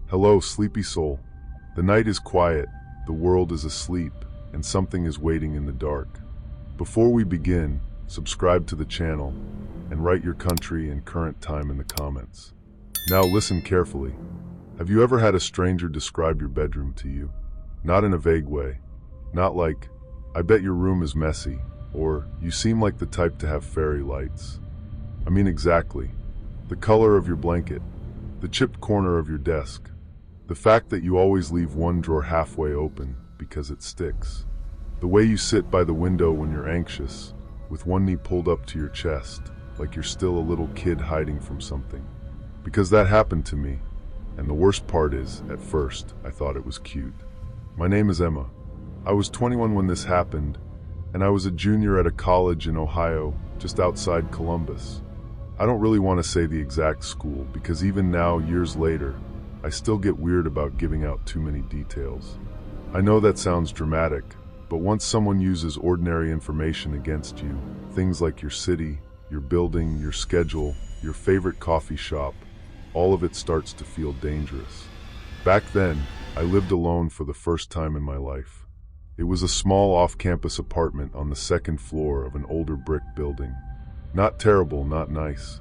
Hello, sleepy soul. The night is quiet, the world is asleep, and something is waiting in the dark. Before we begin, subscribe to the channel and write your country and current time in the comments. Now listen carefully. Have you ever had a stranger describe your bedroom to you? Not in a vague way. Not like, I bet your room is messy, or you seem like the type to have fairy lights. I mean exactly. The color of your blanket, the chipped corner of your desk, the fact that you always leave one drawer halfway open because it sticks, the way you sit by the window when you're anxious, with one knee pulled up to your chest, like you're still a little kid hiding from something. Because that happened to me, and the worst part is, at first, I thought it was cute. My name is Emma. I was 21 when this happened, and I was a junior at a college in Ohio, just outside Columbus. I don't really want to say the exact school, because even now, years later, I still get weird about giving out too many details. I know that sounds dramatic, but once someone uses ordinary information against you, things like your city, your building, your schedule, your favorite coffee shop, all of it starts to feel dangerous. Back then, I lived alone for the first time in my life. It was a small off-campus apartment on the second floor of an older brick building. Not terrible, not nice.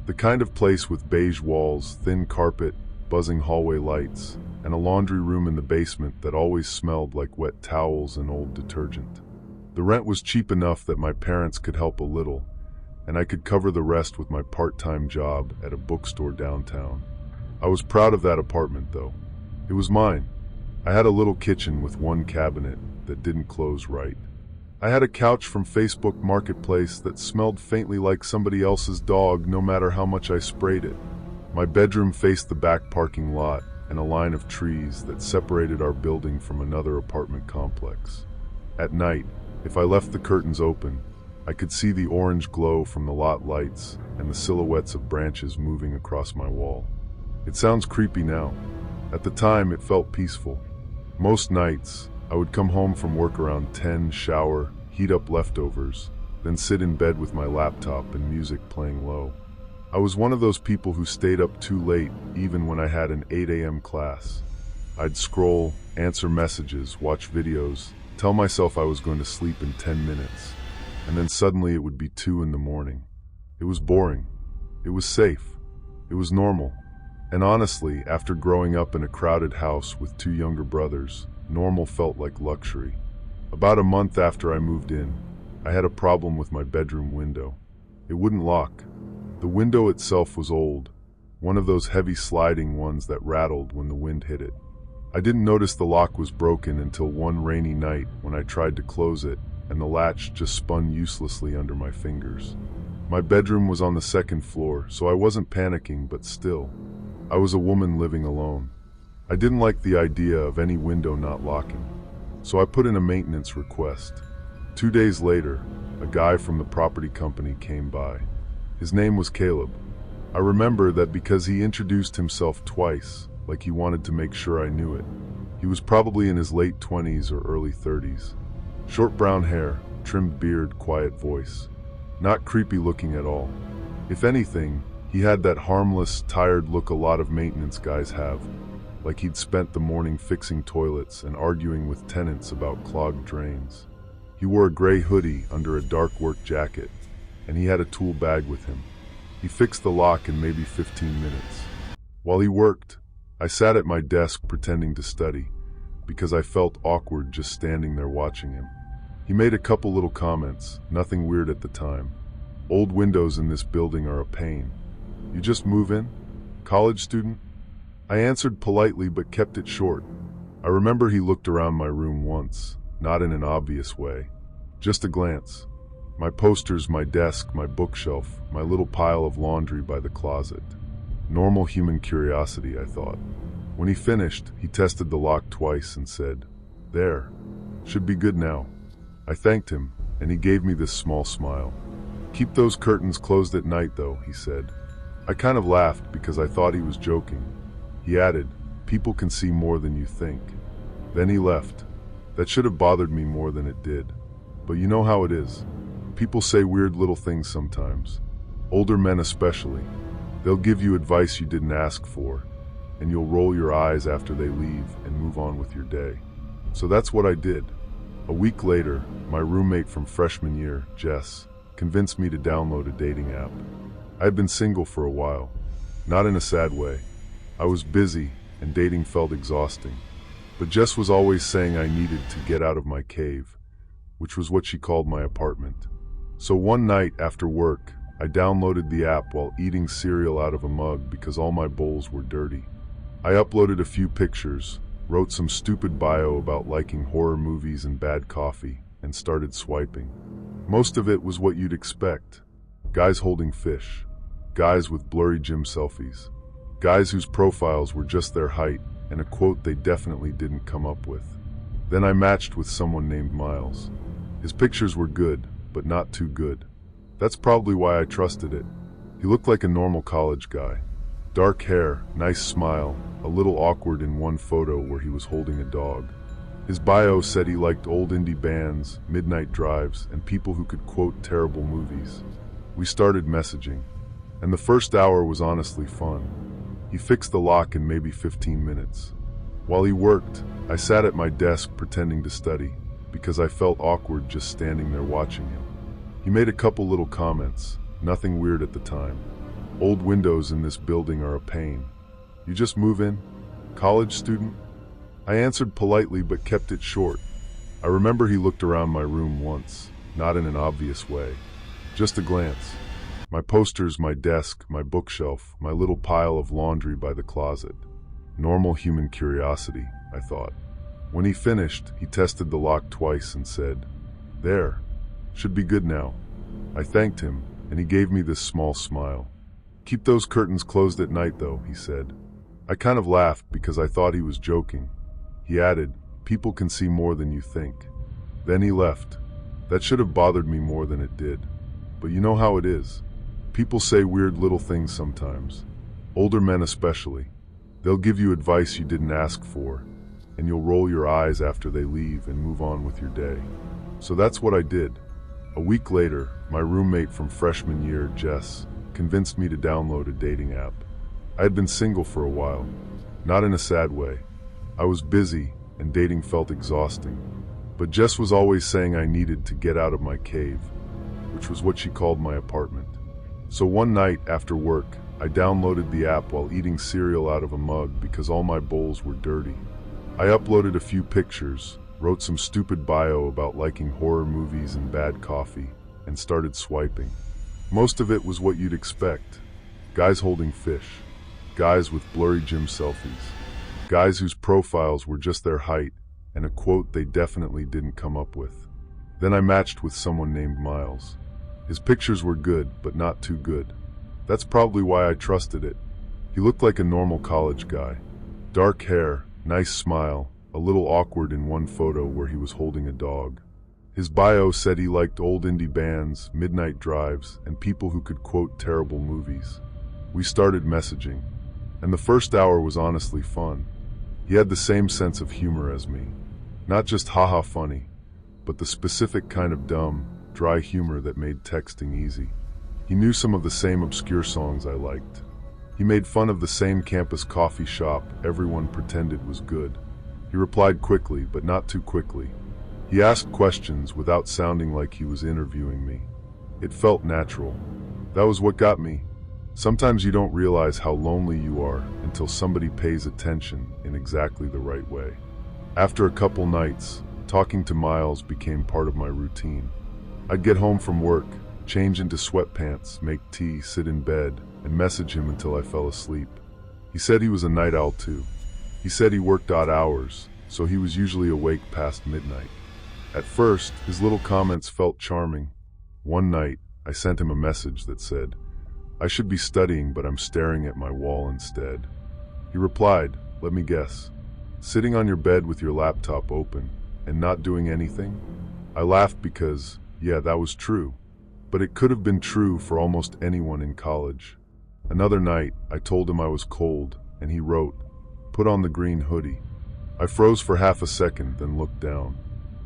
The kind of place with beige walls, thin carpet, buzzing hallway lights, and a laundry room in the basement that always smelled like wet towels and old detergent. The rent was cheap enough that my parents could help a little, and I could cover the rest with my part-time job at a bookstore downtown. I was proud of that apartment, though. It was mine. I had a little kitchen with one cabinet that didn't close right. I had a couch from Facebook Marketplace that smelled faintly like somebody else's dog no matter how much I sprayed it. My bedroom faced the back parking lot and a line of trees that separated our building from another apartment complex. At night, if I left the curtains open, I could see the orange glow from the lot lights and the silhouettes of branches moving across my wall. It sounds creepy now. At the time, it felt peaceful. Most nights, I would come home from work around 10, shower, heat up leftovers, then sit in bed with my laptop and music playing low. I was one of those people who stayed up too late, even when I had an 8 a.m. class. I'd scroll, answer messages, watch videos, tell myself I was going to sleep in 10 minutes, and then suddenly it would be 2 in the morning. It was boring. It was safe. It was normal. And honestly, after growing up in a crowded house with 2 younger brothers, normal felt like luxury. About a month after I moved in, I had a problem with my bedroom window. It wouldn't lock. The window itself was old, one of those heavy sliding ones that rattled when the wind hit it. I didn't notice the lock was broken until one rainy night when I tried to close it and the latch just spun uselessly under my fingers. My bedroom was on the second floor, so I wasn't panicking, but still, I was a woman living alone. I didn't like the idea of any window not locking, so I put in a maintenance request. 2 days later, a guy from the property company came by. His name was Caleb. I remember that because he introduced himself twice, like he wanted to make sure I knew it. He was probably in his late 20s or early 30s. Short brown hair, trimmed beard, quiet voice. Not creepy looking at all. If anything, he had that harmless, tired look a lot of maintenance guys have, like he'd spent the morning fixing toilets and arguing with tenants about clogged drains. He wore a gray hoodie under a dark work jacket, and he had a tool bag with him. He fixed the lock in maybe 15 minutes. While he worked, I sat at my desk pretending to study, because I felt awkward just standing there watching him. He made a couple little comments, nothing weird at the time. Old windows in this building are a pain. You just move in? College student? I answered politely but kept it short. I remember he looked around my room once, not in an obvious way. Just a glance. My posters, my desk, my bookshelf, my little pile of laundry by the closet. Normal human curiosity, I thought. When he finished, he tested the lock twice and said, "There. Should be good now." I thanked him, and he gave me this small smile. "Keep those curtains closed at night, though," he said. I kind of laughed because I thought he was joking. He added, "People can see more than you think." Then he left. That should have bothered me more than it did. But you know how it is. People say weird little things sometimes. Older men especially. They'll give you advice you didn't ask for. and you'll roll your eyes after they leave and move on with your day. So that's what I did. A week later, my roommate from freshman year, Jess, convinced me to download a dating app. I had been single for a while, not in a sad way. I was busy, and dating felt exhausting. But Jess was always saying I needed to get out of my cave, which was what she called my apartment. So one night after work, I downloaded the app while eating cereal out of a mug because all my bowls were dirty. I uploaded a few pictures, wrote some stupid bio about liking horror movies and bad coffee, and started swiping. Most of it was what you'd expect. Guys holding fish, guys with blurry gym selfies, guys whose profiles were just their height and a quote they definitely didn't come up with. Then I matched with someone named Miles. His pictures were good, but not too good. That's probably why I trusted it. He looked like a normal college guy. Dark hair, nice smile, a little awkward in one photo where he was holding a dog. His bio said he liked old indie bands, midnight drives, and people who could quote terrible movies. We started messaging, and the first hour was honestly fun. He fixed the lock in maybe 15 minutes. While he worked, I sat at my desk pretending to study, because I felt awkward just standing there watching him. He made a couple little comments, nothing weird at the time. Old windows in this building are a pain. You just move in? College student? I answered politely but kept it short. I remember he looked around my room once, not in an obvious way. Just a glance. My posters, my desk, my bookshelf, my little pile of laundry by the closet. Normal human curiosity, I thought. When he finished, he tested the lock twice and said, "There. Should be good now." I thanked him, and he gave me this small smile. "Keep those curtains closed at night, though," he said. I kind of laughed because I thought he was joking. He added, "People can see more than you think." Then he left. That should have bothered me more than it did. But you know how it is. People say weird little things sometimes. Older men especially. They'll give you advice you didn't ask for, and you'll roll your eyes after they leave and move on with your day. So that's what I did. A week later, my roommate from freshman year, Jess, convinced me to download a dating app. I had been single for a while, not in a sad way. I was busy, and dating felt exhausting. But Jess was always saying I needed to get out of my cave, which was what she called my apartment. So one night after work, I downloaded the app while eating cereal out of a mug because all my bowls were dirty. I uploaded a few pictures, wrote some stupid bio about liking horror movies and bad coffee, and started swiping. Most of it was what you'd expect. Guys holding fish, guys with blurry gym selfies, guys whose profiles were just their height and a quote they definitely didn't come up with. Then I matched with someone named Miles. His pictures were good, but not too good. That's probably why I trusted it. He looked like a normal college guy. Dark hair, nice smile, a little awkward in one photo where he was holding a dog. His bio said he liked old indie bands, midnight drives, and people who could quote terrible movies. We started messaging, and the first hour was honestly fun. He had the same sense of humor as me. Not just haha funny, but the specific kind of dumb, dry humor that made texting easy. He knew some of the same obscure songs I liked. He made fun of the same campus coffee shop everyone pretended was good. He replied quickly, but not too quickly. He asked questions without sounding like he was interviewing me. It felt natural. That was what got me. Sometimes you don't realize how lonely you are until somebody pays attention in exactly the right way. After a couple nights, talking to Miles became part of my routine. I'd get home from work, change into sweatpants, make tea, sit in bed, and message him until I fell asleep. He said he was a night owl too. He said he worked odd hours, so he was usually awake past midnight. At first, his little comments felt charming. One night, I sent him a message that said, "I should be studying, but I'm staring at my wall instead." He replied, "Let me guess. Sitting on your bed with your laptop open and not doing anything?" I laughed because, yeah, that was true. But it could have been true for almost anyone in college. Another night, I told him I was cold, and he wrote, "Put on the green hoodie." I froze for half a second, then looked down.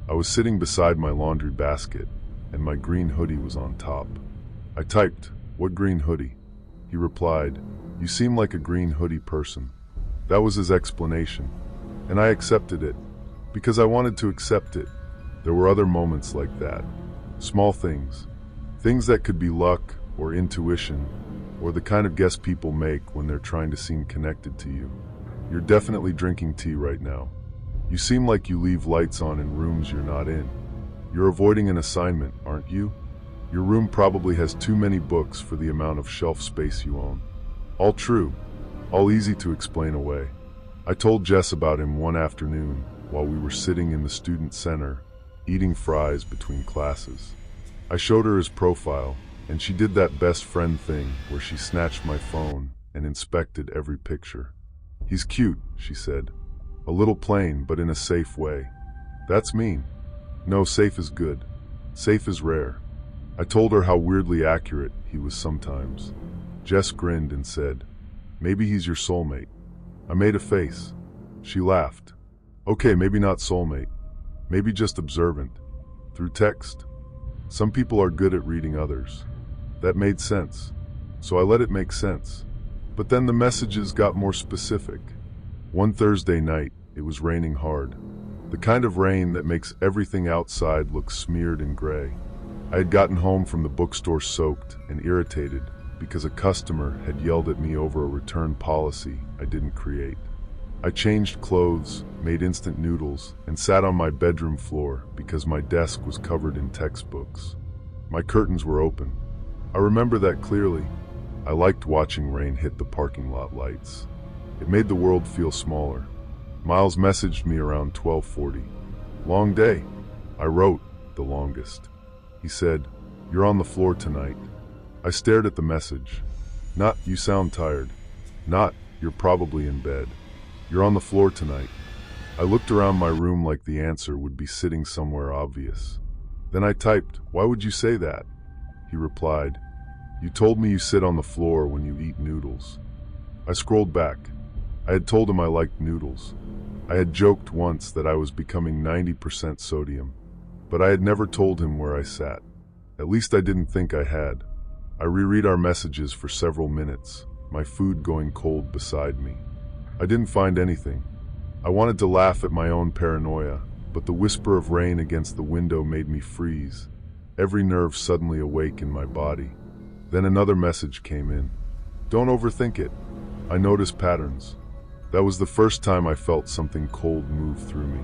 I was sitting beside my laundry basket, and my green hoodie was on top. I typed, "What green hoodie?" He replied, "You seem like a green hoodie person." That was his explanation, and I accepted it, because I wanted to accept it. There were other moments like that. Small things. Things that could be luck or intuition, or the kind of guess people make when they're trying to seem connected to you. You're definitely drinking tea right now. You seem like you leave lights on in rooms you're not in. You're avoiding an assignment, aren't you? Your room probably has too many books for the amount of shelf space you own. All true, all easy to explain away. I told Jess about him one afternoon while we were sitting in the student center, eating fries between classes. I showed her his profile, and she did that best friend thing where she snatched my phone and inspected every picture. He's cute, she said. A little plain, but in a safe way. That's mean. No, safe is good. Safe is rare. I told her how weirdly accurate he was sometimes. Jess grinned and said, "Maybe he's your soulmate." I made a face. She laughed. Okay, maybe not soulmate. Maybe just observant. Through text. Some people are good at reading others. That made sense. So I let it make sense. But then the messages got more specific. One Thursday night, it was raining hard. The kind of rain that makes everything outside look smeared and gray. I had gotten home from the bookstore soaked and irritated because a customer had yelled at me over a return policy I didn't create. I changed clothes, made instant noodles, and sat on my bedroom floor because my desk was covered in textbooks. My curtains were open. I remember that clearly. I liked watching rain hit the parking lot lights. It made the world feel smaller. Miles messaged me around 12:40. "Long day." I wrote, "The longest." He said, "You're on the floor tonight." I stared at the message. Not, "You sound tired." Not, "You're probably in bed." "You're on the floor tonight." I looked around my room like the answer would be sitting somewhere obvious. Then I typed, "Why would you say that?" He replied, "You told me you sit on the floor when you eat noodles." I scrolled back. I had told him I liked noodles. I had joked once that I was becoming 90% sodium, but I had never told him where I sat. At least I didn't think I had. I reread our messages for several minutes, my food going cold beside me. I didn't find anything. I wanted to laugh at my own paranoia, but the whisper of rain against the window made me freeze, every nerve suddenly awake in my body. Then another message came in. "Don't overthink it." I noticed patterns. That was the first time I felt something cold move through me.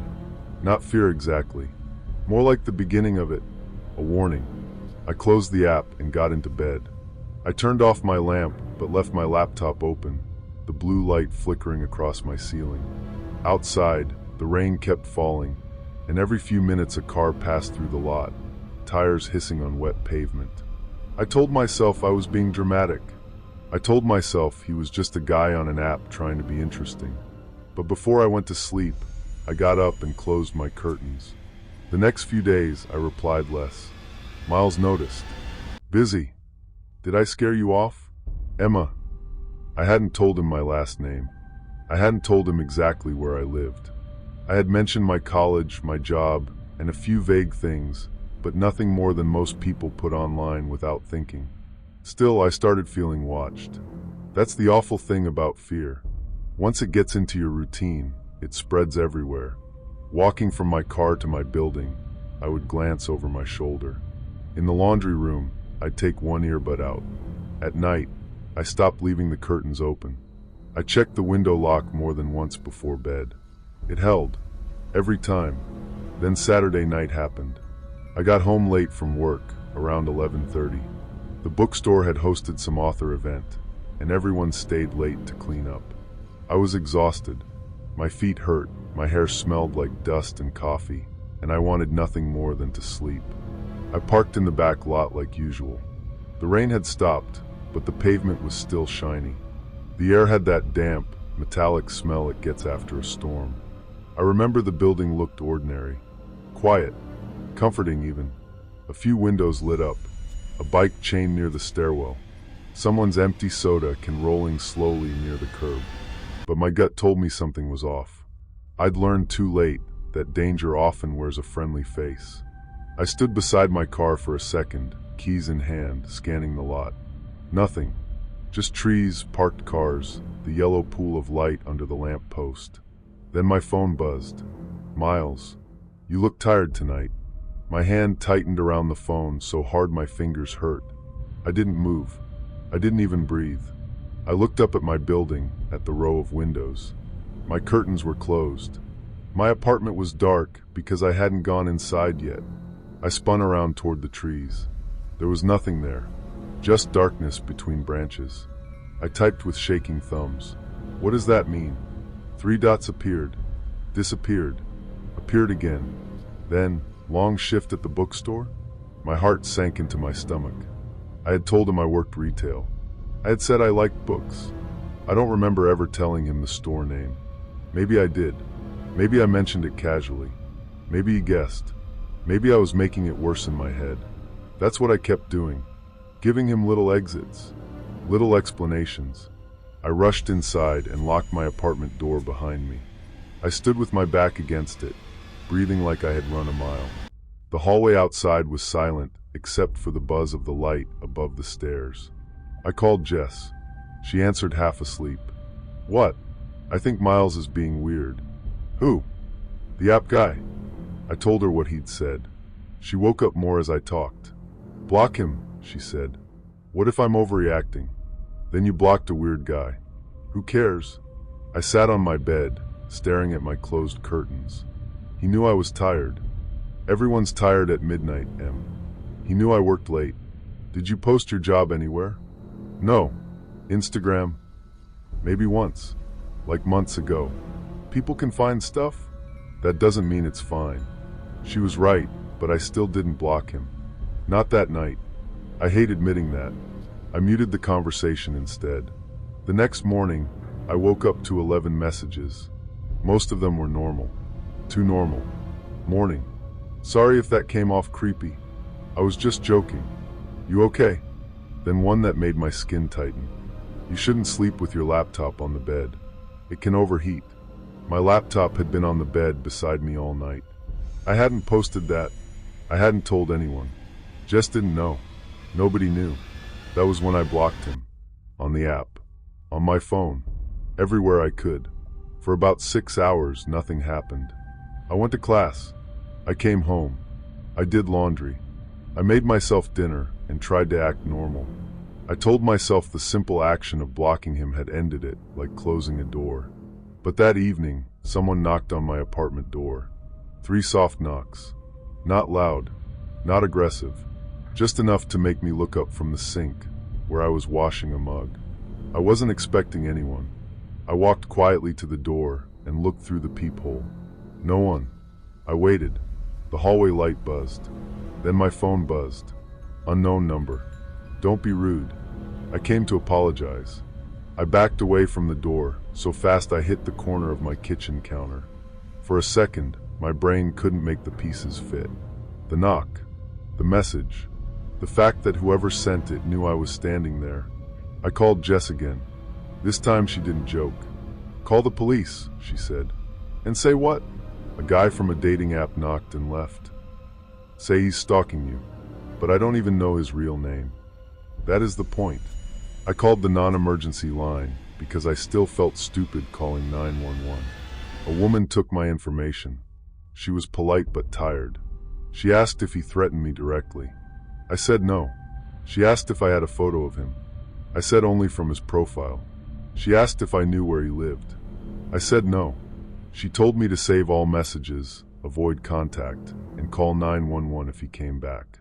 Not fear exactly. More like the beginning of it, a warning. I closed the app and got into bed. I turned off my lamp but left my laptop open, the blue light flickering across my ceiling. Outside, the rain kept falling, and every few minutes a car passed through the lot, tires hissing on wet pavement. I told myself I was being dramatic. I told myself he was just a guy on an app trying to be interesting. But before I went to sleep, I got up and closed my curtains. The next few days, I replied less. Miles noticed. "Busy. Did I scare you off?" "Emma." I hadn't told him my last name. I hadn't told him exactly where I lived. I had mentioned my college, my job, and a few vague things, but nothing more than most people put online without thinking. Still, I started feeling watched. That's the awful thing about fear. Once it gets into your routine, it spreads everywhere. Walking from my car to my building, I would glance over my shoulder. In the laundry room, I'd take one earbud out. At night, I stopped leaving the curtains open. I checked the window lock more than once before bed. It held, every time. Then Saturday night happened. I got home late from work, around 11:30. The bookstore had hosted some author event, and everyone stayed late to clean up. I was exhausted. My feet hurt, my hair smelled like dust and coffee, and I wanted nothing more than to sleep. I parked in the back lot like usual. The rain had stopped, but the pavement was still shiny. The air had that damp, metallic smell it gets after a storm. I remember the building looked ordinary. Quiet, comforting even. A few windows lit up. A bike chained near the stairwell. Someone's empty soda can rolling slowly near the curb. But my gut told me something was off. I'd learned too late that danger often wears a friendly face. I stood beside my car for a second, keys in hand, scanning the lot. Nothing. Just trees, parked cars, the yellow pool of light under the lamp post. Then my phone buzzed. Miles, you look tired tonight. My hand tightened around the phone so hard my fingers hurt. I didn't move. I didn't even breathe. I looked up at my building, at the row of windows. My curtains were closed. My apartment was dark because I hadn't gone inside yet. I spun around toward the trees. There was nothing there, just darkness between branches. I typed with shaking thumbs. What does that mean? 3 dots appeared, disappeared, appeared again. Then, long shift at the bookstore? My heart sank into my stomach. I had told him I worked retail. I had said I liked books. I don't remember ever telling him the store name. Maybe I did. Maybe I mentioned it casually. Maybe he guessed. Maybe I was making it worse in my head. That's what I kept doing. Giving him little exits. Little explanations. I rushed inside and locked my apartment door behind me. I stood with my back against it, breathing like I had run a mile. The hallway outside was silent except for the buzz of the light above the stairs. I called Jess. She answered half asleep. What? I think Miles is being weird. Who? The app guy. I told her what he'd said. She woke up more as I talked. Block him, she said. What if I'm overreacting? Then you blocked a weird guy. Who cares? I sat on my bed, staring at my closed curtains. He knew I was tired. Everyone's tired at midnight, Em. He knew I worked late. Did you post your job anywhere? No. Instagram? Maybe once. Like months ago. People can find stuff? That doesn't mean it's fine. She was right, but I still didn't block him. Not that night. I hate admitting that. I muted the conversation instead. The next morning, I woke up to 11 messages. Most of them were normal. Too normal. Morning. Sorry if that came off creepy. I was just joking. You okay? Then one that made my skin tighten. You shouldn't sleep with your laptop on the bed. It can overheat. My laptop had been on the bed beside me all night. I hadn't posted that. I hadn't told anyone. Jess didn't know. Nobody knew. That was when I blocked him. On the app. On my phone. Everywhere I could. For about 6 hours, nothing happened. I went to class. I came home. I did laundry. I made myself dinner and tried to act normal. I told myself the simple action of blocking him had ended it, like closing a door. But that evening, someone knocked on my apartment door. 3 soft knocks. Not loud. Not aggressive. Just enough to make me look up from the sink, where I was washing a mug. I wasn't expecting anyone. I walked quietly to the door and looked through the peephole. No one. I waited. The hallway light buzzed. Then my phone buzzed. Unknown number. Don't be rude. I came to apologize. I backed away from the door, so fast I hit the corner of my kitchen counter. For a second, my brain couldn't make the pieces fit. The knock. The message. The fact that whoever sent it knew I was standing there. I called Jess again. This time she didn't joke. Call the police, she said. And say what? A guy from a dating app knocked and left. Say he's stalking you, but I don't even know his real name. That is the point. I called the non-emergency line because I still felt stupid calling 911. A woman took my information. She was polite but tired. She asked if he threatened me directly. I said no. She asked if I had a photo of him. I said only from his profile. She asked if I knew where he lived. I said no. She told me to save all messages, avoid contact, and call 911 if he came back.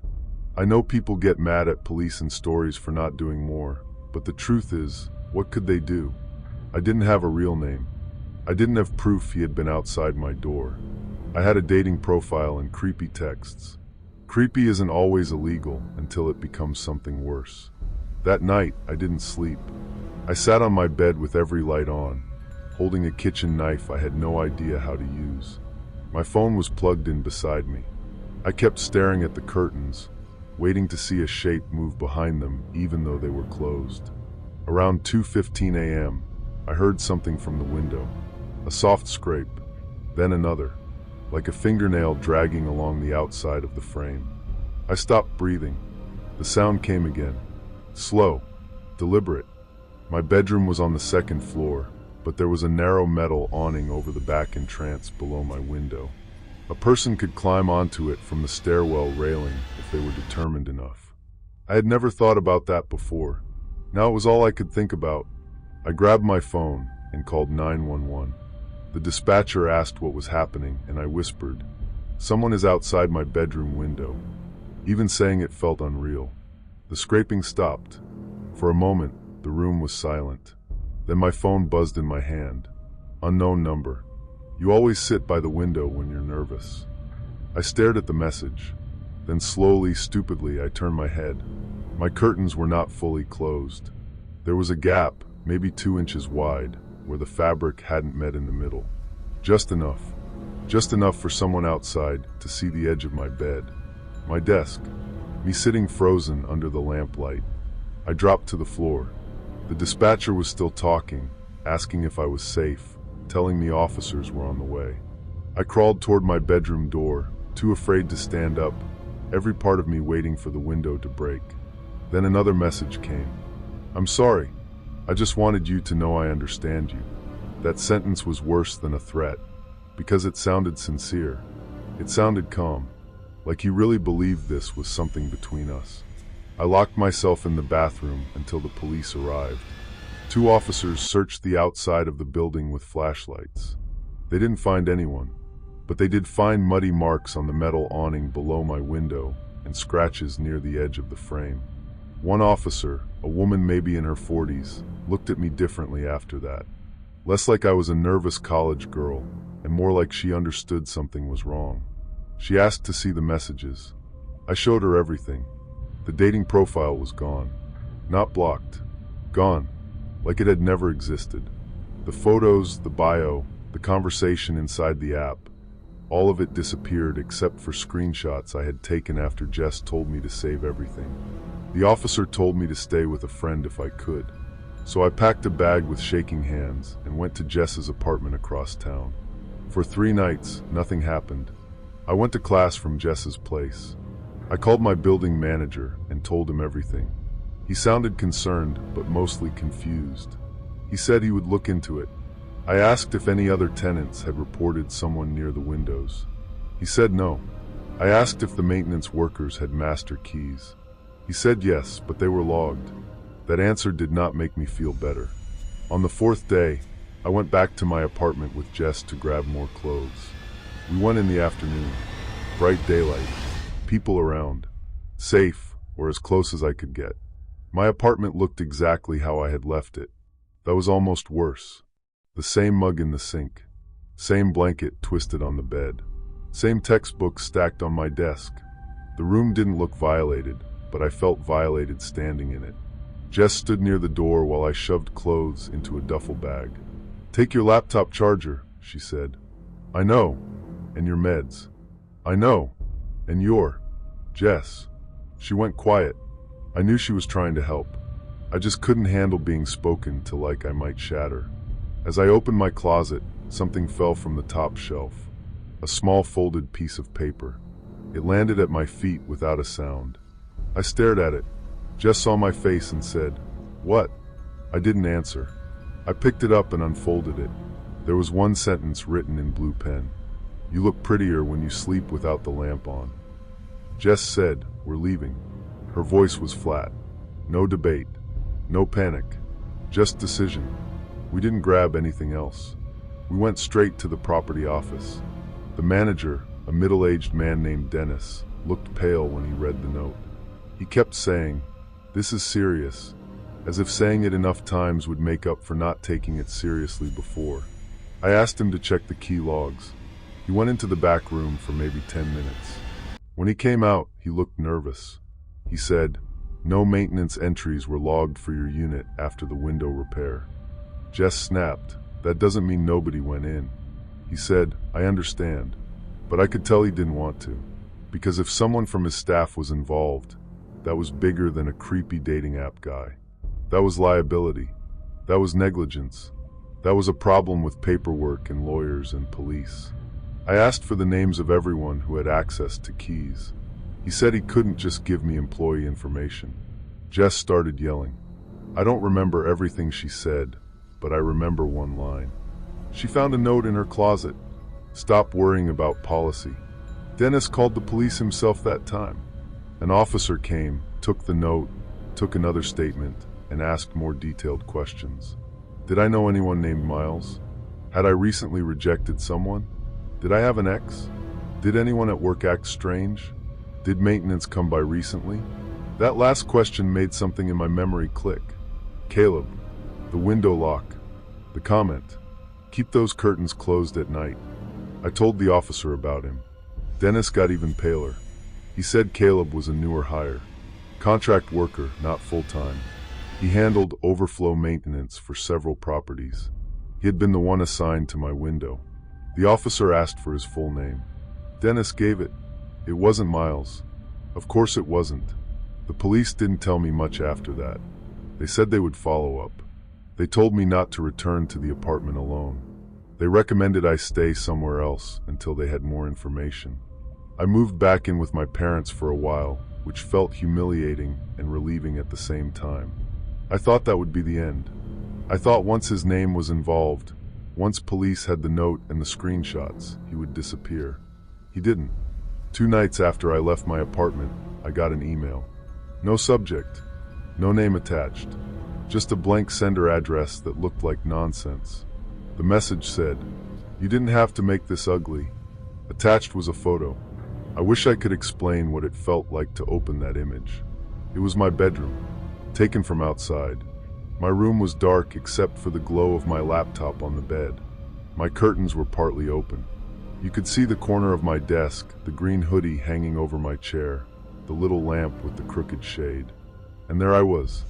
I know people get mad at police and stories for not doing more, but the truth is, what could they do? I didn't have a real name. I didn't have proof he had been outside my door. I had a dating profile and creepy texts. Creepy isn't always illegal until it becomes something worse. That night, I didn't sleep. I sat on my bed with every light on, holding a kitchen knife I had no idea how to use. My phone was plugged in beside me. I kept staring at the curtains, waiting to see a shape move behind them even though they were closed. Around 2:15 a.m., I heard something from the window. A soft scrape, then another, like a fingernail dragging along the outside of the frame. I stopped breathing. The sound came again. Slow, deliberate, My bedroom was on the second floor, but there was a narrow metal awning over the back entrance below my window. A person could climb onto it from the stairwell railing if they were determined enough. I had never thought about that before. Now it was all I could think about. I grabbed my phone and called 911. The dispatcher asked what was happening, and I whispered, "Someone is outside my bedroom window." Even saying it felt unreal. The scraping stopped. For a moment, the room was silent. Then my phone buzzed in my hand. Unknown number. You always sit by the window when you're nervous. I stared at the message. Then slowly, stupidly, I turned my head. My curtains were not fully closed. There was a gap, maybe 2 inches wide, where the fabric hadn't met in the middle. Just enough. Just enough for someone outside to see the edge of my bed. My desk. Me sitting frozen under the lamplight. I dropped to the floor. The dispatcher was still talking, asking if I was safe, telling me officers were on the way. I crawled toward my bedroom door, too afraid to stand up, every part of me waiting for the window to break. Then another message came. "I'm sorry. I just wanted you to know I understand you." That sentence was worse than a threat, because it sounded sincere. It sounded calm, like he really believed this was something between us. I locked myself in the bathroom until the police arrived. 2 officers searched the outside of the building with flashlights. They didn't find anyone, but they did find muddy marks on the metal awning below my window and scratches near the edge of the frame. One officer, a woman maybe in her 40s, looked at me differently after that. Less like I was a nervous college girl, and more like she understood something was wrong. She asked to see the messages. I showed her everything. The dating profile was gone. Not blocked. Gone. Like it had never existed. The photos, the bio, the conversation inside the app, all of it disappeared except for screenshots I had taken after Jess told me to save everything. The officer told me to stay with a friend if I could. So I packed a bag with shaking hands and went to Jess's apartment across town. For 3 nights, nothing happened. I went to class from Jess's place. I called my building manager and told him everything. He sounded concerned, but mostly confused. He said he would look into it. I asked if any other tenants had reported someone near the windows. He said no. I asked if the maintenance workers had master keys. He said yes, but they were logged. That answer did not make me feel better. On the 4th day, I went back to my apartment with Jess to grab more clothes. We went in the afternoon. Bright daylight. People around. Safe, or as close as I could get. My apartment looked exactly how I had left it. That was almost worse. The same mug in the sink. Same blanket twisted on the bed. Same textbooks stacked on my desk. The room didn't look violated, but I felt violated standing in it. Jess stood near the door while I shoved clothes into a duffel bag. "Take your laptop charger," she said. "I know. And your meds." "I know. And your." "Jess." She went quiet. I knew she was trying to help. I just couldn't handle being spoken to like I might shatter. As I opened my closet, something fell from the top shelf. A small folded piece of paper. It landed at my feet without a sound. I stared at it. Jess saw my face and said, "What?" I didn't answer. I picked it up and unfolded it. There was one sentence written in blue pen. "You look prettier when you sleep without the lamp on." Jess said, "We're leaving." Her voice was flat. No debate. No panic. Just decision. We didn't grab anything else. We went straight to the property office. The manager, a middle-aged man named Dennis, looked pale when he read the note. He kept saying, "This is serious," as if saying it enough times would make up for not taking it seriously before. I asked him to check the key logs. He went into the back room for maybe 10 minutes. When he came out, he looked nervous. He said, "No maintenance entries were logged for your unit after the window repair." Jess snapped, "That doesn't mean nobody went in." He said, "I understand," but I could tell he didn't want to, because if someone from his staff was involved, that was bigger than a creepy dating app guy. That was liability. That was negligence. That was a problem with paperwork and lawyers and police. I asked for the names of everyone who had access to keys. He said he couldn't just give me employee information. Jess started yelling. I don't remember everything she said, but I remember one line. She found a note in her closet. Stop worrying about policy. Dennis called the police himself that time. An officer came, took the note, took another statement, and asked more detailed questions. Did I know anyone named Miles? Had I recently rejected someone? Did I have an ex? Did anyone at work act strange? Did maintenance come by recently? That last question made something in my memory click. Caleb, the window lock, the comment, keep those curtains closed at night. I told the officer about him. Dennis got even paler. He said Caleb was a newer hire. Contract worker, not full-time. He handled overflow maintenance for several properties. He had been the one assigned to my window. The officer asked for his full name. Dennis gave it. It wasn't Miles. Of course it wasn't. The police didn't tell me much after that. They said they would follow up. They told me not to return to the apartment alone. They recommended I stay somewhere else until they had more information. I moved back in with my parents for a while, which felt humiliating and relieving at the same time. I thought that would be the end. I thought once his name was involved, once police had the note and the screenshots, he would disappear. He didn't. 2 nights after I left my apartment, I got an email. No subject, no name attached, just a blank sender address that looked like nonsense. The message said, "You didn't have to make this ugly." Attached was a photo. I wish I could explain what it felt like to open that image. It was my bedroom, taken from outside. My room was dark except for the glow of my laptop on the bed. My curtains were partly open. You could see the corner of my desk, the green hoodie hanging over my chair, the little lamp with the crooked shade. And there I was,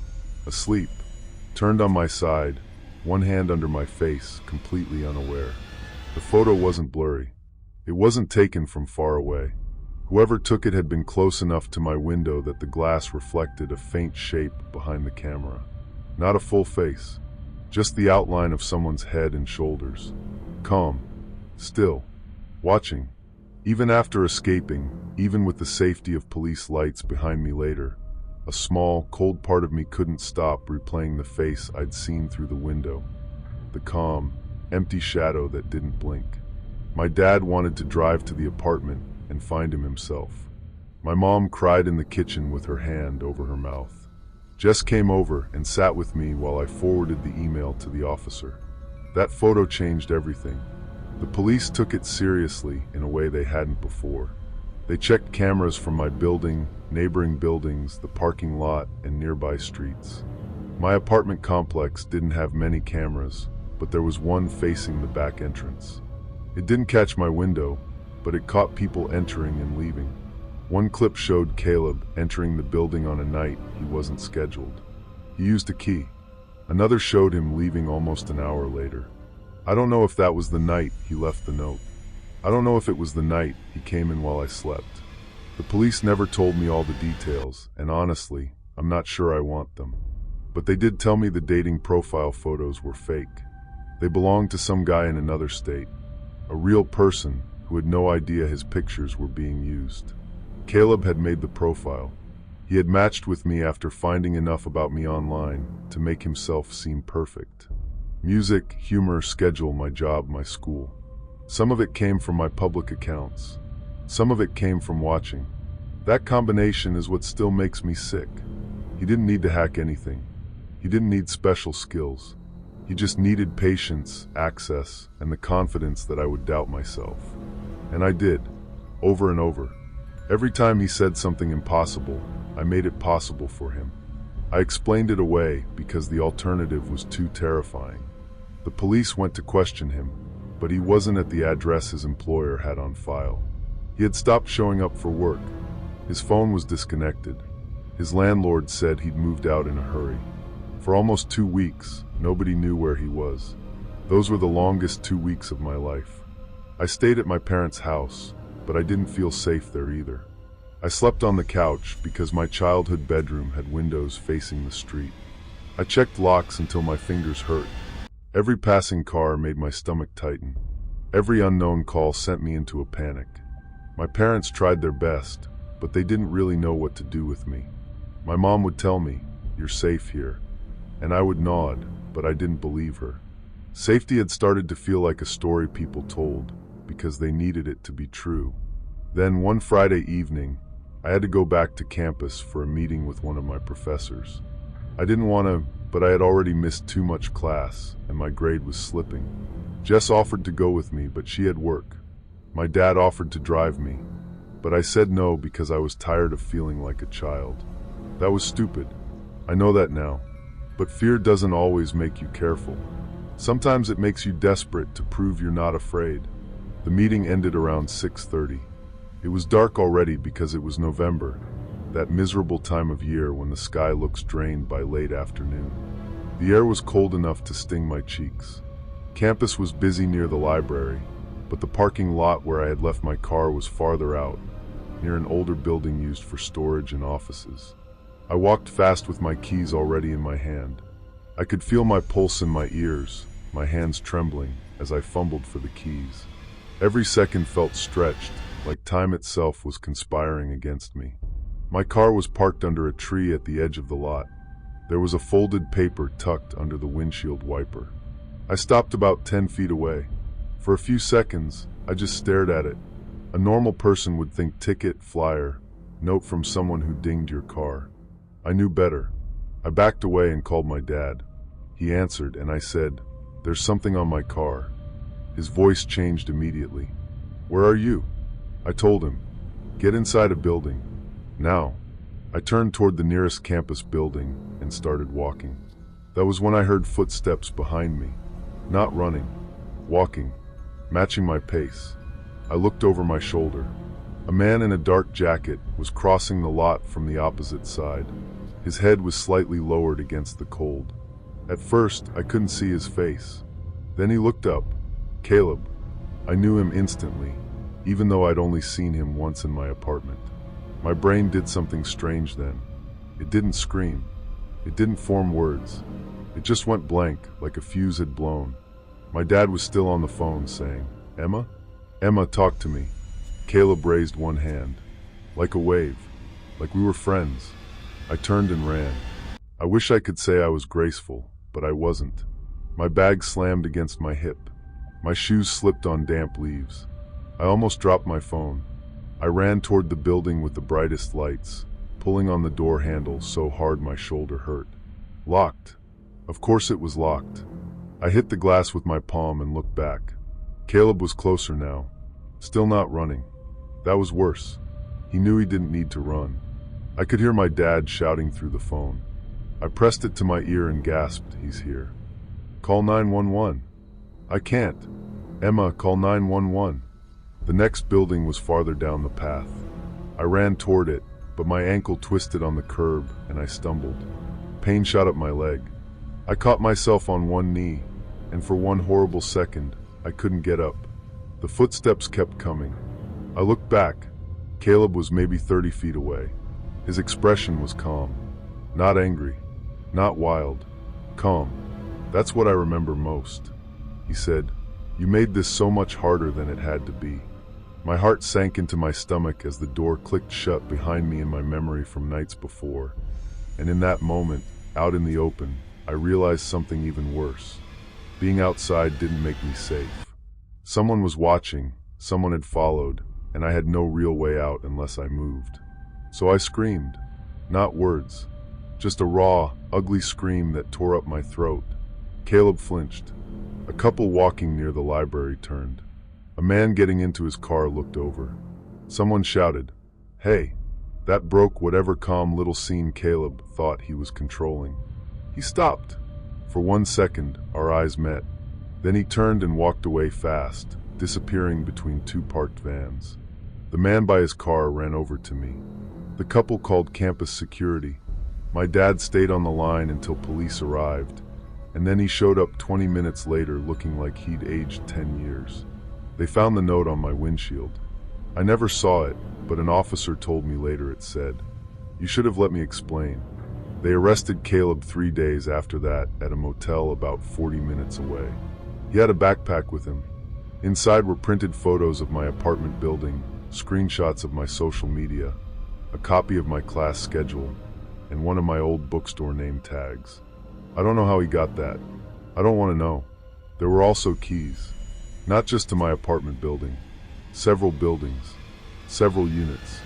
asleep, turned on my side, one hand under my face, completely unaware. The photo wasn't blurry. It wasn't taken from far away. Whoever took it had been close enough to my window that the glass reflected a faint shape behind the camera. Not a full face, just the outline of someone's head and shoulders. Calm, still, watching. Even after escaping, even with the safety of police lights behind me later, a small, cold part of me couldn't stop replaying the face I'd seen through the window. The calm, empty shadow that didn't blink. My dad wanted to drive to the apartment and find him himself. My mom cried in the kitchen with her hand over her mouth. Jess came over and sat with me while I forwarded the email to the officer. That photo changed everything. The police took it seriously in a way they hadn't before. They checked cameras from my building, neighboring buildings, the parking lot, and nearby streets. My apartment complex didn't have many cameras, but there was one facing the back entrance. It didn't catch my window, but it caught people entering and leaving. One clip showed Caleb entering the building on a night he wasn't scheduled. He used a key. Another showed him leaving almost an hour later. I don't know if that was the night he left the note. I don't know if it was the night he came in while I slept. The police never told me all the details, and honestly, I'm not sure I want them. But they did tell me the dating profile photos were fake. They belonged to some guy in another state, a real person who had no idea his pictures were being used. Caleb had made the profile. He had matched with me after finding enough about me online to make himself seem perfect. Music, humor, schedule, my job, my school. Some of it came from my public accounts. Some of it came from watching. That combination is what still makes me sick. He didn't need to hack anything. He didn't need special skills. He just needed patience, access, and the confidence that I would doubt myself. And I did, over and over. Every time he said something impossible, I made it possible for him. I explained it away because the alternative was too terrifying. The police went to question him, but he wasn't at the address his employer had on file. He had stopped showing up for work. His phone was disconnected. His landlord said he'd moved out in a hurry. For almost 2 weeks, nobody knew where he was. Those were the longest 2 weeks of my life. I stayed at my parents' house, but I didn't feel safe there either. I slept on the couch because my childhood bedroom had windows facing the street. I checked locks until my fingers hurt. Every passing car made my stomach tighten. Every unknown call sent me into a panic. My parents tried their best, but they didn't really know what to do with me. My mom would tell me, "You're safe here." and I would nod, but I didn't believe her. Safety had started to feel like a story people told, because they needed it to be true. Then one Friday evening, I had to go back to campus for a meeting with one of my professors. I didn't want to, but I had already missed too much class, and my grade was slipping. Jess offered to go with me, but she had work. My dad offered to drive me, but I said no because I was tired of feeling like a child. That was stupid. I know that now. But fear doesn't always make you careful. Sometimes it makes you desperate to prove you're not afraid. The meeting ended around 6:30. It was dark already because it was November, that miserable time of year when the sky looks drained by late afternoon. The air was cold enough to sting my cheeks. Campus was busy near the library, but the parking lot where I had left my car was farther out, near an older building used for storage and offices. I walked fast with my keys already in my hand. I could feel my pulse in my ears, my hands trembling as I fumbled for the keys. Every second felt stretched, like time itself was conspiring against me. My car was parked under a tree at the edge of the lot. There was a folded paper tucked under the windshield wiper. I stopped about 10 feet away. For a few seconds, I just stared at it. A normal person would think ticket, flyer, note from someone who dinged your car. I knew better. I backed away and called my dad. He answered, and I said, "There's something on my car." His voice changed immediately. "Where are you?" I told him. "Get inside a building. Now." I turned toward the nearest campus building and started walking. That was when I heard footsteps behind me. Not running, walking, matching my pace. I looked over my shoulder. A man in a dark jacket was crossing the lot from the opposite side. His head was slightly lowered against the cold. At first, I couldn't see his face. Then he looked up. Caleb. I knew him instantly, even though I'd only seen him once in my apartment. My brain did something strange then. It didn't scream. It didn't form words. It just went blank, like a fuse had blown. My dad was still on the phone saying, "Emma? Emma, talk to me." Caleb raised one hand. Like a wave. Like we were friends. I turned and ran. I wish I could say I was graceful, but I wasn't. My bag slammed against my hip. My shoes slipped on damp leaves. I almost dropped my phone. I ran toward the building with the brightest lights, pulling on the door handle so hard my shoulder hurt. Locked. Of course it was locked. I hit the glass with my palm and looked back. Caleb was closer now, still not running. That was worse. He knew he didn't need to run. I could hear my dad shouting through the phone. I pressed it to my ear and gasped, "He's here." "Call 911. "I can't." "Emma, call 911. The next building was farther down the path. I ran toward it, but my ankle twisted on the curb and I stumbled. Pain shot up my leg. I caught myself on one knee, and for one horrible second, I couldn't get up. The footsteps kept coming. I looked back. Caleb was maybe 30 feet away. His expression was calm. Not angry. Not wild. Calm. That's what I remember most. He said, "You made this so much harder than it had to be." My heart sank into my stomach as the door clicked shut behind me in my memory from nights before. And in that moment, out in the open, I realized something even worse. Being outside didn't make me safe. Someone was watching, someone had followed, and I had no real way out unless I moved. So I screamed. Not words. Just a raw, ugly scream that tore up my throat. Caleb flinched. A couple walking near the library turned. A man getting into his car looked over. Someone shouted, "Hey!" That broke whatever calm little scene Caleb thought he was controlling. He stopped. For 1 second, our eyes met. Then he turned and walked away fast, disappearing between 2 parked vans. The man by his car ran over to me. The couple called campus security. My dad stayed on the line until police arrived, and then he showed up 20 minutes later looking like he'd aged 10 years. They found the note on my windshield. I never saw it, but an officer told me later it said, "You should have let me explain." They arrested Caleb 3 days after that at a motel about 40 minutes away. He had a backpack with him. Inside were printed photos of my apartment building, screenshots of my social media, a copy of my class schedule, and one of my old bookstore name tags. I don't know how he got that. I don't want to know. There were also keys. Not just to my apartment building. Several buildings. Several units.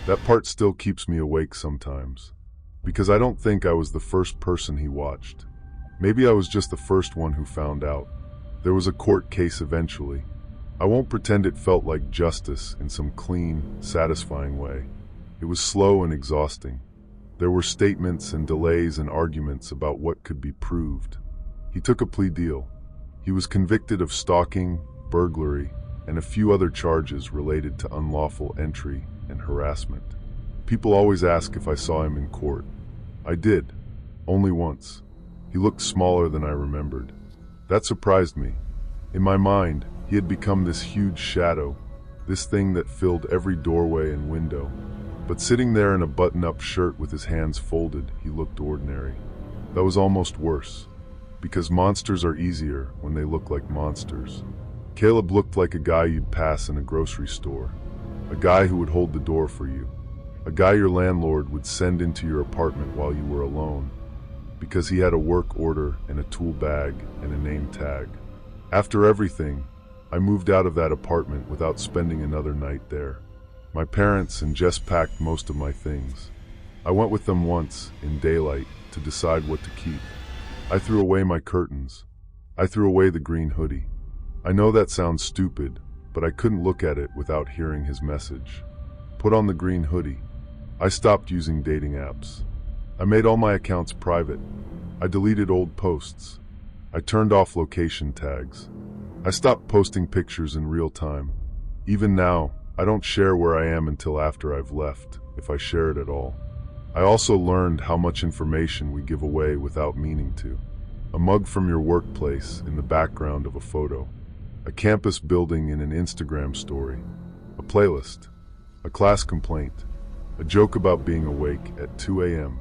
That part still keeps me awake sometimes. Because I don't think I was the first person he watched. Maybe I was just the first one who found out. There was a court case eventually. I won't pretend it felt like justice in some clean, satisfying way. It was slow and exhausting. There were statements and delays and arguments about what could be proved. He took a plea deal. He was convicted of stalking, burglary, and a few other charges related to unlawful entry and harassment. People always ask if I saw him in court. I did. Only once. He looked smaller than I remembered. That surprised me. In my mind, he had become this huge shadow, this thing that filled every doorway and window. But sitting there in a button-up shirt with his hands folded, he looked ordinary. That was almost worse, because monsters are easier when they look like monsters. Caleb looked like a guy you'd pass in a grocery store, a guy who would hold the door for you, a guy your landlord would send into your apartment while you were alone, because he had a work order and a tool bag and a name tag. After everything, I moved out of that apartment without spending another night there. My parents and Jess packed most of my things. I went with them once, in daylight, to decide what to keep. I threw away my curtains. I threw away the green hoodie. I know that sounds stupid, but I couldn't look at it without hearing his message. Put on the green hoodie. I stopped using dating apps. I made all my accounts private. I deleted old posts. I turned off location tags. I stopped posting pictures in real time. Even now, I don't share where I am until after I've left, if I share it at all. I also learned how much information we give away without meaning to. A mug from your workplace in the background of a photo. A campus building in an Instagram story. A playlist. A class complaint. A joke about being awake at 2 a.m.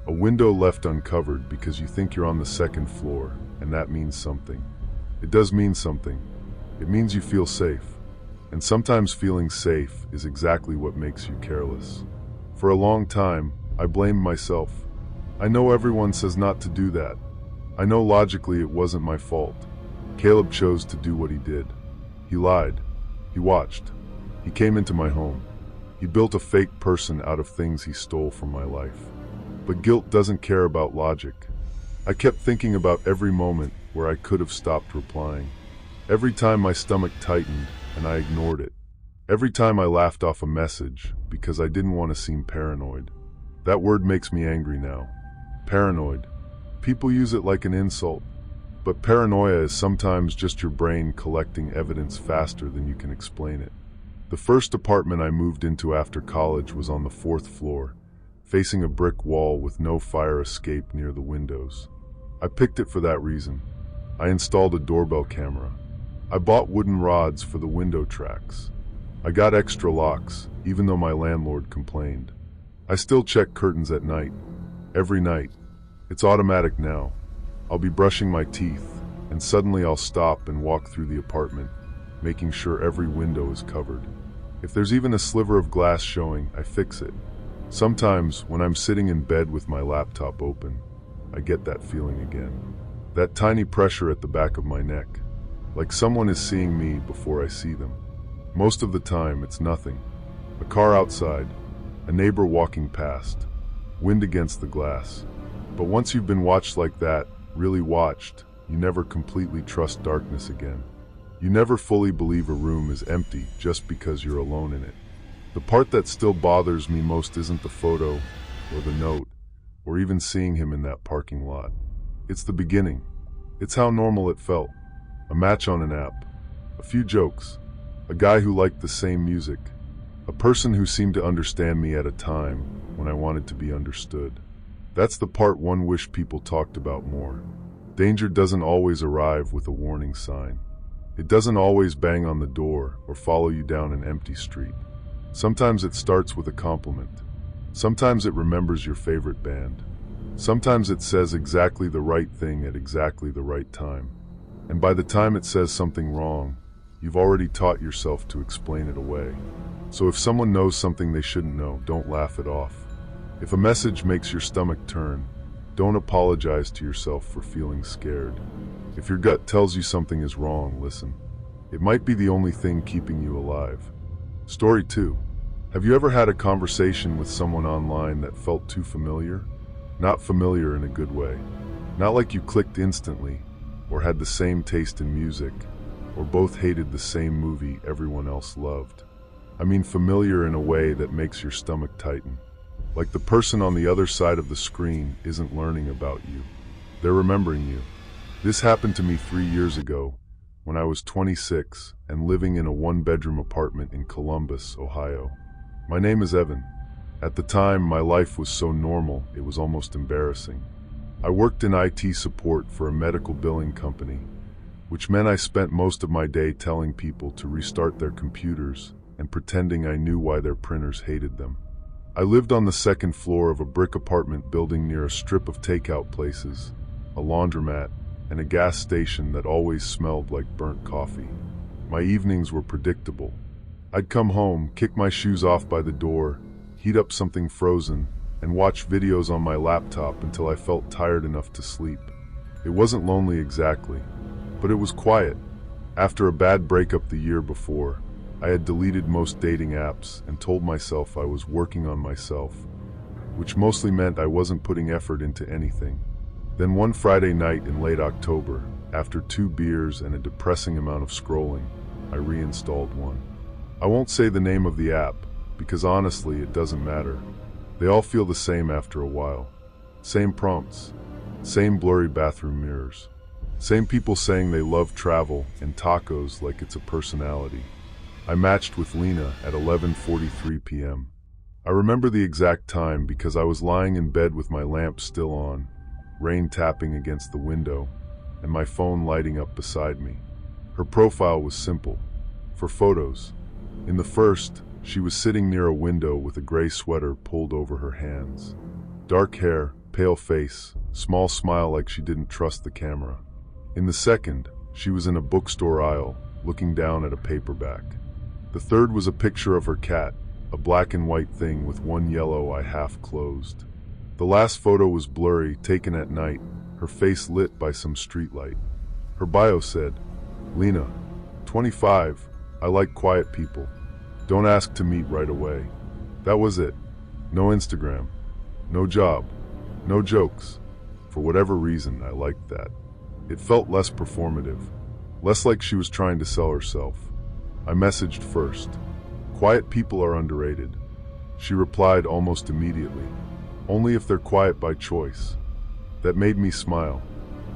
A window left uncovered because you think you're on the second floor, and that means something. It does mean something. It means you feel safe. And sometimes feeling safe is exactly what makes you careless. For a long time, I blamed myself. I know everyone says not to do that. I know logically it wasn't my fault. Caleb chose to do what he did. He lied. He watched. He came into my home. He built a fake person out of things he stole from my life. But guilt doesn't care about logic. I kept thinking about every moment where I could have stopped replying. Every time my stomach tightened and I ignored it. Every time I laughed off a message because I didn't want to seem paranoid. That word makes me angry now. Paranoid. People use it like an insult. But paranoia is sometimes just your brain collecting evidence faster than you can explain it. The first apartment I moved into after college was on the 4th floor, facing a brick wall with no fire escape near the windows. I picked it for that reason. I installed a doorbell camera. I bought wooden rods for the window tracks. I got extra locks, even though my landlord complained. I still check curtains at night. Every night. It's automatic now. I'll be brushing my teeth, and suddenly I'll stop and walk through the apartment, making sure every window is covered. If there's even a sliver of glass showing, I fix it. Sometimes, when I'm sitting in bed with my laptop open, I get that feeling again. That tiny pressure at the back of my neck. Like someone is seeing me before I see them. Most of the time, it's nothing. A car outside, a neighbor walking past, wind against the glass. But once you've been watched like that, really watched, you never completely trust darkness again. You never fully believe a room is empty just because you're alone in it. The part that still bothers me most isn't the photo, or the note, or even seeing him in that parking lot. It's the beginning. It's how normal it felt. A match on an app. A few jokes. A guy who liked the same music. A person who seemed to understand me at a time when I wanted to be understood. That's the part one wish people talked about more. Danger doesn't always arrive with a warning sign. It doesn't always bang on the door or follow you down an empty street. Sometimes it starts with a compliment. Sometimes it remembers your favorite band. Sometimes it says exactly the right thing at exactly the right time. And by the time it says something wrong, you've already taught yourself to explain it away. So if someone knows something they shouldn't know, don't laugh it off. If a message makes your stomach turn, Don't apologize to yourself for feeling scared. If your gut tells you something is wrong, listen. It might be the only thing keeping you alive. Story 2. Have you ever had a conversation with someone online that felt too familiar? Not familiar in a good way. Not like you clicked instantly, or had the same taste in music, or both hated the same movie everyone else loved. I mean familiar in a way that makes your stomach tighten. Like the person on the other side of the screen isn't learning about you. They're remembering you. This happened to me 3 years ago, when I was 26 and living in a one-bedroom apartment in Columbus, Ohio. My name is Evan. At the time, my life was so normal, it was almost embarrassing. I worked in IT support for a medical billing company, which meant I spent most of my day telling people to restart their computers and pretending I knew why their printers hated them. I lived on the second floor of a brick apartment building near a strip of takeout places, a laundromat, and a gas station that always smelled like burnt coffee. My evenings were predictable. I'd come home, kick my shoes off by the door, heat up something frozen, and watch videos on my laptop until I felt tired enough to sleep. It wasn't lonely exactly, but it was quiet. After a bad breakup the year before, I had deleted most dating apps and told myself I was working on myself, which mostly meant I wasn't putting effort into anything. Then one Friday night in late October, after 2 beers and a depressing amount of scrolling, I reinstalled one. I won't say the name of the app, because honestly it doesn't matter. They all feel the same after a while. Same prompts, same blurry bathroom mirrors, same people saying they love travel and tacos like it's a personality. I matched with Lena at 11:43 p.m. I remember the exact time because I was lying in bed with my lamp still on, rain tapping against the window, and my phone lighting up beside me. Her profile was simple. For photos. In the first, she was sitting near a window with a gray sweater pulled over her hands. Dark hair, pale face, small smile like she didn't trust the camera. In the second, she was in a bookstore aisle, looking down at a paperback. The third was a picture of her cat, a black and white thing with one yellow eye half closed. The last photo was blurry, taken at night, her face lit by some streetlight. Her bio said, Lena, 25, I like quiet people. Don't ask to meet right away. That was it. No Instagram. No job. No jokes. For whatever reason, I liked that. It felt less performative. Less like she was trying to sell herself. I messaged first. Quiet people are underrated. She replied almost immediately. Only if they're quiet by choice. That made me smile.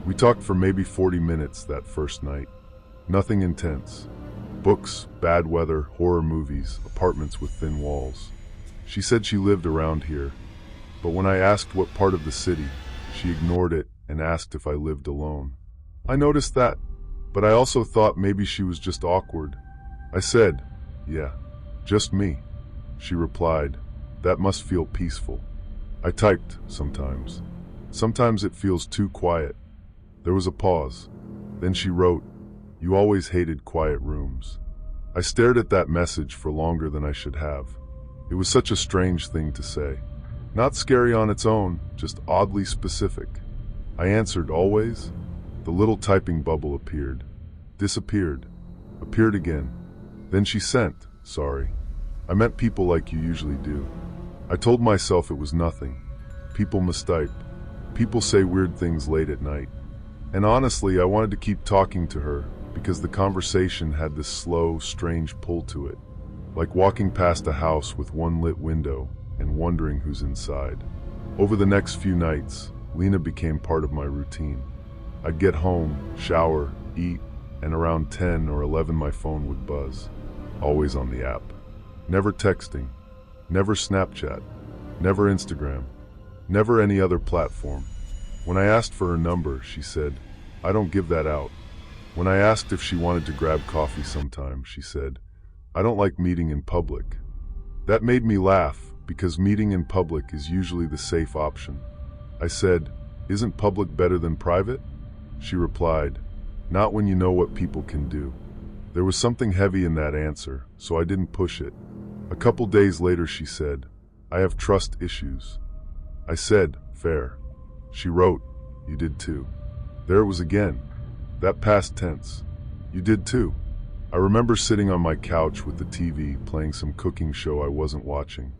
We talked for maybe 40 minutes that first night. Nothing intense. Books, bad weather, horror movies, apartments with thin walls. She said she lived around here, but when I asked what part of the city, she ignored it and asked if I lived alone. I noticed that, but I also thought maybe she was just awkward. I said, yeah, just me. She replied, that must feel peaceful. I typed, sometimes. Sometimes it feels too quiet. There was a pause. Then she wrote, you always hated quiet rooms. I stared at that message for longer than I should have. It was such a strange thing to say. Not scary on its own, just oddly specific. I answered, always. The little typing bubble appeared. Disappeared. Appeared again. Then she sent, sorry. I meant people like you usually do. I told myself it was nothing. People mistype. People say weird things late at night. And honestly, I wanted to keep talking to her because the conversation had this slow, strange pull to it. Like walking past a house with one lit window and wondering who's inside. Over the next few nights, Lena became part of my routine. I'd get home, shower, eat, and around 10 or 11 my phone would buzz. Always on the app. Never texting. Never Snapchat. Never Instagram. Never any other platform. When I asked for her number, she said, I don't give that out. When I asked if she wanted to grab coffee sometime, she said, I don't like meeting in public. That made me laugh, because meeting in public is usually the safe option. I said, isn't public better than private? She replied, not when you know what people can do. There was something heavy in that answer, so I didn't push it. A couple days later she said, I have trust issues. I said, fair. She wrote, "You did too." There it was again. That past tense. You did too. I remember sitting on my couch with the TV playing some cooking show I wasn't watching.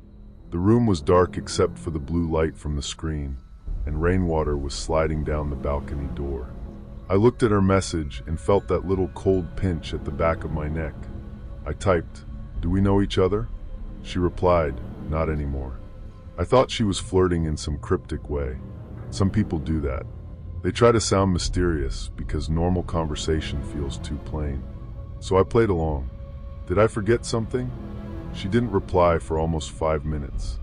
The room was dark except for the blue light from the screen, and rainwater was sliding down the balcony door. I looked at her message and felt that little cold pinch at the back of my neck. I typed, "Do we know each other?" She replied, "Not anymore." I thought she was flirting in some cryptic way. Some people do that. They try to sound mysterious because normal conversation feels too plain. So I played along. Did I forget something? She didn't reply for almost 5 minutes.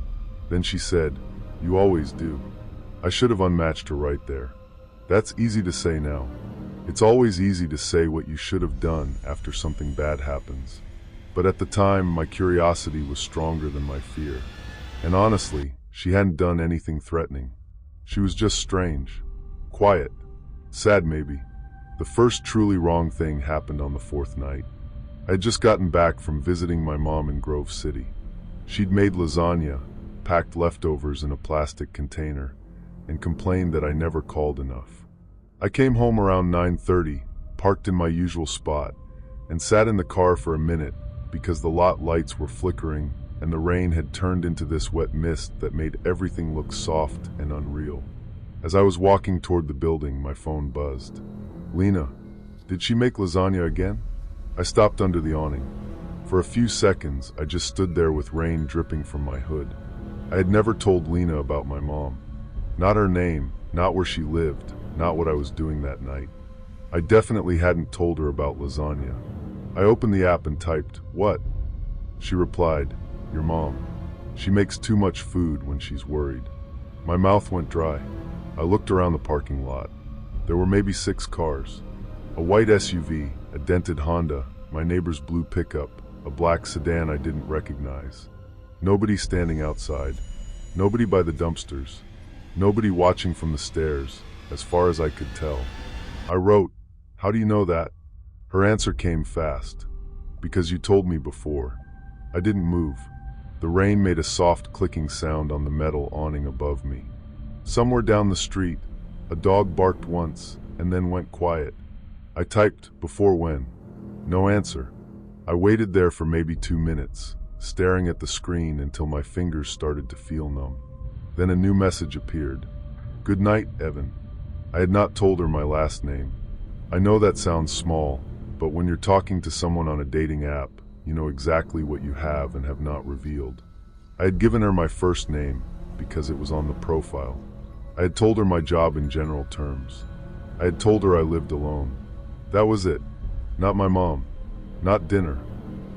Then she said, "You always do." I should have unmatched her right there. That's easy to say now. It's always easy to say what you should have done after something bad happens. But at the time, my curiosity was stronger than my fear. And honestly, she hadn't done anything threatening. She was just strange, quiet, sad maybe. The first truly wrong thing happened on the 4th night. I had just gotten back from visiting my mom in Grove City. She'd made lasagna, packed leftovers in a plastic container, and complained that I never called enough. I came home around 9:30, parked in my usual spot, and sat in the car for a minute because the lot lights were flickering and the rain had turned into this wet mist that made everything look soft and unreal. As I was walking toward the building, my phone buzzed. "Lena, did she make lasagna again?" I stopped under the awning. For a few seconds, I just stood there with rain dripping from my hood. I had never told Lena about my mom. Not her name, not where she lived, not what I was doing that night. I definitely hadn't told her about lasagna. I opened the app and typed, "What?" She replied, "Your mom. She makes too much food when she's worried." My mouth went dry. I looked around the parking lot. There were maybe 6 cars. A white SUV, a dented Honda, my neighbor's blue pickup, a black sedan I didn't recognize. Nobody standing outside. Nobody by the dumpsters. Nobody watching from the stairs, as far as I could tell. I wrote, "How do you know that?" Her answer came fast. "Because you told me before." I didn't move. The rain made a soft clicking sound on the metal awning above me. Somewhere down the street, a dog barked once and then went quiet. I typed, "Before when?" No answer. I waited there for maybe 2 minutes, staring at the screen until my fingers started to feel numb. Then a new message appeared. "Good night, Evan." I had not told her my last name. I know that sounds small, but when you're talking to someone on a dating app, you know exactly what you have and have not revealed. I had given her my first name because it was on the profile. I had told her my job in general terms. I had told her I lived alone. That was it. Not my mom. Not dinner.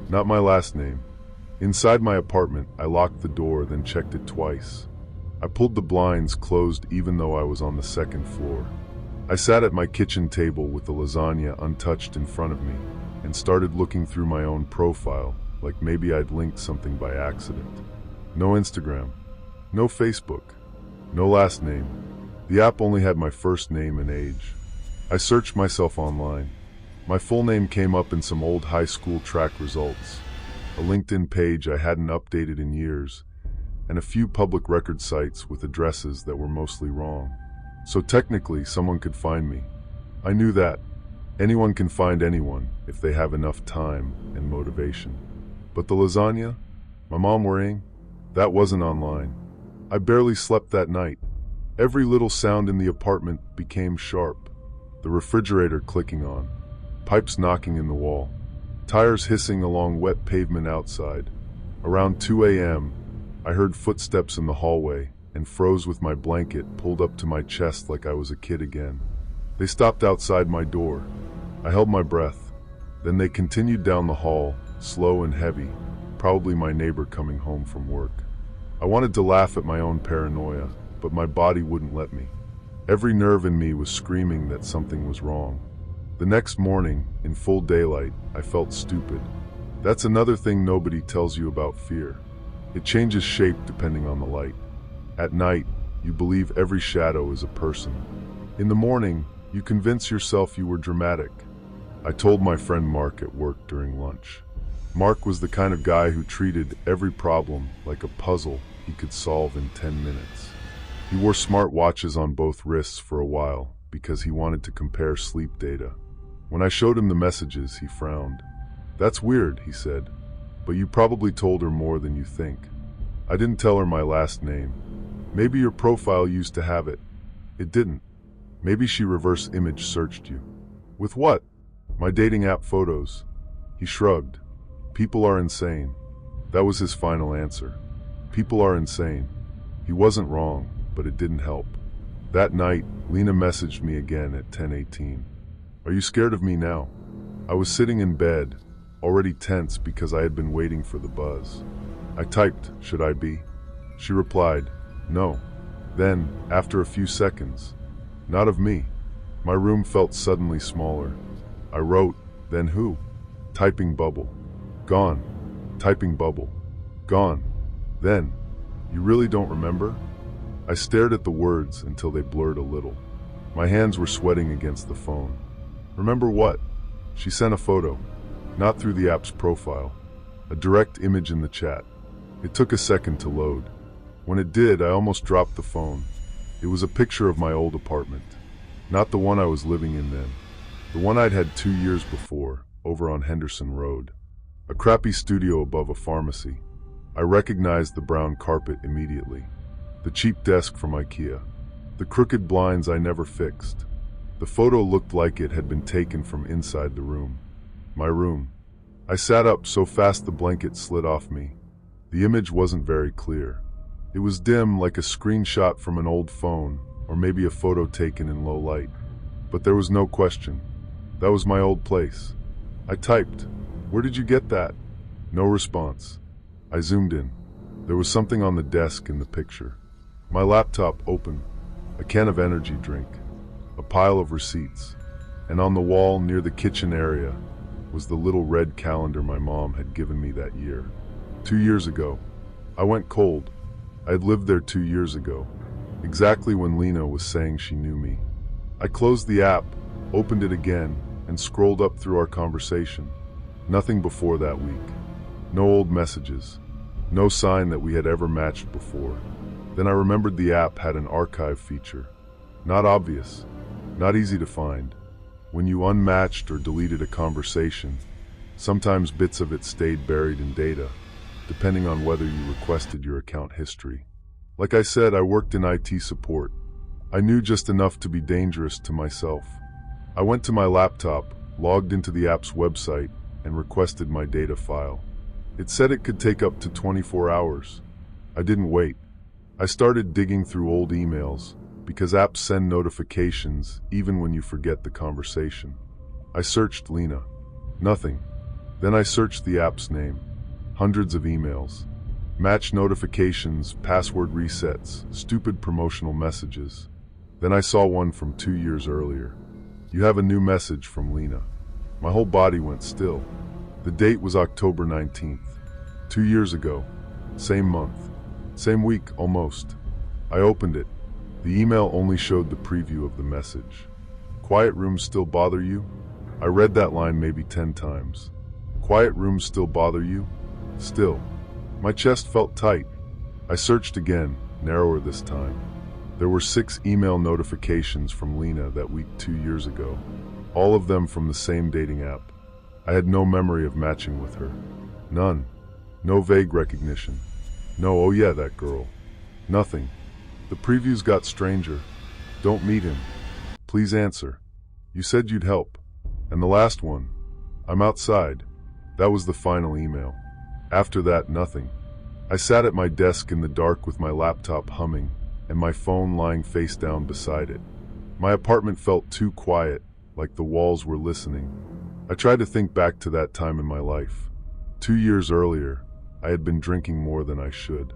Not my last name. Inside my apartment, I locked the door, then checked it twice. I pulled the blinds closed even though I was on the 2nd floor. I sat at my kitchen table with the lasagna untouched in front of me and started looking through my own profile, like maybe I'd linked something by accident. No Instagram. No Facebook. No last name. The app only had my first name and age. I searched myself online. My full name came up in some old high school track results, a LinkedIn page I hadn't updated in years, and a few public record sites with addresses that were mostly wrong. So technically, someone could find me. I knew that. Anyone can find anyone if they have enough time and motivation. But the lasagna, my mom worrying, that wasn't online. I barely slept that night. Every little sound in the apartment became sharp. The refrigerator clicking on, pipes knocking in the wall, tires hissing along wet pavement outside. Around 2 a.m., I heard footsteps in the hallway and froze with my blanket pulled up to my chest like I was a kid again. They stopped outside my door. I held my breath. Then they continued down the hall, slow and heavy, probably my neighbor coming home from work. I wanted to laugh at my own paranoia, but my body wouldn't let me. Every nerve in me was screaming that something was wrong. The next morning, in full daylight, I felt stupid. That's another thing nobody tells you about fear. It changes shape depending on the light. At night, you believe every shadow is a person. In the morning, you convince yourself you were dramatic. I told my friend Mark at work during lunch. Mark was the kind of guy who treated every problem like a puzzle he could solve in 10 minutes. He wore smart watches on both wrists for a while because he wanted to compare sleep data. When I showed him the messages, he frowned. "That's weird," he said, "but you probably told her more than you think." "I didn't tell her my last name." "Maybe your profile used to have it." "It didn't." "Maybe she reverse image searched you." "With what?" "My dating app photos." He shrugged. "People are insane." That was his final answer. People are insane. He wasn't wrong, but it didn't help. That night, Lena messaged me again at 10:18. "Are you scared of me now?" I was sitting in bed, already tense because I had been waiting for the buzz. I typed, "Should I be?" She replied, "No." Then, after a few seconds, "Not of me." My room felt suddenly smaller. I wrote, "Then who?" Typing bubble. "Gone." Typing bubble. "Gone." Then, "You really don't remember?" I stared at the words until they blurred a little. My hands were sweating against the phone. "Remember what?" She sent a photo. Not through the app's profile. A direct image in the chat. It took a second to load. When it did, I almost dropped the phone. It was a picture of my old apartment. Not the one I was living in then. The one I'd had 2 years before, over on Henderson Road. A crappy studio above a pharmacy. I recognized the brown carpet immediately. The cheap desk from IKEA. The crooked blinds I never fixed. The photo looked like it had been taken from inside the room. My room. I sat up so fast the blanket slid off me. The image wasn't very clear. It was dim, like a screenshot from an old phone, or maybe a photo taken in low light. But there was no question. That was my old place. I typed, "Where did you get that?" No response. I zoomed in. There was something on the desk in the picture. My laptop open, a can of energy drink, a pile of receipts, and on the wall near the kitchen area was the little red calendar my mom had given me that year. 2 years ago. I went cold. I had lived there 2 years ago, exactly when Lena was saying she knew me. I closed the app, opened it again, and scrolled up through our conversation. Nothing before that week. No old messages. No sign that we had ever matched before. Then I remembered the app had an archive feature. Not obvious, not easy to find. When you unmatched or deleted a conversation, sometimes bits of it stayed buried in data, depending on whether you requested your account history. Like I said, I worked in IT support. I knew just enough to be dangerous to myself. I went to my laptop, logged into the app's website, and requested my data file. It said it could take up to 24 hours. I didn't wait. I started digging through old emails, because apps send notifications even when you forget the conversation. I searched Lena. Nothing. Then I searched the app's name. Hundreds of emails. Match notifications, password resets, stupid promotional messages. Then I saw one from 2 years earlier. "You have a new message from Lena." My whole body went still. The date was October 19th. 2 years ago. Same month. Same week, almost. I opened it. The email only showed the preview of the message. "Quiet rooms still bother you?" I read that line maybe 10 times. "Quiet rooms still bother you?" Still. My chest felt tight. I searched again, narrower this time. There were 6 email notifications from Lena that week 2 years ago. All of them from the same dating app. I had no memory of matching with her. None. No vague recognition. No, "Oh yeah, that girl." Nothing. The previews got stranger. "Don't meet him. Please answer. You said you'd help." And the last one, "I'm outside." That was the final email. After that, nothing. I sat at my desk in the dark with my laptop humming and my phone lying face down beside it. My apartment felt too quiet, like the walls were listening. I tried to think back to that time in my life. 2 years earlier, I had been drinking more than I should.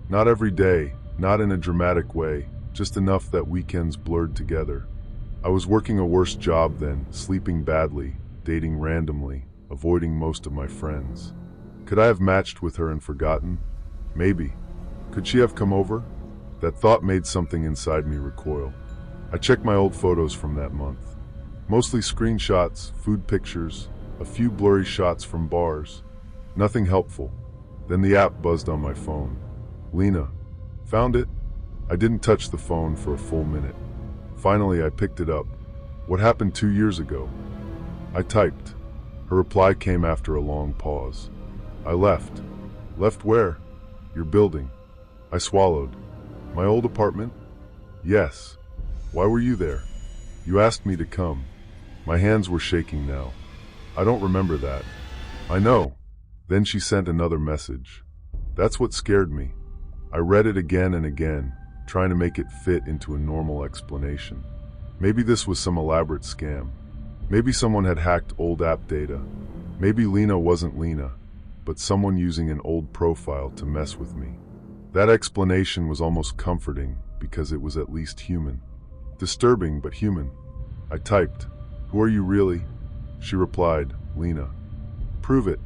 Not every day, not in a dramatic way, just enough that weekends blurred together. I was working a worse job then, sleeping badly, dating randomly, avoiding most of my friends. Could I have matched with her and forgotten? Maybe. Could she have come over? That thought made something inside me recoil. I checked my old photos from that month. Mostly screenshots, food pictures, a few blurry shots from bars. Nothing helpful. Then the app buzzed on my phone. "Lena." "Found it?" I didn't touch the phone for a full minute. Finally, I picked it up. What happened 2 years ago? I typed. Her reply came after a long pause. I left. Left where? Your building. I swallowed. My old apartment? Yes. Why were you there? You asked me to come. My hands were shaking now. I don't remember that. I know. Then she sent another message. That's what scared me. I read it again and again, trying to make it fit into a normal explanation. Maybe this was some elaborate scam. Maybe someone had hacked old app data. Maybe Lena wasn't Lena, but someone using an old profile to mess with me. That explanation was almost comforting because it was at least human. Disturbing, but human. I typed, "Who are you really?" She replied, "Lena." "Prove it."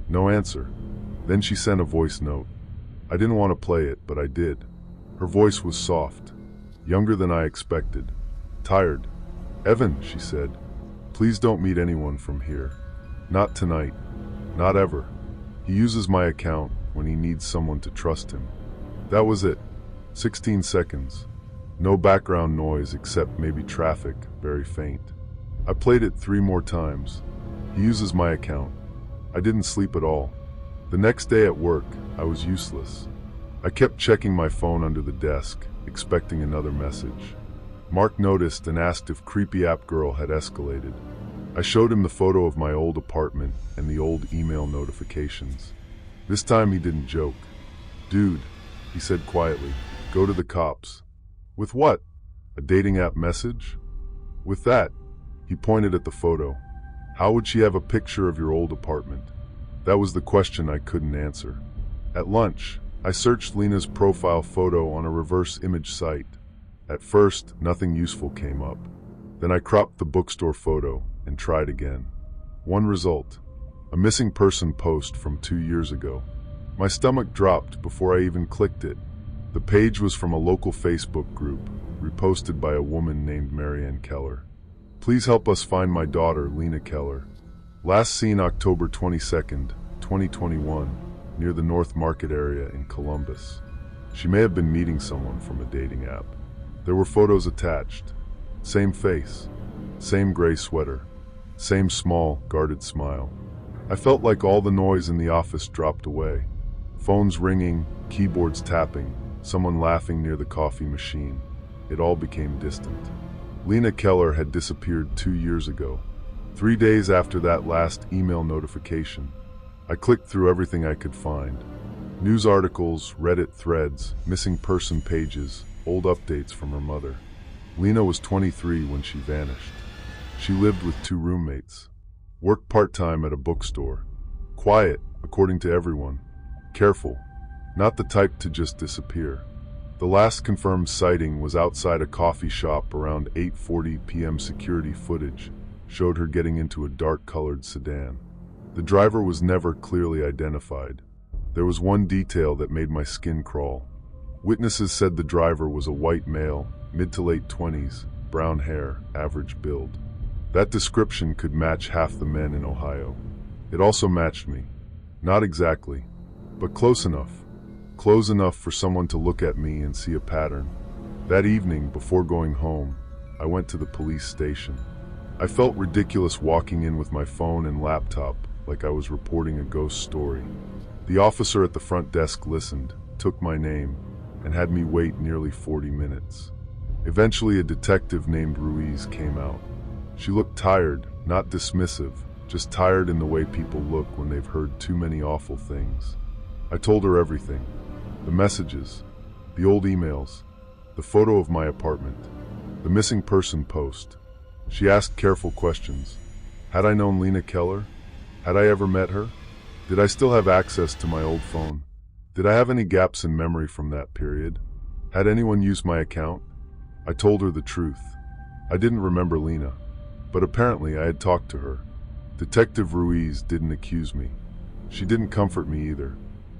No answer. Then she sent a voice note. I didn't want to play it, but I did. Her voice was soft, younger than I expected. Tired. "Evan," she said, "please don't meet anyone from here. Not tonight. Not ever. He uses my account when he needs someone to trust him." That was it. 16 seconds. No background noise except maybe traffic, very faint. I played it 3 more times. He uses my account. I didn't sleep at all. The next day at work, I was useless. I kept checking my phone under the desk, expecting another message. Mark noticed and asked if Creepy App Girl had escalated. I showed him the photo of my old apartment and the old email notifications. This time he didn't joke. "Dude," he said quietly, "go to the cops." "With what? A dating app message?" "With that." He pointed at the photo. "How would she have a picture of your old apartment?" That was the question I couldn't answer. At lunch, I searched Lena's profile photo on a reverse image site. At first, nothing useful came up. Then I cropped the bookstore photo and tried again. One result, a missing person post from 2 years ago. My stomach dropped before I even clicked it. The page was from a local Facebook group, reposted by a woman named Marianne Keller. "Please help us find my daughter, Lena Keller. Last seen October 22nd, 2021, near the North Market area in Columbus." She may have been meeting someone from a dating app. There were photos attached. Same face, same gray sweater, same small, guarded smile. I felt like all the noise in the office dropped away. Phones ringing, keyboards tapping, someone laughing near the coffee machine. It all became distant. Lena Keller had disappeared 2 years ago. 3 days after that last email notification. I clicked through everything I could find. News articles, Reddit threads, missing person pages, old updates from her mother. Lena was 23 when she vanished. She lived with 2 roommates. Worked part-time at a bookstore. Quiet, according to everyone. Careful. Not the type to just disappear. The last confirmed sighting was outside a coffee shop around 8:40 p.m. Security footage showed her getting into a dark-colored sedan. The driver was never clearly identified. There was one detail that made my skin crawl. Witnesses said the driver was a white male, mid to late 20s, brown hair, average build. That description could match half the men in Ohio. It also matched me. Not exactly, but close enough. Close enough for someone to look at me and see a pattern. That evening, before going home, I went to the police station. I felt ridiculous walking in with my phone and laptop, like I was reporting a ghost story. The officer at the front desk listened, took my name, and had me wait nearly 40 minutes. Eventually, a detective named Ruiz came out. She looked tired, not dismissive, just tired in the way people look when they've heard too many awful things. I told her everything. The messages, the old emails, the photo of my apartment, the missing person post. She asked careful questions. Had I known Lena Keller? Had I ever met her? Did I still have access to my old phone? Did I have any gaps in memory from that period? Had anyone used my account? I told her the truth. I didn't remember Lena, but apparently I had talked to her. Detective Ruiz didn't accuse me. She didn't comfort me either.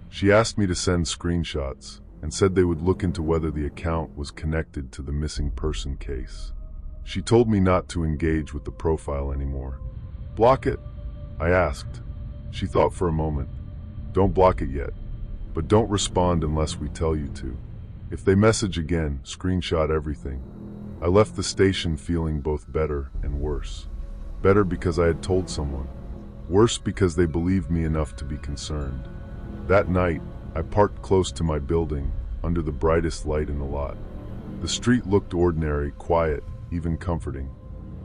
She asked me to send screenshots and said they would look into whether the account was connected to the missing person case. She told me not to engage with the profile anymore. Block it? I asked. She thought for a moment. Don't block it yet, but don't respond unless we tell you to. If they message again, screenshot everything. I left the station feeling both better and worse. Better because I had told someone. Worse because they believed me enough to be concerned. That night, I parked close to my building, under the brightest light in the lot. The street looked ordinary, quiet, even comforting.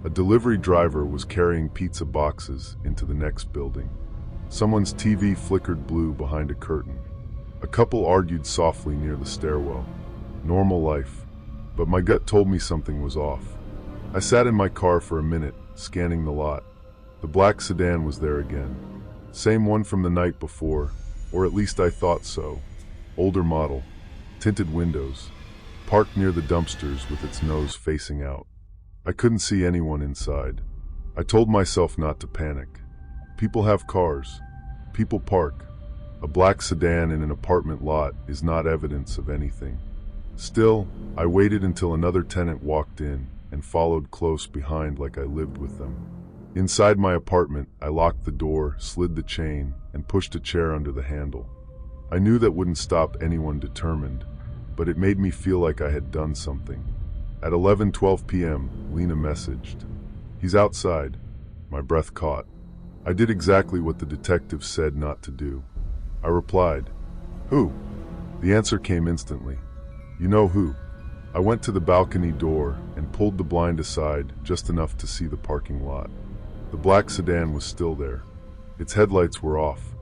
A delivery driver was carrying pizza boxes into the next building. Someone's TV flickered blue behind a curtain. A couple argued softly near the stairwell. Normal life. But my gut told me something was off. I sat in my car for a minute, scanning the lot. The black sedan was there again. Same one from the night before, or at least I thought so. Older model, tinted windows, parked near the dumpsters with its nose facing out. I couldn't see anyone inside. I told myself not to panic. People have cars. People park. A black sedan in an apartment lot is not evidence of anything. Still, I waited until another tenant walked in and followed close behind like I lived with them. Inside my apartment, I locked the door, slid the chain, and pushed a chair under the handle. I knew that wouldn't stop anyone determined, but it made me feel like I had done something. At 11:12 p.m., Lena messaged. "He's outside." My breath caught. I did exactly what the detective said not to do. I replied, "Who?" The answer came instantly. "You know who." I went to the balcony door and pulled the blind aside just enough to see the parking lot. The black sedan was still there. Its headlights were off,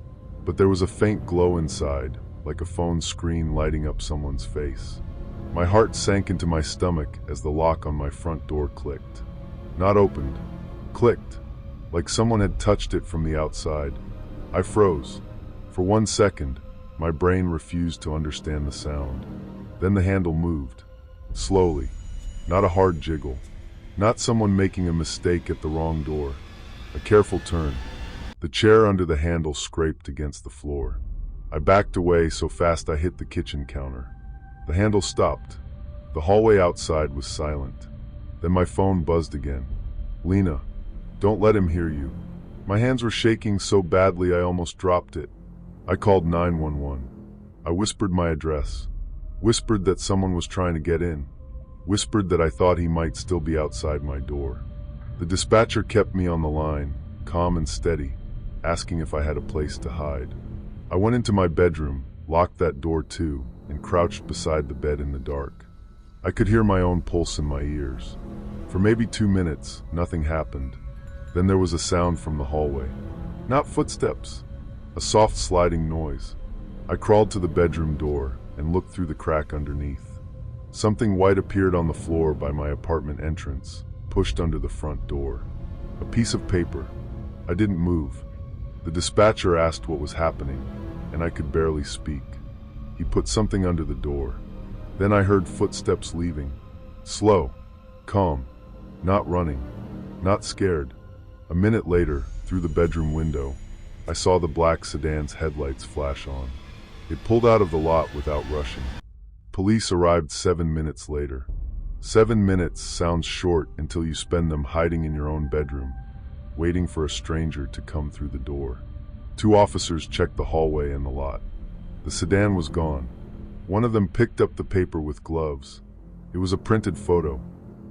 but there was a faint glow inside, like a phone screen lighting up someone's face. My heart sank into my stomach as the lock on my front door clicked. Not opened, clicked, like someone had touched it from the outside. I froze. For 1 second, my brain refused to understand the sound. Then the handle moved, slowly, not a hard jiggle, not someone making a mistake at the wrong door. A careful turn. The chair under the handle scraped against the floor. I backed away so fast I hit the kitchen counter. The handle stopped. The hallway outside was silent. Then my phone buzzed again. "Lena, don't let him hear you." My hands were shaking so badly I almost dropped it. I called 911. I whispered my address. Whispered that someone was trying to get in. Whispered that I thought he might still be outside my door. The dispatcher kept me on the line, calm and steady, asking if I had a place to hide. I went into my bedroom, locked that door too, and crouched beside the bed in the dark. I could hear my own pulse in my ears. For maybe 2 minutes, nothing happened. Then there was a sound from the hallway. Not footsteps, a soft sliding noise. I crawled to the bedroom door and looked through the crack underneath. Something white appeared on the floor by my apartment entrance, pushed under the front door. A piece of paper. I didn't move. The dispatcher asked what was happening, and I could barely speak. He put something under the door. Then I heard footsteps leaving. Slow, calm, not running, not scared. A minute later, through the bedroom window, I saw the black sedan's headlights flash on. It pulled out of the lot without rushing. Police arrived 7 minutes later. 7 minutes sounds short until you spend them hiding in your own bedroom, waiting for a stranger to come through the door. 2 officers checked the hallway and the lot. The sedan was gone. One of them picked up the paper with gloves. It was a printed photo.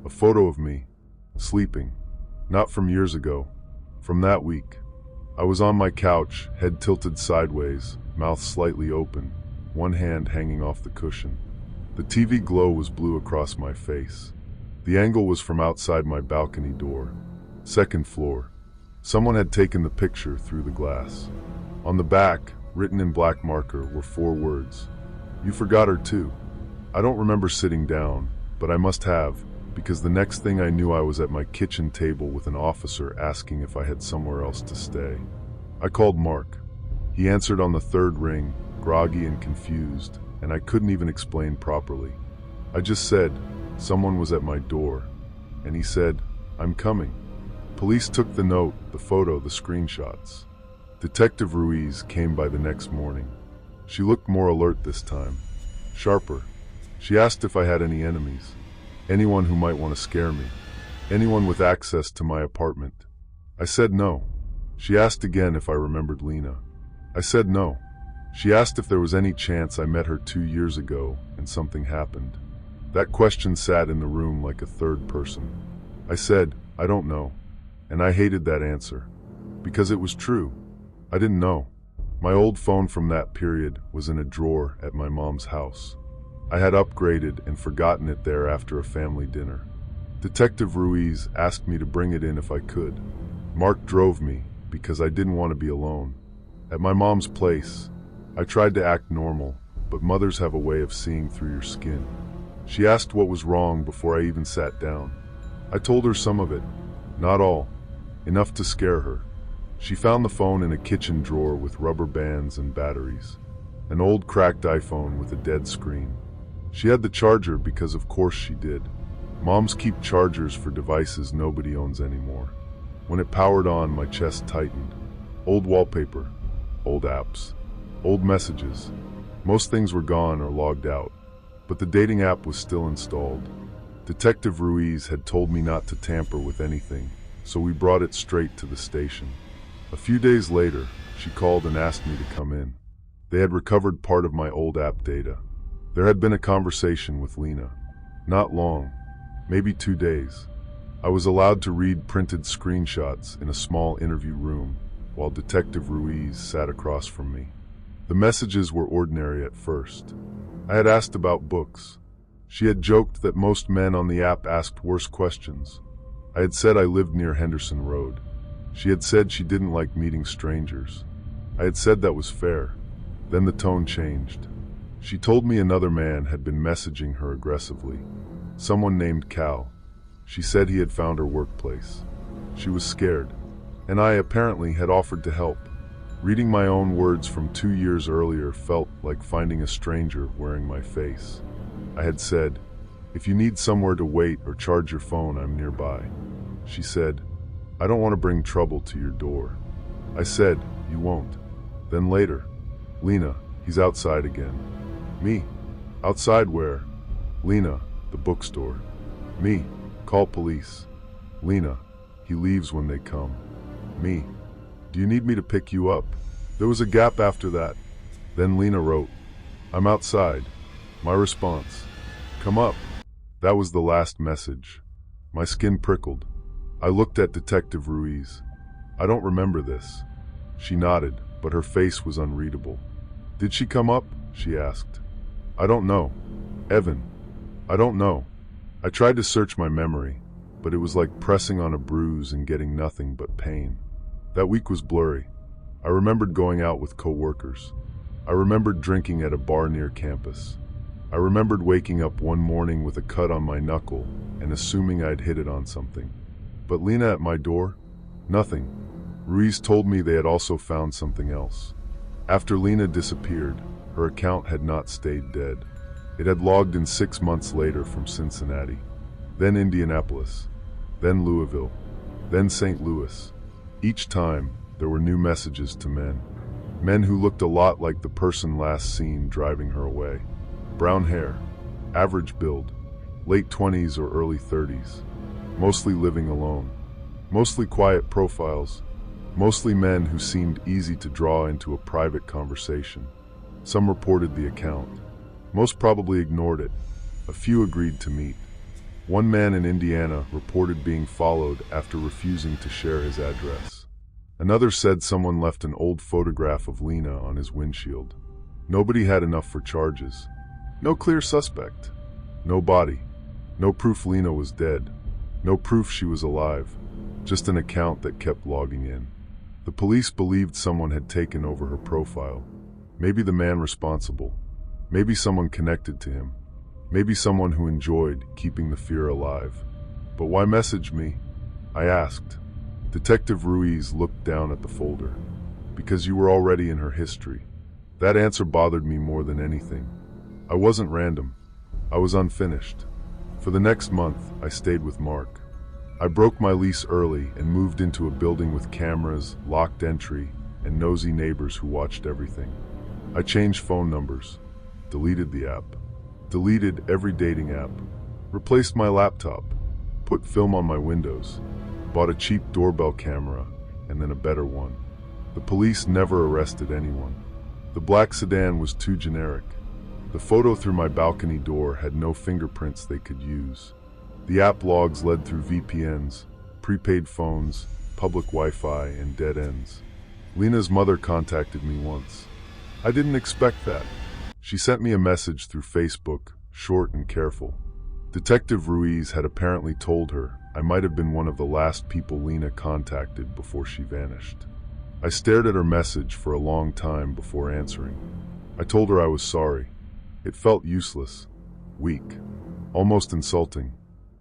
A photo of me, sleeping. Not from years ago. From that week. I was on my couch, head tilted sideways, mouth slightly open, one hand hanging off the cushion. The TV glow was blue across my face. The angle was from outside my balcony door. 2nd floor. Someone had taken the picture through the glass. On the back, written in black marker, were 4 words. "You forgot her too." I don't remember sitting down, but I must have, because the next thing I knew I was at my kitchen table with an officer asking if I had somewhere else to stay. I called Mark. He answered on the 3rd ring, groggy and confused, and I couldn't even explain properly. I just said, someone was at my door, and he said, "I'm coming." Police took the note, the photo, the screenshots. Detective Ruiz came by the next morning. She looked more alert this time, sharper. She asked if I had any enemies, anyone who might want to scare me, anyone with access to my apartment. I said no. She asked again if I remembered Lena. I said no. She asked if there was any chance I met her 2 years ago and something happened. That question sat in the room like a third person. I said, I don't know. And I hated that answer. Because it was true. I didn't know. My old phone from that period was in a drawer at my mom's house. I had upgraded and forgotten it there after a family dinner. Detective Ruiz asked me to bring it in if I could. Mark drove me because I didn't want to be alone. At my mom's place, I tried to act normal, but mothers have a way of seeing through your skin. She asked what was wrong before I even sat down. I told her some of it, not all, enough to scare her. She found the phone in a kitchen drawer with rubber bands and batteries. An old cracked iPhone with a dead screen. She had the charger because of course she did. Moms keep chargers for devices nobody owns anymore. When it powered on, my chest tightened. Old wallpaper, old apps, old messages. Most things were gone or logged out, but the dating app was still installed. Detective Ruiz had told me not to tamper with anything, so we brought it straight to the station. A few days later, she called and asked me to come in. They had recovered part of my old app data. There had been a conversation with Lena. Not long, maybe 2 days. I was allowed to read printed screenshots in a small interview room while Detective Ruiz sat across from me. The messages were ordinary at first. I had asked about books. She had joked that most men on the app asked worse questions. I had said I lived near Henderson Road. She had said she didn't like meeting strangers. I had said that was fair. Then the tone changed. She told me another man had been messaging her aggressively. Someone named Cal. She said he had found her workplace. She was scared, and I apparently had offered to help. Reading my own words from 2 years earlier felt like finding a stranger wearing my face. I had said, if you need somewhere to wait or charge your phone, I'm nearby. She said, I don't want to bring trouble to your door. I said, you won't. Then later, Lena, he's outside again. Me, outside where? Lena, the bookstore. Me, call police. Lena, he leaves when they come. Me, do you need me to pick you up? There was a gap after that. Then Lena wrote, I'm outside. My response, come up. That was the last message. My skin prickled. I looked at Detective Ruiz. I don't remember this. She nodded, but her face was unreadable. Did she come up? She asked. I don't know. Evan, I don't know. I tried to search my memory, but it was like pressing on a bruise and getting nothing but pain. That week was blurry. I remembered going out with coworkers. I remembered drinking at a bar near campus. I remembered waking up one morning with a cut on my knuckle and assuming I'd hit it on something. But Lena at my door? Nothing. Ruiz told me they had also found something else. After Lena disappeared, her account had not stayed dead. It had logged in 6 months later from Cincinnati, then Indianapolis, then Louisville, then St. Louis. Each time, there were new messages to men. Men who looked a lot like the person last seen driving her away. Brown hair, average build, late 20s or early 30s. Mostly living alone. Mostly quiet profiles. Mostly men who seemed easy to draw into a private conversation. Some reported the account. Most probably ignored it. A few agreed to meet. One man in Indiana reported being followed after refusing to share his address. Another said someone left an old photograph of Lena on his windshield. Nobody had enough for charges. No clear suspect. No body. No proof Lena was dead. No proof she was alive. Just an account that kept logging in. The police believed someone had taken over her profile. Maybe the man responsible. Maybe someone connected to him. Maybe someone who enjoyed keeping the fear alive. But why message me? I asked. Detective Ruiz looked down at the folder. Because you were already in her history. That answer bothered me more than anything. I wasn't random. I was unfinished. For the next month, I stayed with Mark. I broke my lease early and moved into a building with cameras, locked entry, and nosy neighbors who watched everything. I changed phone numbers, deleted the app, deleted every dating app, replaced my laptop, put film on my windows, bought a cheap doorbell camera, and then a better one. The police never arrested anyone. The black sedan was too generic. The photo through my balcony door had no fingerprints they could use. The app logs led through VPNs, prepaid phones, public Wi-Fi, and dead ends. Lena's mother contacted me once. I didn't expect that. She sent me a message through Facebook, short and careful. Detective Ruiz had apparently told her I might have been one of the last people Lena contacted before she vanished. I stared at her message for a long time before answering. I told her I was sorry. It felt useless, weak, almost insulting,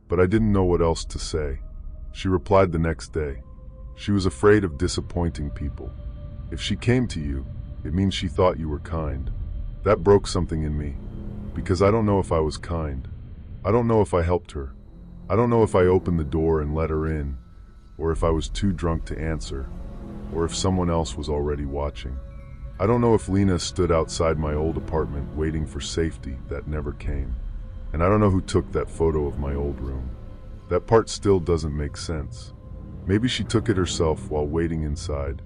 but I didn't know what else to say. She replied the next day. She was afraid of disappointing people. If she came to you, it means she thought you were kind. That broke something in me, because I don't know if I was kind. I don't know if I helped her. I don't know if I opened the door and let her in, or if I was too drunk to answer, or if someone else was already watching. I don't know if Lena stood outside my old apartment waiting for safety that never came. And I don't know who took that photo of my old room. That part still doesn't make sense. Maybe she took it herself while waiting inside.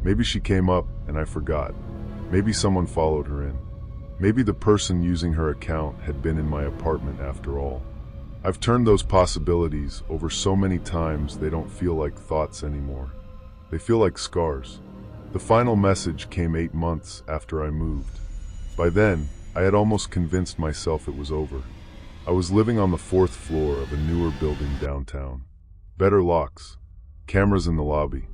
Maybe she came up and I forgot. Maybe someone followed her in. Maybe the person using her account had been in my apartment after all. I've turned those possibilities over so many times they don't feel like thoughts anymore. They feel like scars. The final message came 8 months after I moved. By then, I had almost convinced myself it was over. I was living on the 4th floor of a newer building downtown. Better locks, cameras in the lobby,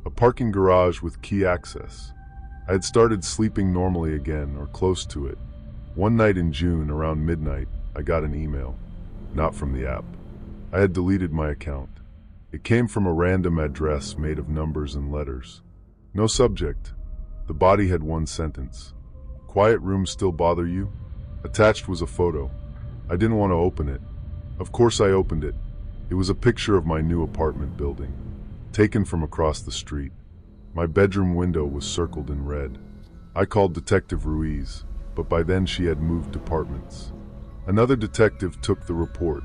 a parking garage with key access. I had started sleeping normally again, or close to it. One night in June, around midnight, I got an email. Not from the app. I had deleted my account. It came from a random address made of numbers and letters. No subject. The body had one sentence. Quiet rooms still bother you? Attached was a photo. I didn't want to open it. Of course I opened it. It was a picture of my new apartment building, taken from across the street. My bedroom window was circled in red. I called Detective Ruiz, but by then she had moved departments. Another detective took the report.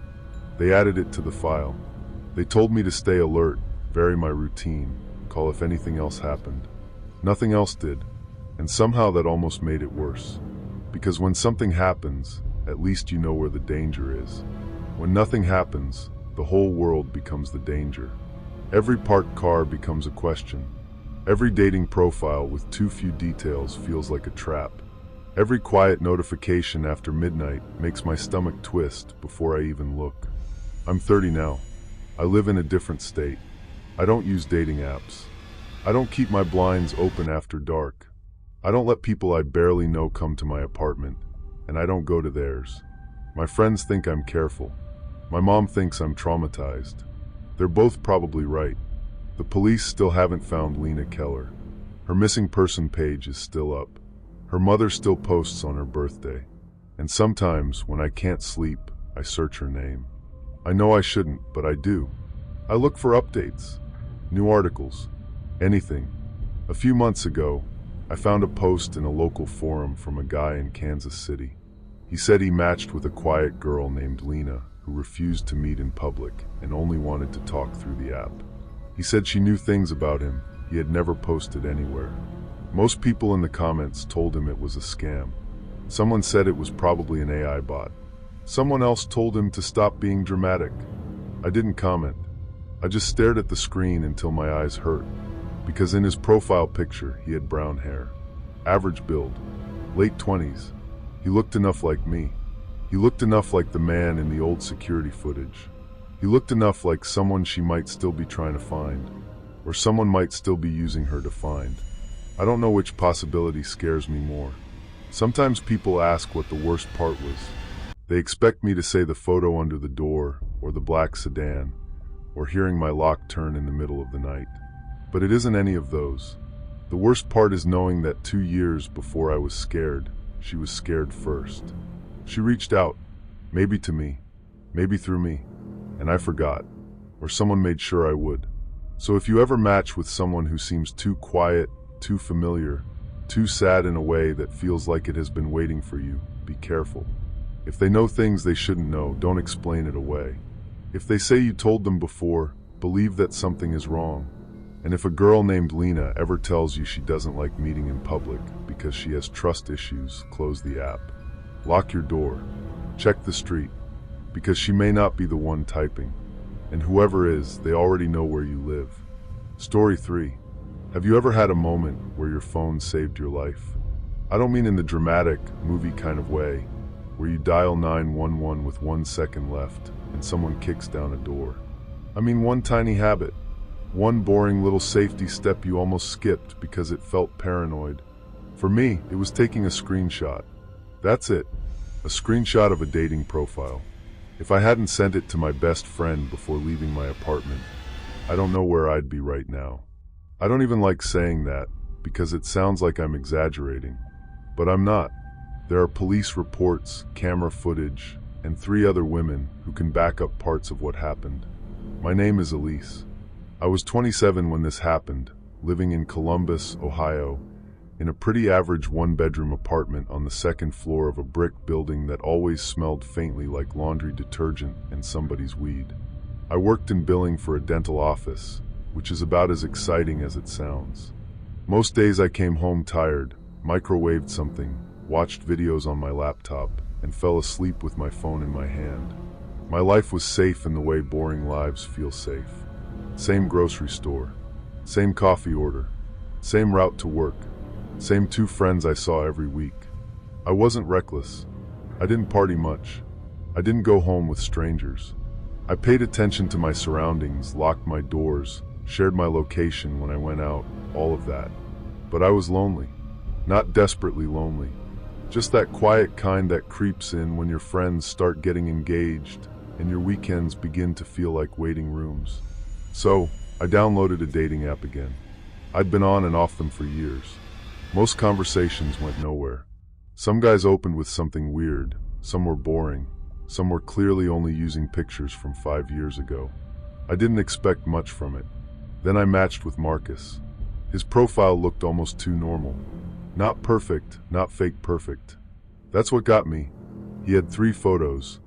They added it to the file. They told me to stay alert, vary my routine, call if anything else happened. Nothing else did, and somehow that almost made it worse. Because when something happens, at least you know where the danger is. When nothing happens, the whole world becomes the danger. Every parked car becomes a question. Every dating profile with too few details feels like a trap. Every quiet notification after midnight makes my stomach twist before I even look. I'm 30 now. I live in a different state. I don't use dating apps. I don't keep my blinds open after dark. I don't let people I barely know come to my apartment, and I don't go to theirs. My friends think I'm careful. My mom thinks I'm traumatized. They're both probably right. The police still haven't found Lena Keller. Her missing person page is still up. Her mother still posts on her birthday. And sometimes, when I can't sleep, I search her name. I know I shouldn't, but I do. I look for updates, new articles, anything. A few months ago, I found a post in a local forum from a guy in Kansas City. He said he matched with a quiet girl named Lena who refused to meet in public and only wanted to talk through the app. He said she knew things about him he had never posted anywhere. Most people in the comments told him it was a scam. Someone said it was probably an AI bot. Someone else told him to stop being dramatic. I didn't comment. I just stared at the screen until my eyes hurt, because in his profile picture he had brown hair. Average build, late 20s. He looked enough like me. He looked enough like the man in the old security footage. He looked enough like someone she might still be trying to find, or someone might still be using her to find. I don't know which possibility scares me more. Sometimes people ask what the worst part was. They expect me to say the photo under the door, or the black sedan, or hearing my lock turn in the middle of the night. But it isn't any of those. The worst part is knowing that 2 years before I was scared, she was scared first. She reached out, maybe to me, maybe through me, and I forgot, or someone made sure I would. So if you ever match with someone who seems too quiet, too familiar, too sad in a way that feels like it has been waiting for you, be careful. If they know things they shouldn't know, don't explain it away. If they say you told them before, believe that something is wrong. And if a girl named Lena ever tells you she doesn't like meeting in public because she has trust issues, close the app. Lock your door. Check the street, because she may not be the one typing. And whoever is, they already know where you live. Story 3. Have you ever had a moment where your phone saved your life? I don't mean in the dramatic, movie kind of way, where you dial 911 with 1 second left and someone kicks down a door. I mean one tiny habit, one boring little safety step you almost skipped because it felt paranoid. For me, it was taking a screenshot. That's it, a screenshot of a dating profile. If I hadn't sent it to my best friend before leaving my apartment, I don't know where I'd be right now. I don't even like saying that because it sounds like I'm exaggerating, but I'm not. There are police reports, camera footage, and 3 other women who can back up parts of what happened. My name is Elise. I was 27 when this happened, living in Columbus, Ohio, in a pretty average 1-bedroom apartment on the 2nd floor of a brick building that always smelled faintly like laundry detergent and somebody's weed. I worked in billing for a dental office, which is about as exciting as it sounds. Most days I came home tired, microwaved something, watched videos on my laptop, and fell asleep with my phone in my hand. My life was safe in the way boring lives feel safe. Same grocery store, same coffee order, same route to work, same 2 friends I saw every week. I wasn't reckless. I didn't party much. I didn't go home with strangers. I paid attention to my surroundings, locked my doors, shared my location when I went out, all of that. But I was lonely. Not desperately lonely. Just that quiet kind that creeps in when your friends start getting engaged and your weekends begin to feel like waiting rooms. So, I downloaded a dating app again. I'd been on and off them for years. Most conversations went nowhere. Some guys opened with something weird, some were boring, some were clearly only using pictures from 5 years ago. I didn't expect much from it. Then I matched with Marcus. His profile looked almost too normal. Not perfect, not fake perfect. That's what got me. He had 3 photos.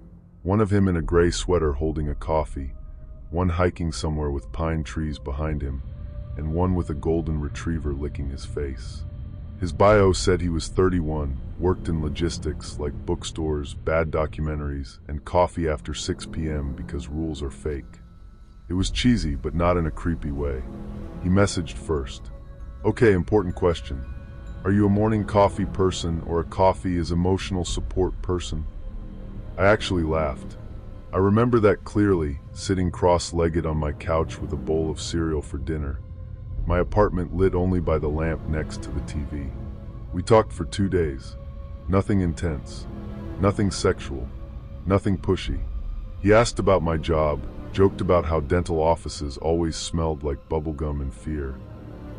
One of him in a gray sweater holding a coffee, one hiking somewhere with pine trees behind him, and one with a golden retriever licking his face. His bio said he was 31, worked in logistics like bookstores, bad documentaries, and coffee after 6 p.m. because rules are fake. It was cheesy, but not in a creepy way. He messaged first. Okay, important question. Are you a morning coffee person or a coffee is emotional support person? I actually laughed. I remember that clearly, sitting cross-legged on my couch with a bowl of cereal for dinner. My apartment lit only by the lamp next to the TV. We talked for 2 days. Nothing intense. Nothing sexual. Nothing pushy. He asked about my job, joked about how dental offices always smelled like bubblegum and fear,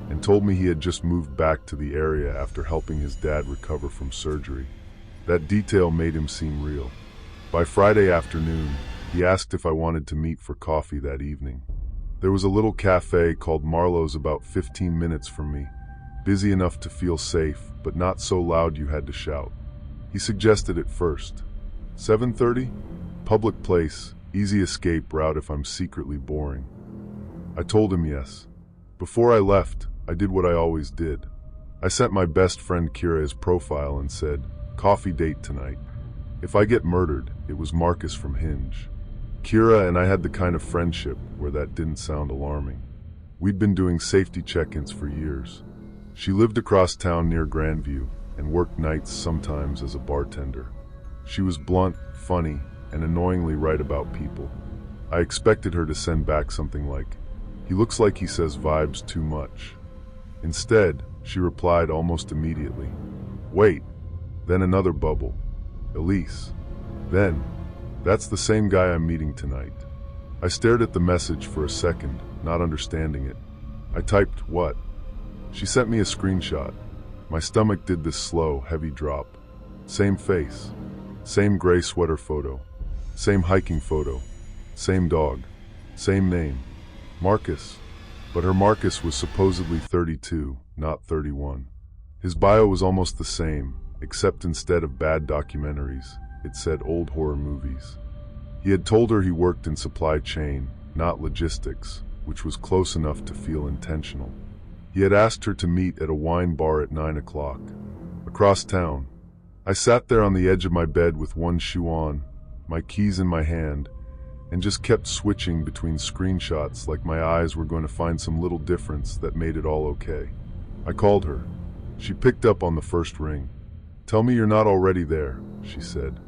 and told me he had just moved back to the area after helping his dad recover from surgery. That detail made him seem real. By Friday afternoon, he asked if I wanted to meet for coffee that evening. There was a little cafe called Marlowe's about 15 minutes from me, busy enough to feel safe, but not so loud you had to shout. He suggested it first. 7:30? Public place, easy escape route if I'm secretly boring. I told him yes. Before I left, I did what I always did. I sent my best friend Kira his profile and said, "Coffee date tonight." If I get murdered, it was Marcus from Hinge. Kira and I had the kind of friendship where that didn't sound alarming. We'd been doing safety check-ins for years. She lived across town near Grandview and worked nights sometimes as a bartender. She was blunt, funny, and annoyingly right about people. I expected her to send back something like, "He looks like he says vibes too much." Instead, she replied almost immediately, "Wait." Then another bubble. "Elise." Then, "That's the same guy I'm meeting tonight." I stared at the message for a second, not understanding it. I typed, "What?" She sent me a screenshot. My stomach did this slow, heavy drop. Same face. Same gray sweater photo. Same hiking photo. Same dog. Same name. Marcus. But her Marcus was supposedly 32, not 31. His bio was almost the same, except instead of bad documentaries, it said old horror movies. He had told her he worked in supply chain, not logistics, which was close enough to feel intentional. He had asked her to meet at a wine bar at 9 o'clock, across town. I sat there on the edge of my bed with one shoe on, my keys in my hand, and just kept switching between screenshots like my eyes were going to find some little difference that made it all okay. I called her. She picked up on the first ring. "Tell me you're not already there," she said.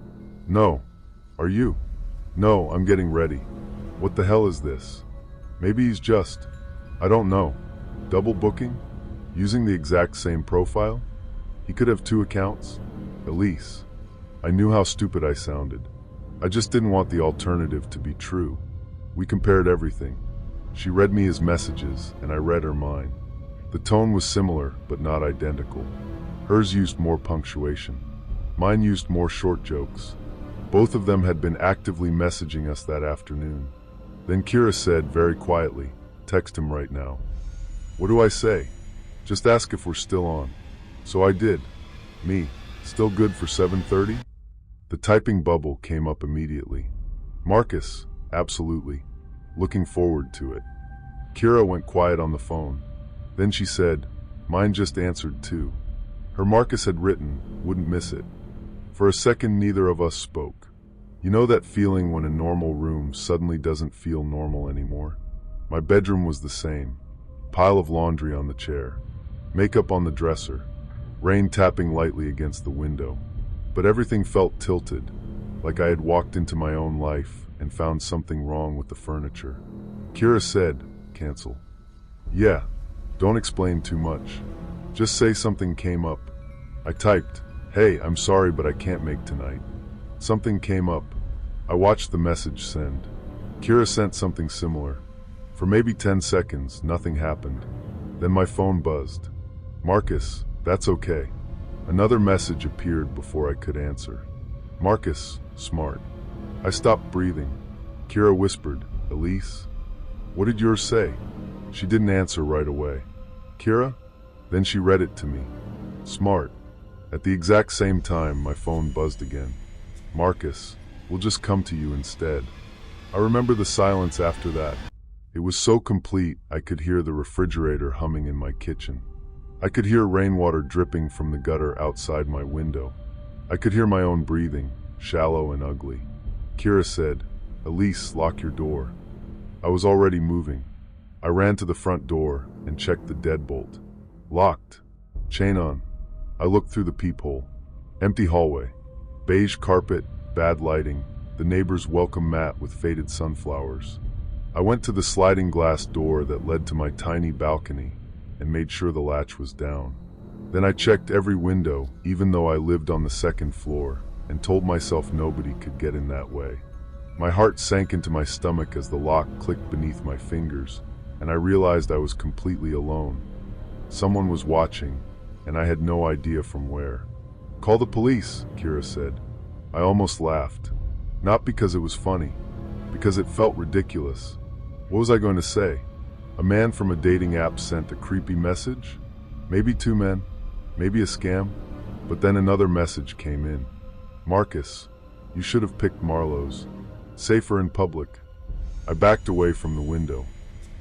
"No. Are you?" "No, I'm getting ready." "What the hell is this?" "Maybe he's just, I don't know, double booking? Using the exact same profile? He could have 2 accounts?" Elise. I knew how stupid I sounded. I just didn't want the alternative to be true. We compared everything. She read me his messages, and I read her mine. The tone was similar, but not identical. Hers used more punctuation. Mine used more short jokes. Both of them had been actively messaging us that afternoon. Then Kira said very quietly, "Text him right now." What do I say? Just ask if we're still on. So I did. Me, still good for 7:30? The typing bubble came up immediately. Marcus, absolutely. Looking forward to it. Kira went quiet on the phone. Then she said, "Mine just answered too." Her Marcus had written, "Wouldn't miss it." For a second, neither of us spoke. You know that feeling when a normal room suddenly doesn't feel normal anymore? My bedroom was the same. Pile of laundry on the chair. Makeup on the dresser. Rain tapping lightly against the window. But everything felt tilted, like I had walked into my own life and found something wrong with the furniture. Kira said, "Cancel." "Yeah, don't explain too much. Just say something came up." I typed, "Hey, I'm sorry but I can't make tonight." Something came up. I watched the message send. Kira sent something similar. For maybe 10 seconds, nothing happened. Then my phone buzzed. "Marcus, that's okay." Another message appeared before I could answer. "Marcus, smart." I stopped breathing. Kira whispered, "Elise?" "What did yours say?" She didn't answer right away. "Kira?" Then she read it to me. "Smart." At the exact same time, my phone buzzed again. "Marcus, we'll just come to you instead." I remember the silence after that. It was so complete I could hear the refrigerator humming in my kitchen. I could hear rainwater dripping from the gutter outside my window. I could hear my own breathing, shallow and ugly. Kira said, "Elise, lock your door." I was already moving. I ran to the front door and checked the deadbolt. Locked. Chain on. I looked through the peephole. Empty hallway. Beige carpet, bad lighting, the neighbor's welcome mat with faded sunflowers. I went to the sliding glass door that led to my tiny balcony and made sure the latch was down. Then I checked every window, even though I lived on the second floor, and told myself nobody could get in that way. My heart sank into my stomach as the lock clicked beneath my fingers, and I realized I was completely alone. Someone was watching, and I had no idea from where. "Call the police," Kira said. I almost laughed. Not because it was funny, because it felt ridiculous. What was I going to say? A man from a dating app sent a creepy message? Maybe 2 men? Maybe a scam? But then another message came in. "Marcus, you should have picked Marlowe's. Safer in public." I backed away from the window.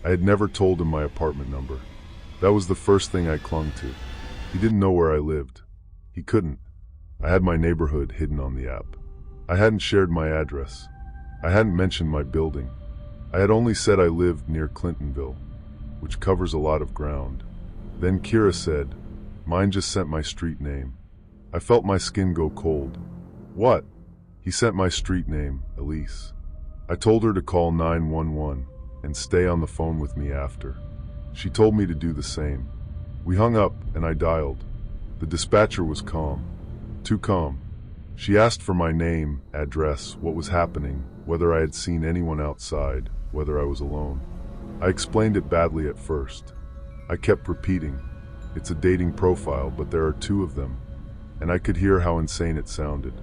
I had never told him my apartment number. That was the first thing I clung to. He didn't know where I lived. He couldn't. I had my neighborhood hidden on the app. I hadn't shared my address. I hadn't mentioned my building. I had only said I lived near Clintonville, which covers a lot of ground. Then Kira said, "Mine just sent my street name." I felt my skin go cold. "What?" "He sent my street name, Elise." I told her to call 911 and stay on the phone with me after. She told me to do the same. We hung up and I dialed. The dispatcher was calm. Too calm. She asked for my name, address, what was happening, whether I had seen anyone outside, whether I was alone. I explained it badly at first. I kept repeating, "It's a dating profile, but there are 2 of them," and I could hear how insane it sounded.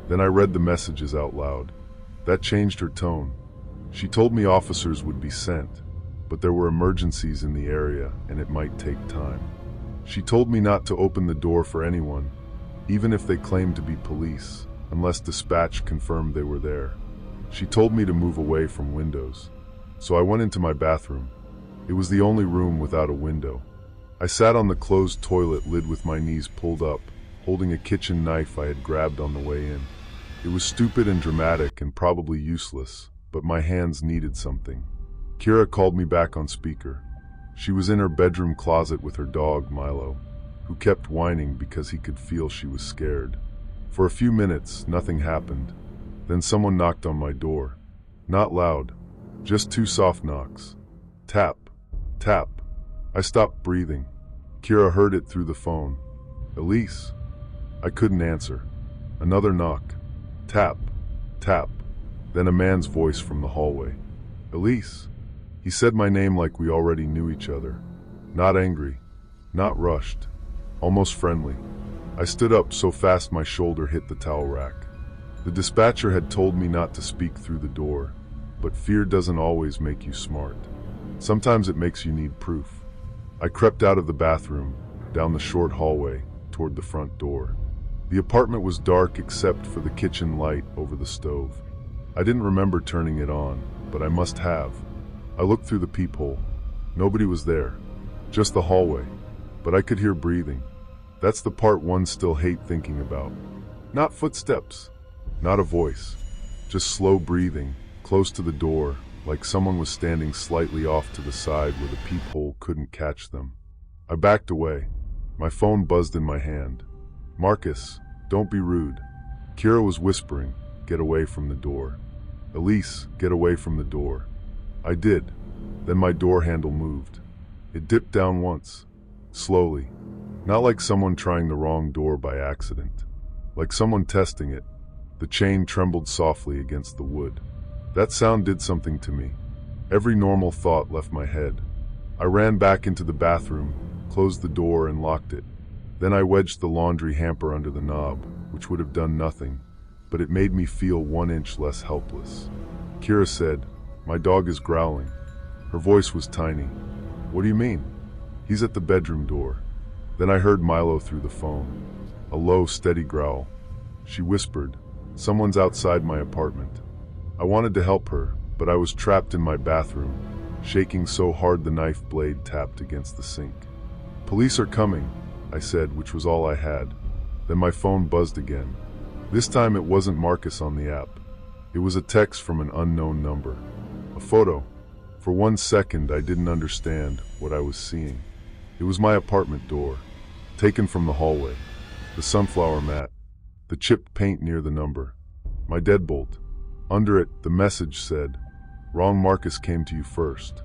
Then I read the messages out loud. That changed her tone. She told me officers would be sent, but there were emergencies in the area and it might take time. She told me not to open the door for anyone, even if they claimed to be police, unless dispatch confirmed they were there. She told me to move away from windows. so I went into my bathroom. It was the only room without a window. I sat on the closed toilet lid with my knees pulled up, holding a kitchen knife I had grabbed on the way in. It was stupid and dramatic and probably useless, but my hands needed something. Kira called me back on speaker. She was in her bedroom closet with her dog, Milo, who kept whining because he could feel she was scared. For a few minutes, nothing happened. Then someone knocked on my door. Not loud, just 2 soft knocks. Tap, tap. I stopped breathing. Kira heard it through the phone. Elise? I couldn't answer. Another knock. Tap, tap. Then a man's voice from the hallway. Elise? He said my name like we already knew each other. Not angry, not rushed, almost friendly. I stood up so fast my shoulder hit the towel rack. The dispatcher had told me not to speak through the door, but fear doesn't always make you smart. Sometimes it makes you need proof. I crept out of the bathroom, down the short hallway, toward the front door. The apartment was dark except for the kitchen light over the stove. I didn't remember turning it on, but I must have. I looked through the peephole. Nobody was there, just the hallway, but I could hear breathing. That's the part one still hate thinking about. Not footsteps, not a voice, just slow breathing, close to the door, like someone was standing slightly off to the side where the peephole couldn't catch them. I backed away. My phone buzzed in my hand. Marcus, don't be rude. Kira was whispering, get away from the door. Elise, get away from the door. I did. Then my door handle moved. It dipped down once, slowly, not like someone trying the wrong door by accident, like someone testing it. The chain trembled softly against the wood. That sound did something to me. Every normal thought left my head. I ran back into the bathroom, closed the door and locked it. Then I wedged the laundry hamper under the knob, which would have done nothing, but it made me feel 1 inch less helpless. Kira said, my dog is growling. Her voice was tiny. What do you mean? He's at the bedroom door. Then I heard Milo through the phone. A low, steady growl. She whispered, someone's outside my apartment. I wanted to help her, but I was trapped in my bathroom, shaking so hard the knife blade tapped against the sink. Police are coming, I said, which was all I had. Then my phone buzzed again. This time it wasn't Marcus on the app. It was a text from an unknown number. A photo. For 1 second I didn't understand what I was seeing. It was my apartment door, taken from the hallway. The sunflower mat, the chipped paint near the number, my deadbolt. Under it, the message said, wrong Marcus came to you first.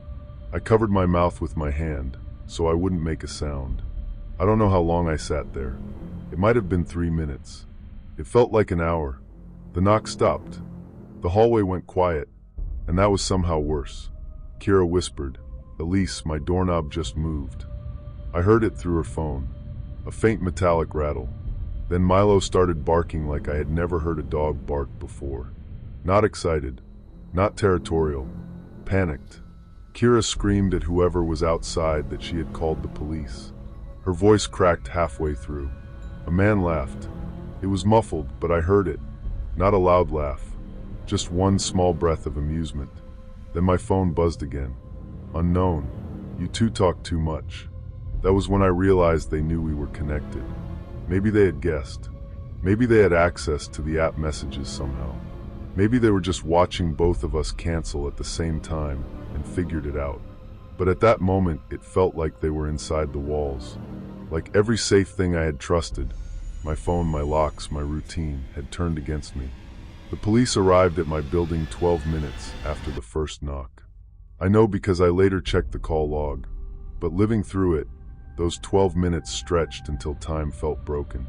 I covered my mouth with my hand, so I wouldn't make a sound. I don't know how long I sat there. It might have been 3 minutes. It felt like an hour. The knock stopped. The hallway went quiet, and that was somehow worse. Kira whispered, Elise, my doorknob just moved. I heard it through her phone, a faint metallic rattle. Then Milo started barking like I had never heard a dog bark before. Not excited, not territorial, panicked. Kira screamed at whoever was outside that she had called the police. Her voice cracked halfway through. A man laughed. It was muffled, but I heard it. Not a loud laugh, just one small breath of amusement. Then my phone buzzed again. Unknown, you two talk too much. That was when I realized they knew we were connected. Maybe they had guessed. Maybe they had access to the app messages somehow. Maybe they were just watching both of us cancel at the same time and figured it out. But at that moment, it felt like they were inside the walls. Like every safe thing I had trusted, my phone, my locks, my routine, had turned against me. The police arrived at my building 12 minutes after the first knock. I know because I later checked the call log, but living through it, those 12 minutes stretched until time felt broken.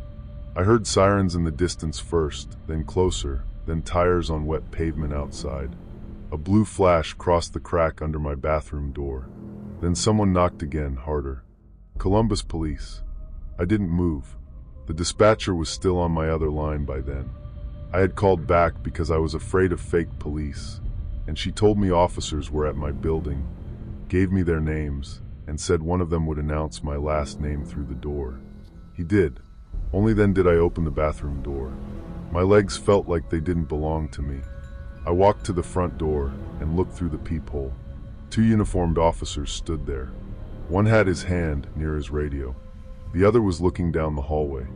I heard sirens in the distance first, then closer, then tires on wet pavement outside. A blue flash crossed the crack under my bathroom door. Then someone knocked again, harder. Columbus Police. I didn't move. The dispatcher was still on my other line by then. I had called back because I was afraid of fake police, and she told me officers were at my building, gave me their names, and said one of them would announce my last name through the door. He did. Only then did I open the bathroom door. My legs felt like they didn't belong to me. I walked to the front door and looked through the peephole. Two uniformed officers stood there. One had his hand near his radio. The other was looking down the hallway.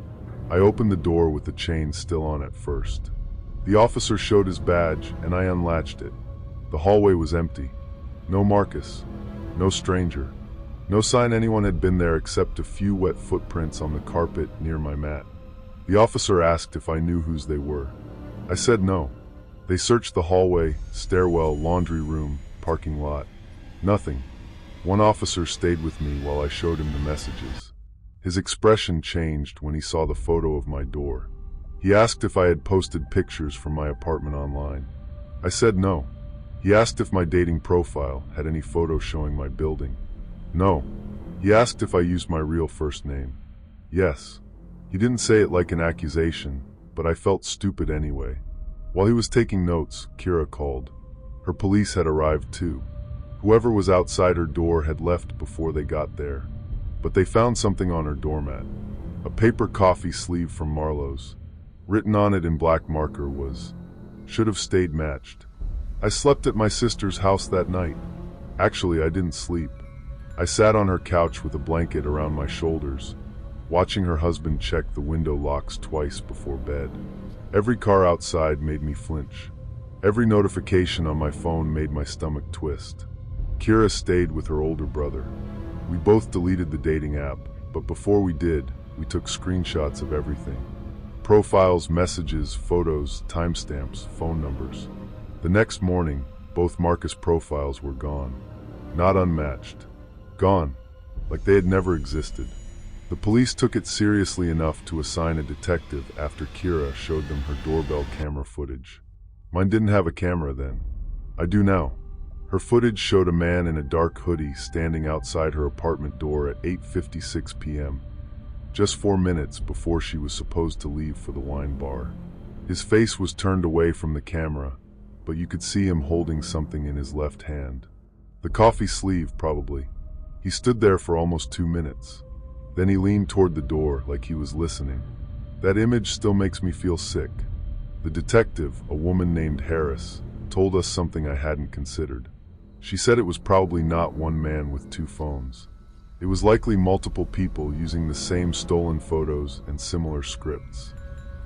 I opened the door with the chain still on at first. The officer showed his badge, and I unlatched it. The hallway was empty. No Marcus. No stranger. No sign anyone had been there except a few wet footprints on the carpet near my mat. The officer asked if I knew whose they were. I said no. They searched the hallway, stairwell, laundry room, parking lot. Nothing. One officer stayed with me while I showed him the messages. His expression changed when he saw the photo of my door. He asked if I had posted pictures from my apartment online. I said no. He asked if my dating profile had any photos showing my building. No. He asked if I used my real first name. Yes. He didn't say it like an accusation, but I felt stupid anyway. While he was taking notes, Kira called. Her police had arrived too. Whoever was outside her door had left before they got there. But they found something on her doormat. A paper coffee sleeve from Marlowe's. Written on it in black marker was, "Should have stayed matched." I slept at my sister's house that night. Actually, I didn't sleep. I sat on her couch with a blanket around my shoulders, watching her husband check the window locks twice before bed. Every car outside made me flinch. Every notification on my phone made my stomach twist. Kira stayed with her older brother. We both deleted the dating app, but before we did, we took screenshots of everything. Profiles, messages, photos, timestamps, phone numbers. The next morning, both Marcus profiles were gone. Not unmatched. Gone. Like they had never existed. The police took it seriously enough to assign a detective after Kira showed them her doorbell camera footage. Mine didn't have a camera then. I do now. Her footage showed a man in a dark hoodie standing outside her apartment door at 8:56 p.m., just 4 minutes before she was supposed to leave for the wine bar. His face was turned away from the camera, but you could see him holding something in his left hand. The coffee sleeve, probably. He stood there for almost 2 minutes. Then he leaned toward the door like he was listening. That image still makes me feel sick. The detective, a woman named Harris, told us something I hadn't considered. She said it was probably not one man with two phones. It was likely multiple people using the same stolen photos and similar scripts.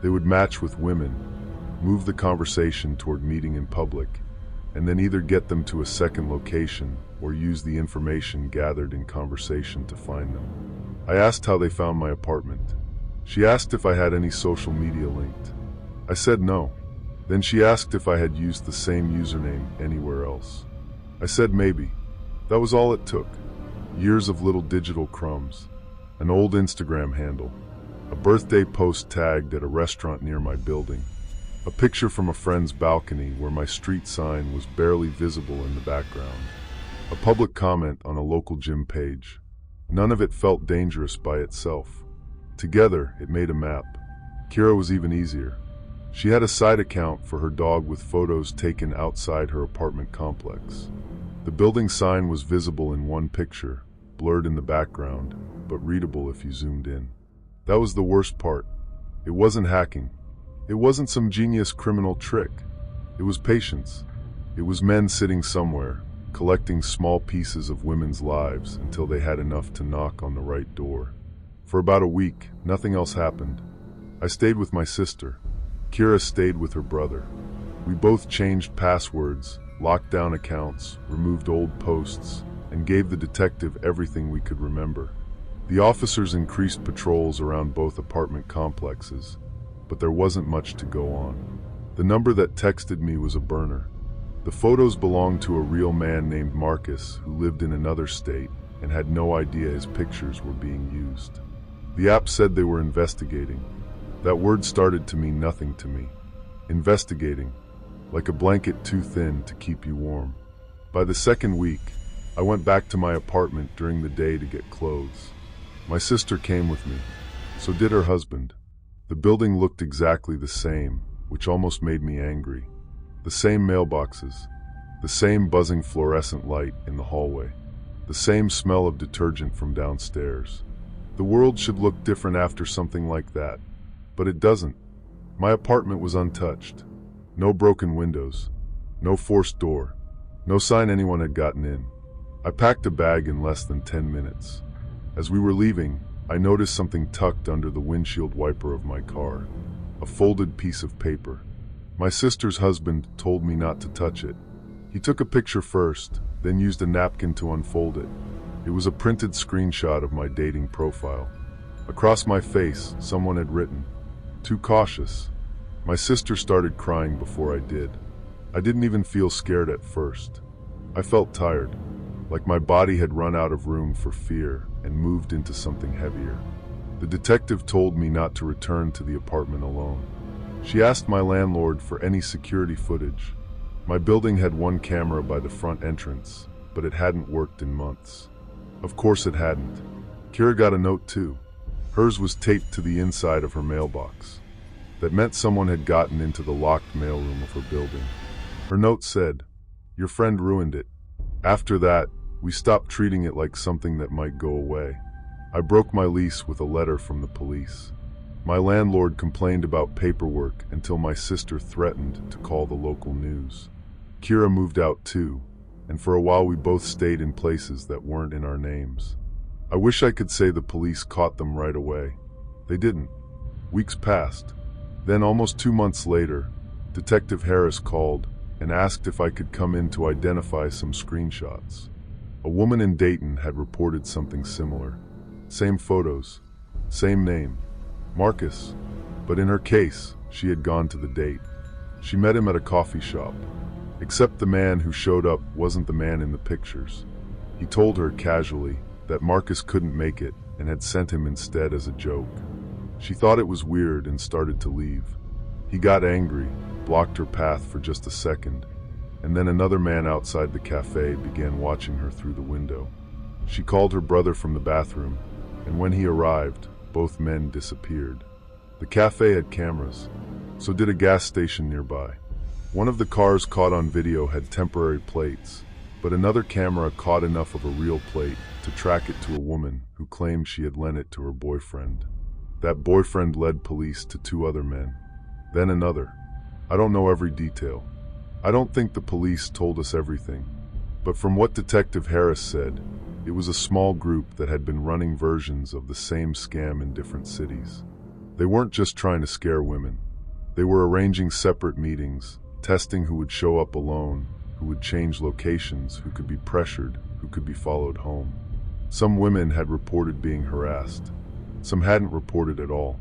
They would match with women, move the conversation toward meeting in public, and then either get them to a second location or use the information gathered in conversation to find them. I asked how they found my apartment. She asked if I had any social media linked. I said no. Then she asked if I had used the same username anywhere else. I said maybe. That was all it took. Years of little digital crumbs. An old Instagram handle. A birthday post tagged at a restaurant near my building. A picture from a friend's balcony where my street sign was barely visible in the background. A public comment on a local gym page. None of it felt dangerous by itself. Together, it made a map. Kira was even easier. She had a side account for her dog with photos taken outside her apartment complex. The building sign was visible in one picture, blurred in the background, but readable if you zoomed in. That was the worst part. It wasn't hacking. It wasn't some genius criminal trick. It was patience. It was men sitting somewhere, collecting small pieces of women's lives until they had enough to knock on the right door. For about a week, nothing else happened. I stayed with my sister. Kira stayed with her brother. We both changed passwords, locked down accounts, removed old posts, and gave the detective everything we could remember. The officers increased patrols around both apartment complexes, but there wasn't much to go on. The number that texted me was a burner. The photos belonged to a real man named Marcus who lived in another state and had no idea his pictures were being used. The app said they were investigating. That word started to mean nothing to me. Investigating. Like a blanket too thin to keep you warm. By the second week, I went back to my apartment during the day to get clothes. My sister came with me. So did her husband. The building looked exactly the same, which almost made me angry. The same mailboxes. The same buzzing fluorescent light in the hallway. The same smell of detergent from downstairs. The world should look different after something like that. But it doesn't. My apartment was untouched. No broken windows. No forced door. No sign anyone had gotten in. I packed a bag in less than 10 minutes. As we were leaving, I noticed something tucked under the windshield wiper of my car. A folded piece of paper. My sister's husband told me not to touch it. He took a picture first, then used a napkin to unfold it. It was a printed screenshot of my dating profile. Across my face, someone had written, "Too cautious." My sister started crying before I did. I didn't even feel scared at first. I felt tired, like my body had run out of room for fear and moved into something heavier. The detective told me not to return to the apartment alone. She asked my landlord for any security footage. My building had one camera by the front entrance, but it hadn't worked in months. Of course it hadn't. Kira got a note too. Hers was taped to the inside of her mailbox. That meant someone had gotten into the locked mailroom of her building. Her note said, "Your friend ruined it." After that, we stopped treating it like something that might go away. I broke my lease with a letter from the police. My landlord complained about paperwork until my sister threatened to call the local news. Kira moved out too, and for a while we both stayed in places that weren't in our names. I wish I could say the police caught them right away. They didn't. Weeks passed. Then, almost 2 months later, Detective Harris called and asked if I could come in to identify some screenshots. A woman in Dayton had reported something similar. Same photos, same name, Marcus. But in her case, she had gone to the date. She met him at a coffee shop. Except the man who showed up wasn't the man in the pictures. He told her casually that Marcus couldn't make it and had sent him instead as a joke. She thought it was weird and started to leave. He got angry, blocked her path for just a second, and then another man outside the cafe began watching her through the window. She called her brother from the bathroom, and when he arrived, both men disappeared. The cafe had cameras, so did a gas station nearby. One of the cars caught on video had temporary plates, but another camera caught enough of a real plate to track it to a woman who claimed she had lent it to her boyfriend. That boyfriend led police to 2 other men, then another. I don't know every detail. I don't think the police told us everything, but from what Detective Harris said, it was a small group that had been running versions of the same scam in different cities. They weren't just trying to scare women. They were arranging separate meetings, testing who would show up alone, who would change locations, who could be pressured, who could be followed home. Some women had reported being harassed. Some hadn't reported at all.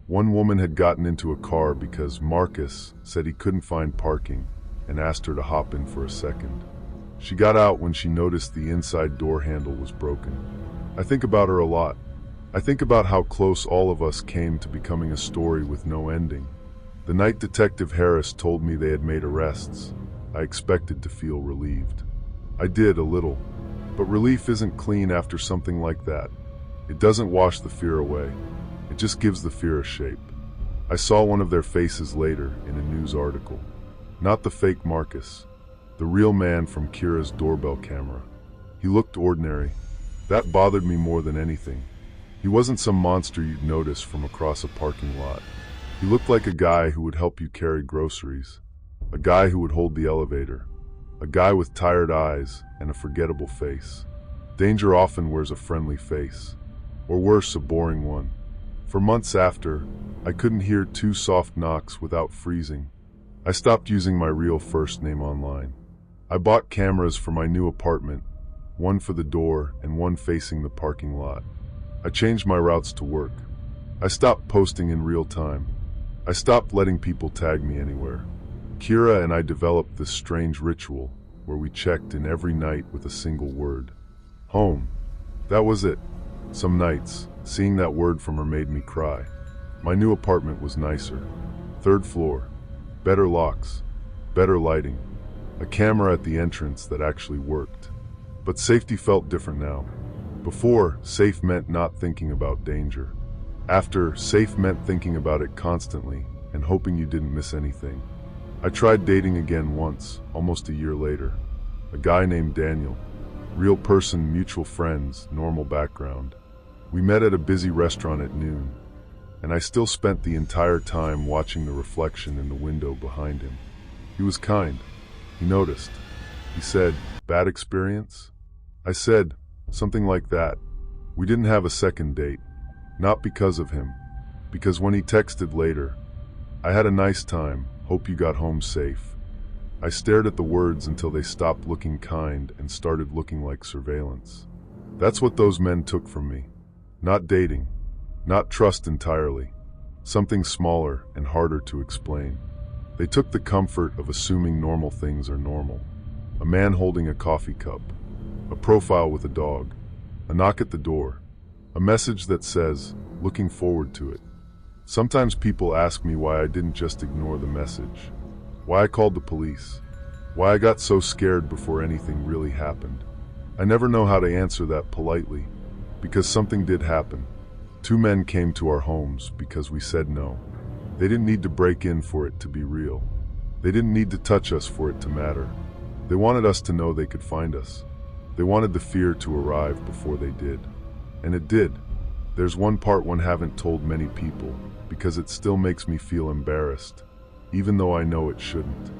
One woman had gotten into a car because Marcus said he couldn't find parking and asked her to hop in for a second. She got out when she noticed the inside door handle was broken. I think about her a lot. I think about how close all of us came to becoming a story with no ending. The night Detective Harris told me they had made arrests, I expected to feel relieved. I did a little, but relief isn't clean after something like that. It doesn't wash the fear away. It just gives the fear a shape. I saw one of their faces later in a news article. Not the fake Marcus, the real man from Kira's doorbell camera. He looked ordinary. That bothered me more than anything. He wasn't some monster you'd notice from across a parking lot. He looked like a guy who would help you carry groceries, a guy who would hold the elevator, a guy with tired eyes and a forgettable face. Danger often wears a friendly face, or worse, a boring one. For months after, I couldn't hear 2 soft knocks without freezing. I stopped using my real first name online. I bought cameras for my new apartment, one for the door and one facing the parking lot. I changed my routes to work. I stopped posting in real time. I stopped letting people tag me anywhere. Kira and I developed this strange ritual where we checked in every night with a single word. Home. That was it. Some nights, seeing that word from her made me cry. My new apartment was nicer. 3rd floor. Better locks. Better lighting. A camera at the entrance that actually worked. But safety felt different now. Before, safe meant not thinking about danger. After, safe meant thinking about it constantly and hoping you didn't miss anything. I tried dating again once, almost a year later. A guy named Daniel. Real person, mutual friends, normal background. We met at a busy restaurant at noon, and I still spent the entire time watching the reflection in the window behind him. He was kind. He noticed. He said, "Bad experience?" I said, something like that. We didn't have a second date. Not because of him. Because when he texted later, I had a nice time, hope you got home safe. I stared at the words until they stopped looking kind and started looking like surveillance. That's what those men took from me. Not dating. Not trust entirely. Something smaller and harder to explain. They took the comfort of assuming normal things are normal. A man holding a coffee cup. A profile with a dog. A knock at the door. A message that says, looking forward to it. Sometimes people ask me why I didn't just ignore the message. Why I called the police. Why I got so scared before anything really happened. I never know how to answer that politely, because something did happen. Two men came to our homes because we said no. They didn't need to break in for it to be real. They didn't need to touch us for it to matter. They wanted us to know they could find us. They wanted the fear to arrive before they did. And it did. There's one part one haven't told many people, because it still makes me feel embarrassed, even though I know it shouldn't.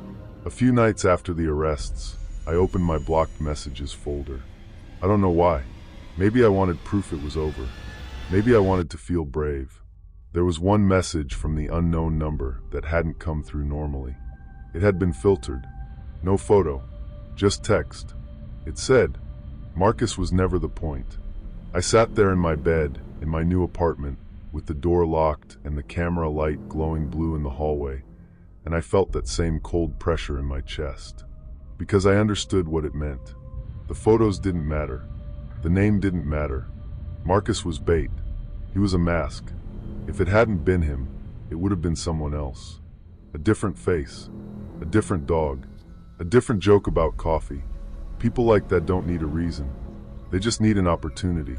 A few nights after the arrests, I opened my blocked messages folder. I don't know why. Maybe I wanted proof it was over. Maybe I wanted to feel brave. There was one message from the unknown number that hadn't come through normally. It had been filtered. No photo, just text. It said, Marcus was never the point. I sat there in my bed, in my new apartment, with the door locked and the camera light glowing blue in the hallway, and I felt that same cold pressure in my chest. Because I understood what it meant. The photos didn't matter. The name didn't matter. Marcus was bait. He was a mask. If it hadn't been him, it would have been someone else. A different face. A different dog. A different joke about coffee. People like that don't need a reason. They just need an opportunity.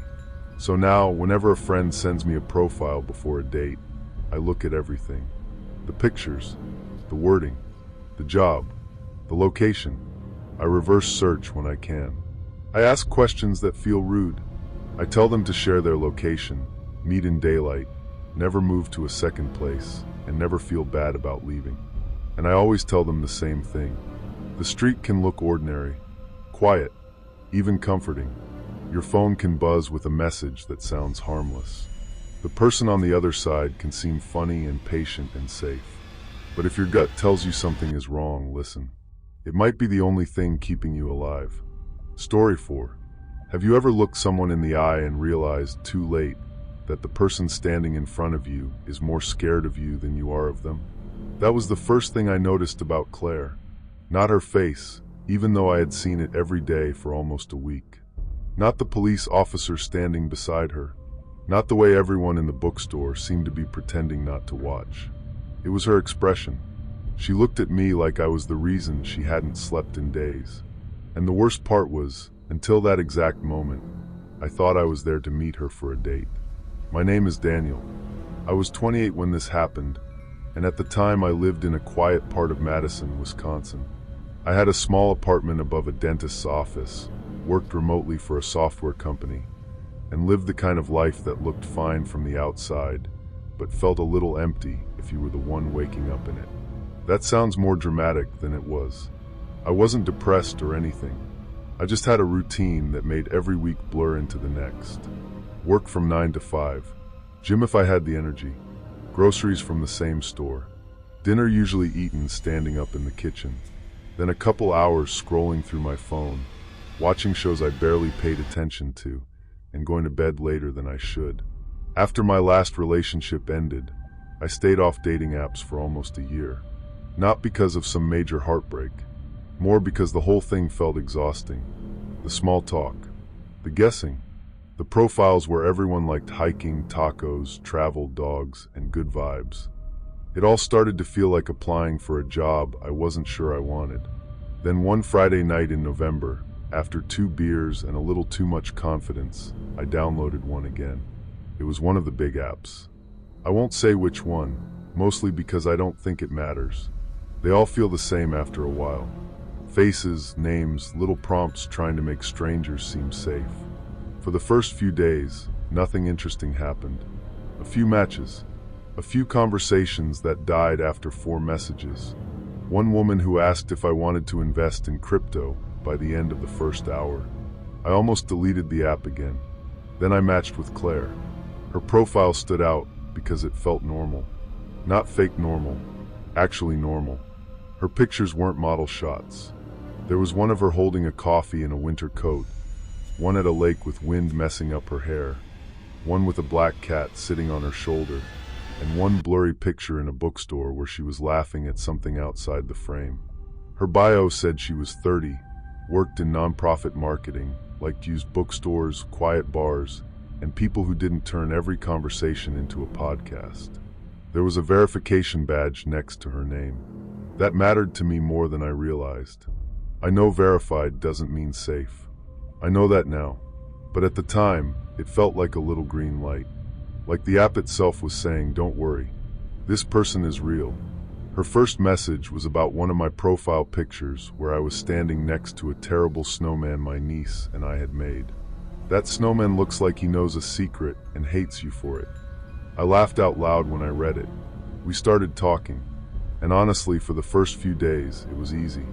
So now, whenever a friend sends me a profile before a date, I look at everything. The pictures, the wording, the job, the location. I reverse search when I can. I ask questions that feel rude. I tell them to share their location, meet in daylight, never move to a second place, and never feel bad about leaving. And I always tell them the same thing. The street can look ordinary, quiet, even comforting. Your phone can buzz with a message that sounds harmless. The person on the other side can seem funny and patient and safe. But if your gut tells you something is wrong, listen. It might be the only thing keeping you alive. Story 4. Have you ever looked someone in the eye and realized too late that the person standing in front of you is more scared of you than you are of them? That was the first thing I noticed about Claire. Not her face, even though I had seen it every day for almost a week. Not the police officer standing beside her. Not the way everyone in the bookstore seemed to be pretending not to watch. It was her expression. She looked at me like I was the reason she hadn't slept in days. And the worst part was, until that exact moment, I thought I was there to meet her for a date. My name is Daniel. I was 28 when this happened, and at the time I lived in a quiet part of Madison, Wisconsin. I had a small apartment above a dentist's office, worked remotely for a software company, and lived the kind of life that looked fine from the outside, but felt a little empty if you were the one waking up in it. That sounds more dramatic than it was. I wasn't depressed or anything. I just had a routine that made every week blur into the next. Work from 9 to 5. Gym if I had the energy. Groceries from the same store. Dinner usually eaten standing up in the kitchen. Then a couple hours scrolling through my phone, watching shows I barely paid attention to, and going to bed later than I should. After my last relationship ended, I stayed off dating apps for almost a year. Not because of some major heartbreak, more because the whole thing felt exhausting. The small talk, the guessing, the profiles where everyone liked hiking, tacos, travel, dogs, and good vibes. It all started to feel like applying for a job I wasn't sure I wanted. Then one Friday night in November, after 2 beers and a little too much confidence, I downloaded one again. It was one of the big apps. I won't say which one, mostly because I don't think it matters. They all feel the same after a while. Faces, names, little prompts trying to make strangers seem safe. For the first few days, nothing interesting happened. A few matches. A few conversations that died after 4 messages. One woman who asked if I wanted to invest in crypto by the end of the first hour. I almost deleted the app again. Then I matched with Claire. Her profile stood out because it felt normal. Not fake normal, actually normal. Her pictures weren't model shots. There was one of her holding a coffee in a winter coat, one at a lake with wind messing up her hair, one with a black cat sitting on her shoulder, and one blurry picture in a bookstore where she was laughing at something outside the frame. Her bio said she was 30, worked in nonprofit marketing, liked to use bookstores, quiet bars, and people who didn't turn every conversation into a podcast. There was a verification badge next to her name. That mattered to me more than I realized. I know verified doesn't mean safe. I know that now. But at the time, it felt like a little green light. Like the app itself was saying, don't worry. This person is real. Her first message was about one of my profile pictures where I was standing next to a terrible snowman my niece and I had made. That snowman looks like he knows a secret and hates you for it. I laughed out loud when I read it. We started talking. And honestly, for the first few days, it was easy.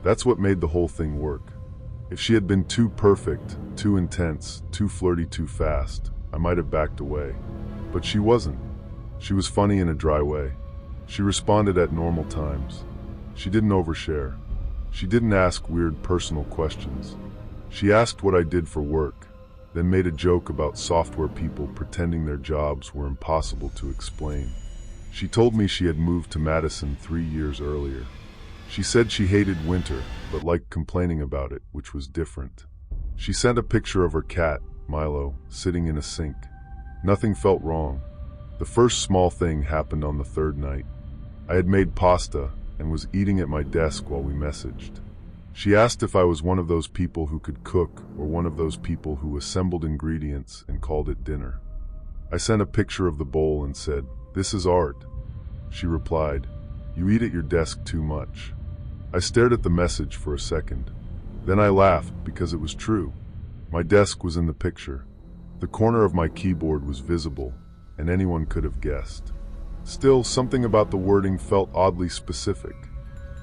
That's what made the whole thing work. If she had been too perfect, too intense, too flirty too fast, I might have backed away. But she wasn't. She was funny in a dry way. She responded at normal times. She didn't overshare. She didn't ask weird personal questions. She asked what I did for work, then made a joke about software people pretending their jobs were impossible to explain. She told me she had moved to Madison 3 years earlier. She said she hated winter, but liked complaining about it, which was different. She sent a picture of her cat, Milo, sitting in a sink. Nothing felt wrong. The first small thing happened on the third night. I had made pasta and was eating at my desk while we messaged. She asked if I was one of those people who could cook or one of those people who assembled ingredients and called it dinner. I sent a picture of the bowl and said, "This is art." She replied, "You eat at your desk too much." I stared at the message for a second. Then I laughed because it was true. My desk was in the picture. The corner of my keyboard was visible, and anyone could have guessed. Still, something about the wording felt oddly specific.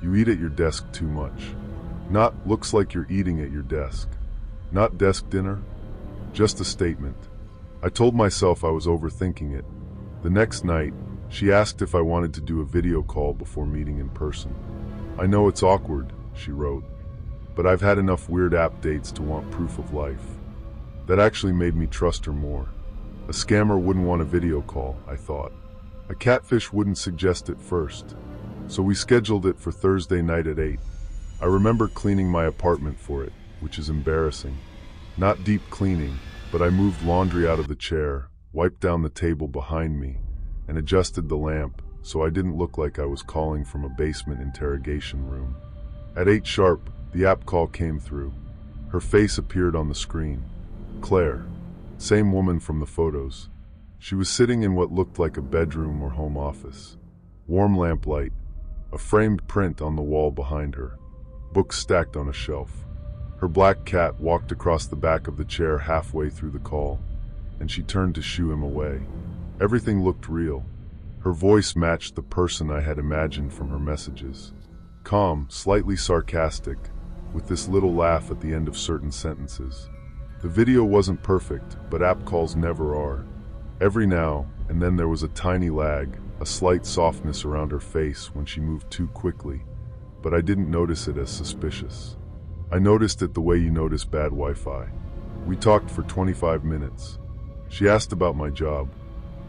You eat at your desk too much. Not looks like you're eating at your desk. Not desk dinner. Just a statement. I told myself I was overthinking it. The next night, she asked if I wanted to do a video call before meeting in person. I know it's awkward, she wrote, but I've had enough weird app dates to want proof of life. That actually made me trust her more. A scammer wouldn't want a video call, I thought. A catfish wouldn't suggest it first. So we scheduled it for Thursday night at 8. I remember cleaning my apartment for it, which is embarrassing. Not deep cleaning, but I moved laundry out of the chair, wiped down the table behind me, and adjusted the lamp so I didn't look like I was calling from a basement interrogation room. At 8 sharp, the app call came through. Her face appeared on the screen. Claire. Same woman from the photos. She was sitting in what looked like a bedroom or home office. Warm lamplight, a framed print on the wall behind her, books stacked on a shelf. Her black cat walked across the back of the chair halfway through the call, and she turned to shoo him away. Everything looked real. Her voice matched the person I had imagined from her messages. Calm, slightly sarcastic, with this little laugh at the end of certain sentences. The video wasn't perfect, but app calls never are. Every now and then there was a tiny lag, a slight softness around her face when she moved too quickly, but I didn't notice it as suspicious. I noticed it the way you notice bad Wi-Fi. We talked for 25 minutes. She asked about my job.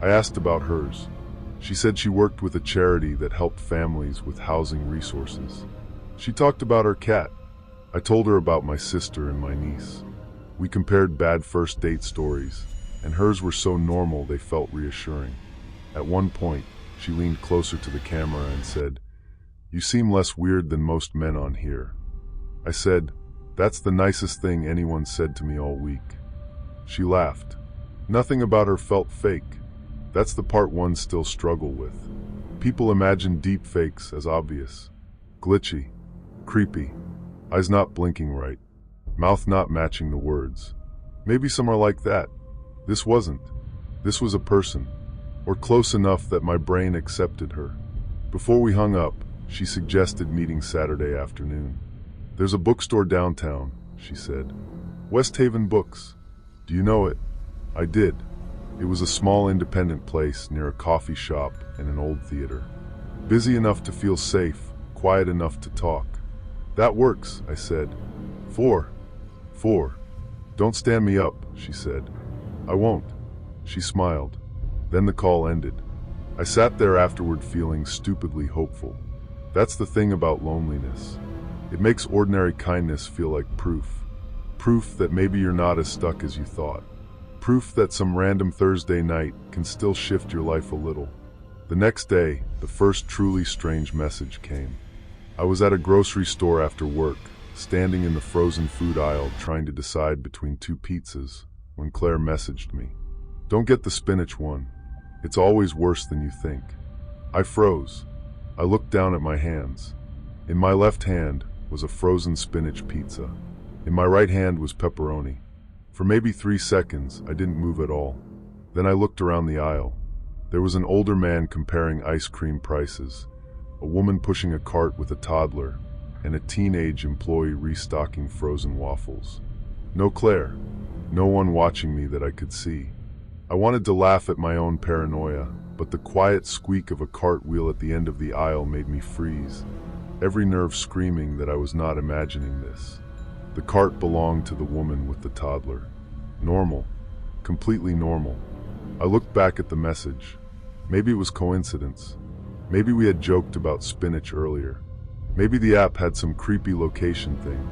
I asked about hers. She said she worked with a charity that helped families with housing resources. She talked about her cat. I told her about my sister and my niece. We compared bad first date stories, and hers were so normal they felt reassuring. At one point, she leaned closer to the camera and said, "You seem less weird than most men on here." I said, "That's the nicest thing anyone said to me all week." She laughed. Nothing about her felt fake. That's the part one still struggle with. People imagine deep fakes as obvious. Glitchy, creepy, eyes not blinking right, mouth not matching the words. Maybe some are like that. This wasn't. This was a person, or close enough that my brain accepted her. Before we hung up, she suggested meeting Saturday afternoon. "There's a bookstore downtown," she said. West Haven Books. Do you know it? I did. It was a small independent place near a coffee shop and an old theater. Busy enough to feel safe, quiet enough to talk. That works, I said. Four. Don't stand me up, she said. I won't. She smiled. Then the call ended. I sat there afterward feeling stupidly hopeful. That's the thing about loneliness. It makes ordinary kindness feel like proof. Proof that maybe you're not as stuck as you thought. Proof that some random Thursday night can still shift your life a little. The next day, the first truly strange message came. I was at a grocery store after work, standing in the frozen food aisle trying to decide between two pizzas, when Claire messaged me. Don't get the spinach one. It's always worse than you think. I froze. I looked down at my hands. In my left hand was a frozen spinach pizza. In my right hand was pepperoni. For maybe 3 seconds, I didn't move at all. Then I looked around the aisle. There was an older man comparing ice cream prices, a woman pushing a cart with a toddler, and a teenage employee restocking frozen waffles. No Claire. No one watching me that I could see. I wanted to laugh at my own paranoia, but the quiet squeak of a cartwheel at the end of the aisle made me freeze, every nerve screaming that I was not imagining this. The cart belonged to the woman with the toddler. Normal. Completely normal. I looked back at the message. Maybe it was coincidence. Maybe we had joked about spinach earlier. Maybe the app had some creepy location thing.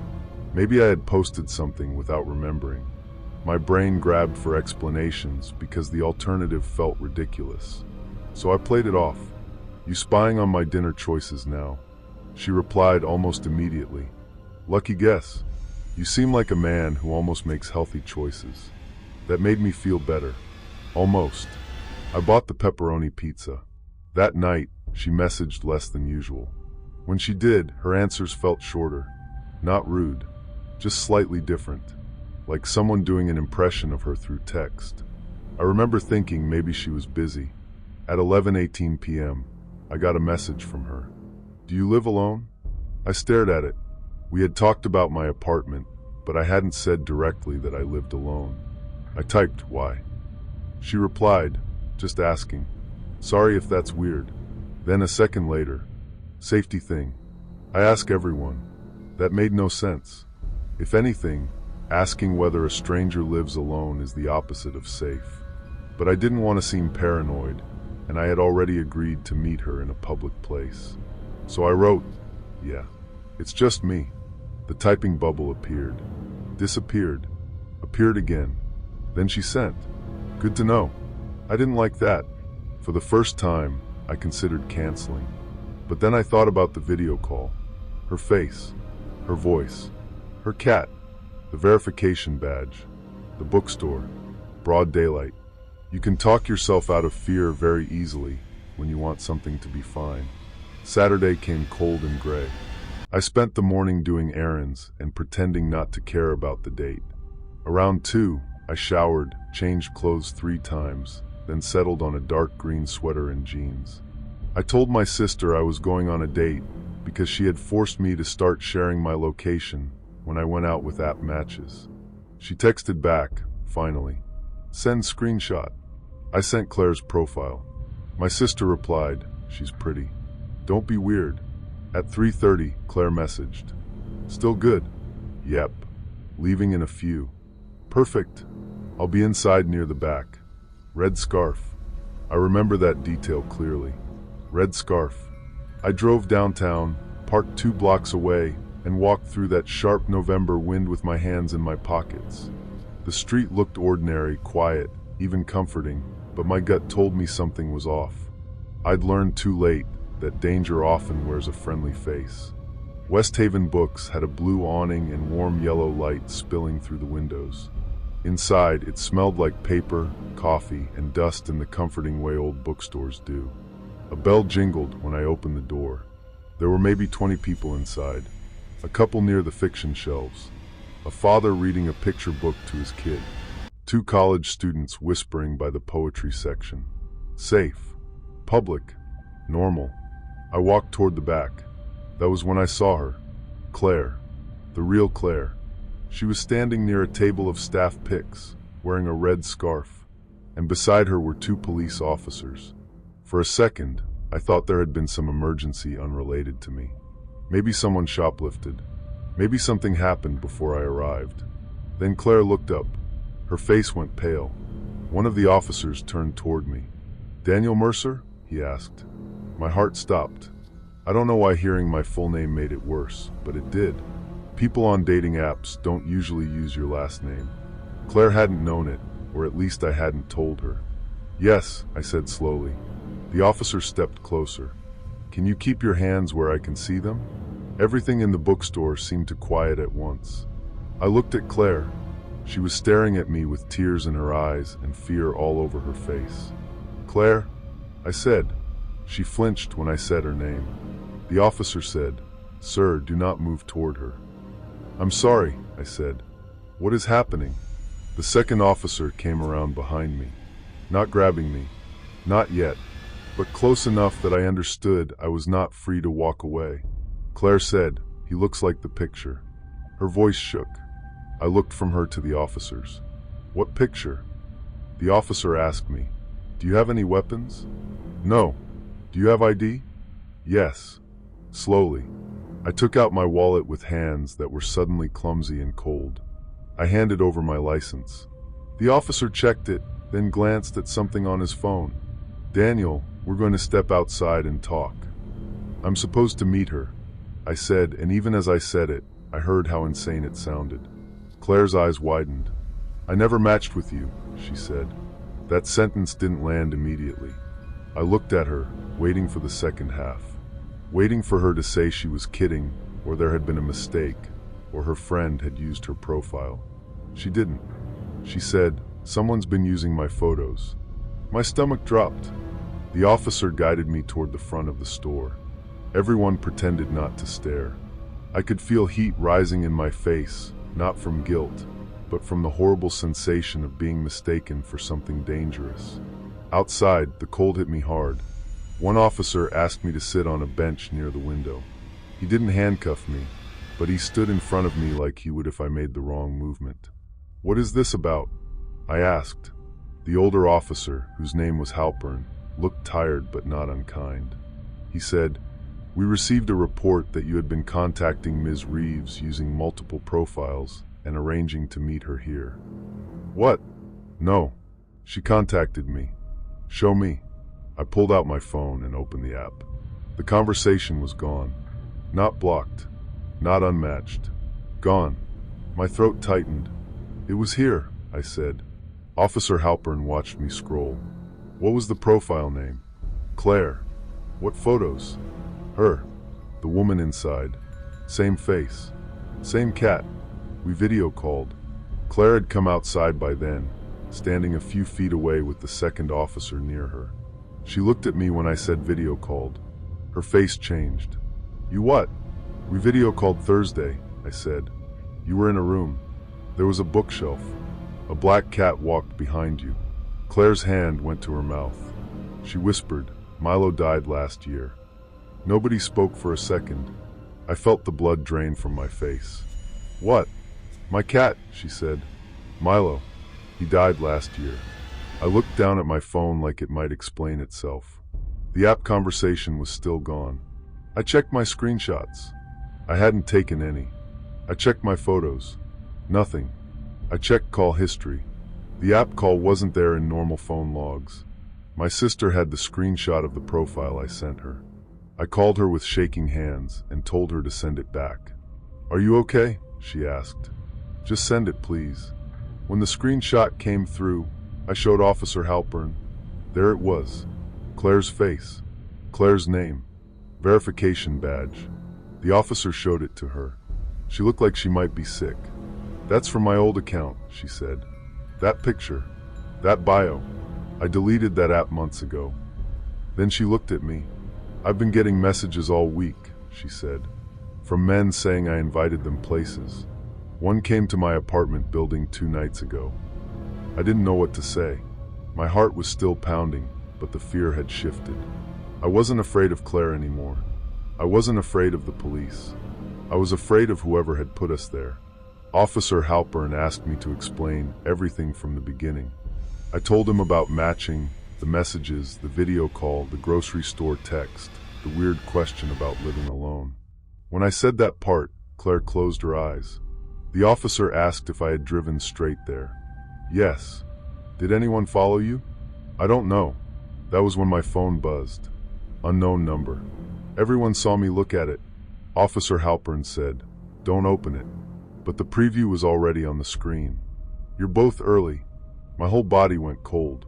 Maybe I had posted something without remembering. My brain grabbed for explanations because the alternative felt ridiculous. So I played it off. You spying on my dinner choices now? She replied almost immediately. Lucky guess. You seem like a man who almost makes healthy choices. That made me feel better. Almost. I bought the pepperoni pizza. That night, she messaged less than usual. When she did, her answers felt shorter. Not rude, just slightly different. Like someone doing an impression of her through text. I remember thinking maybe she was busy. At 11:18 p.m., I got a message from her. Do you live alone? I stared at it. We had talked about my apartment, but I hadn't said directly that I lived alone. I typed, why? She replied, just asking. Sorry if that's weird. Then a second later, safety thing. I ask everyone. That made no sense. If anything, asking whether a stranger lives alone is the opposite of safe. But I didn't want to seem paranoid, and I had already agreed to meet her in a public place. So I wrote, yeah, it's just me. The typing bubble appeared, disappeared, appeared again. Then she sent, good to know. I didn't like that. For the first time, I considered canceling. But then I thought about the video call, her face, her voice, her cat, the verification badge, the bookstore, broad daylight. You can talk yourself out of fear very easily when you want something to be fine. Saturday came cold and gray. I spent the morning doing errands and pretending not to care about the date. Around 2, I showered, changed clothes 3 times, then settled on a dark green sweater and jeans. I told my sister I was going on a date because she had forced me to start sharing my location when I went out with app matches. She texted back, finally. Send screenshot. I sent Claire's profile. My sister replied, she's pretty. Don't be weird. At 3:30, Claire messaged. Still good? Yep. Leaving in a few. Perfect. I'll be inside near the back. Red scarf. I remember that detail clearly. Red scarf. I drove downtown, parked 2 blocks away, and walked through that sharp November wind with my hands in my pockets. The street looked ordinary, quiet, even comforting, but my gut told me something was off. I'd learned too late that danger often wears a friendly face. West Haven Books had a blue awning and warm yellow light spilling through the windows. Inside, it smelled like paper, coffee, and dust in the comforting way old bookstores do. A bell jingled when I opened the door. There were maybe 20 people inside. A couple near the fiction shelves. A father reading a picture book to his kid. 2 college students whispering by the poetry section. Safe. Public. Normal. I walked toward the back. That was when I saw her. Claire. The real Claire. She was standing near a table of staff pics, wearing a red scarf, and beside her were two police officers. For a second, I thought there had been some emergency unrelated to me. Maybe someone shoplifted. Maybe something happened before I arrived. Then Claire looked up. Her face went pale. One of the officers turned toward me. "Daniel Mercer?" he asked. My heart stopped. I don't know why hearing my full name made it worse, but it did. People on dating apps don't usually use your last name. Claire hadn't known it, or at least I hadn't told her. "Yes," I said slowly. The officer stepped closer. "Can you keep your hands where I can see them?" Everything in the bookstore seemed to quiet at once. I looked at Claire. She was staring at me with tears in her eyes and fear all over her face. "Claire," I said. She flinched when I said her name. The officer said, "Sir, do not move toward her." "I'm sorry," I said. "What is happening?" The second officer came around behind me, not grabbing me, not yet, but close enough that I understood I was not free to walk away. Claire said, "He looks like the picture." Her voice shook. I looked from her to the officers. "What picture?" The officer asked me, "Do you have any weapons?" "No." "Do you have ID?" "Yes." Slowly, I took out my wallet with hands that were suddenly clumsy and cold. I handed over my license. The officer checked it, then glanced at something on his phone. "Daniel, we're going to step outside and talk." "I'm supposed to meet her," I said, and even as I said it, I heard how insane it sounded. Claire's eyes widened. "I never matched with you," she said. That sentence didn't land immediately. I looked at her, waiting for the second half. Waiting for her to say she was kidding, or there had been a mistake, or her friend had used her profile. She didn't. She said, "Someone's been using my photos." My stomach dropped. The officer guided me toward the front of the store. Everyone pretended not to stare. I could feel heat rising in my face, not from guilt, but from the horrible sensation of being mistaken for something dangerous. Outside, the cold hit me hard. One officer asked me to sit on a bench near the window. He didn't handcuff me, but he stood in front of me like he would if I made the wrong movement. "What is this about?" I asked. The older officer, whose name was Halpern, looked tired but not unkind. He said, "We received a report that you had been contacting Ms. Reeves using multiple profiles and arranging to meet her here." "What?" "No. She contacted me." "Show me." I pulled out my phone and opened the app. The conversation was gone. Not blocked. Not unmatched. Gone. My throat tightened. "It was here," I said. Officer Halpern watched me scroll. "What was the profile name?" "Claire." "What photos?" "Her. The woman inside. Same face. Same cat. We video called." Claire had come outside by then, standing a few feet away with the second officer near her. She looked at me when I said video called. Her face changed. "You what?" "We video called Thursday," I said. "You were in a room. There was a bookshelf. A black cat walked behind you." Claire's hand went to her mouth. She whispered, "Milo died last year." Nobody spoke for a second. I felt the blood drain from my face. "What?" "My cat," she said. "Milo. He died last year." I looked down at my phone like it might explain itself. The app conversation was still gone. I checked my screenshots. I hadn't taken any. I checked my photos. Nothing. I checked call history. The app call wasn't there in normal phone logs. My sister had the screenshot of the profile I sent her. I called her with shaking hands and told her to send it back. "Are you okay?" she asked. "Just send it, please." When the screenshot came through, I showed Officer Halpern. There it was. Claire's face. Claire's name. Verification badge. The officer showed it to her. She looked like she might be sick. "That's from my old account," she said. "That picture. That bio. I deleted that app months ago." Then she looked at me. "I've been getting messages all week," she said, "from men saying I invited them places. One came to my apartment building 2 nights ago." I didn't know what to say. My heart was still pounding, but the fear had shifted. I wasn't afraid of Claire anymore. I wasn't afraid of the police. I was afraid of whoever had put us there. Officer Halpern asked me to explain everything from the beginning. I told him about matching, the messages, the video call, the grocery store text, the weird question about living alone. When I said that part, Claire closed her eyes. The officer asked if I had driven straight there. Yes. Did anyone follow you? I don't know. That was when my phone buzzed. Unknown number. Everyone saw me look at it. Officer Halpern said, "Don't open it." But the preview was already on the screen. "You're both early." My whole body went cold.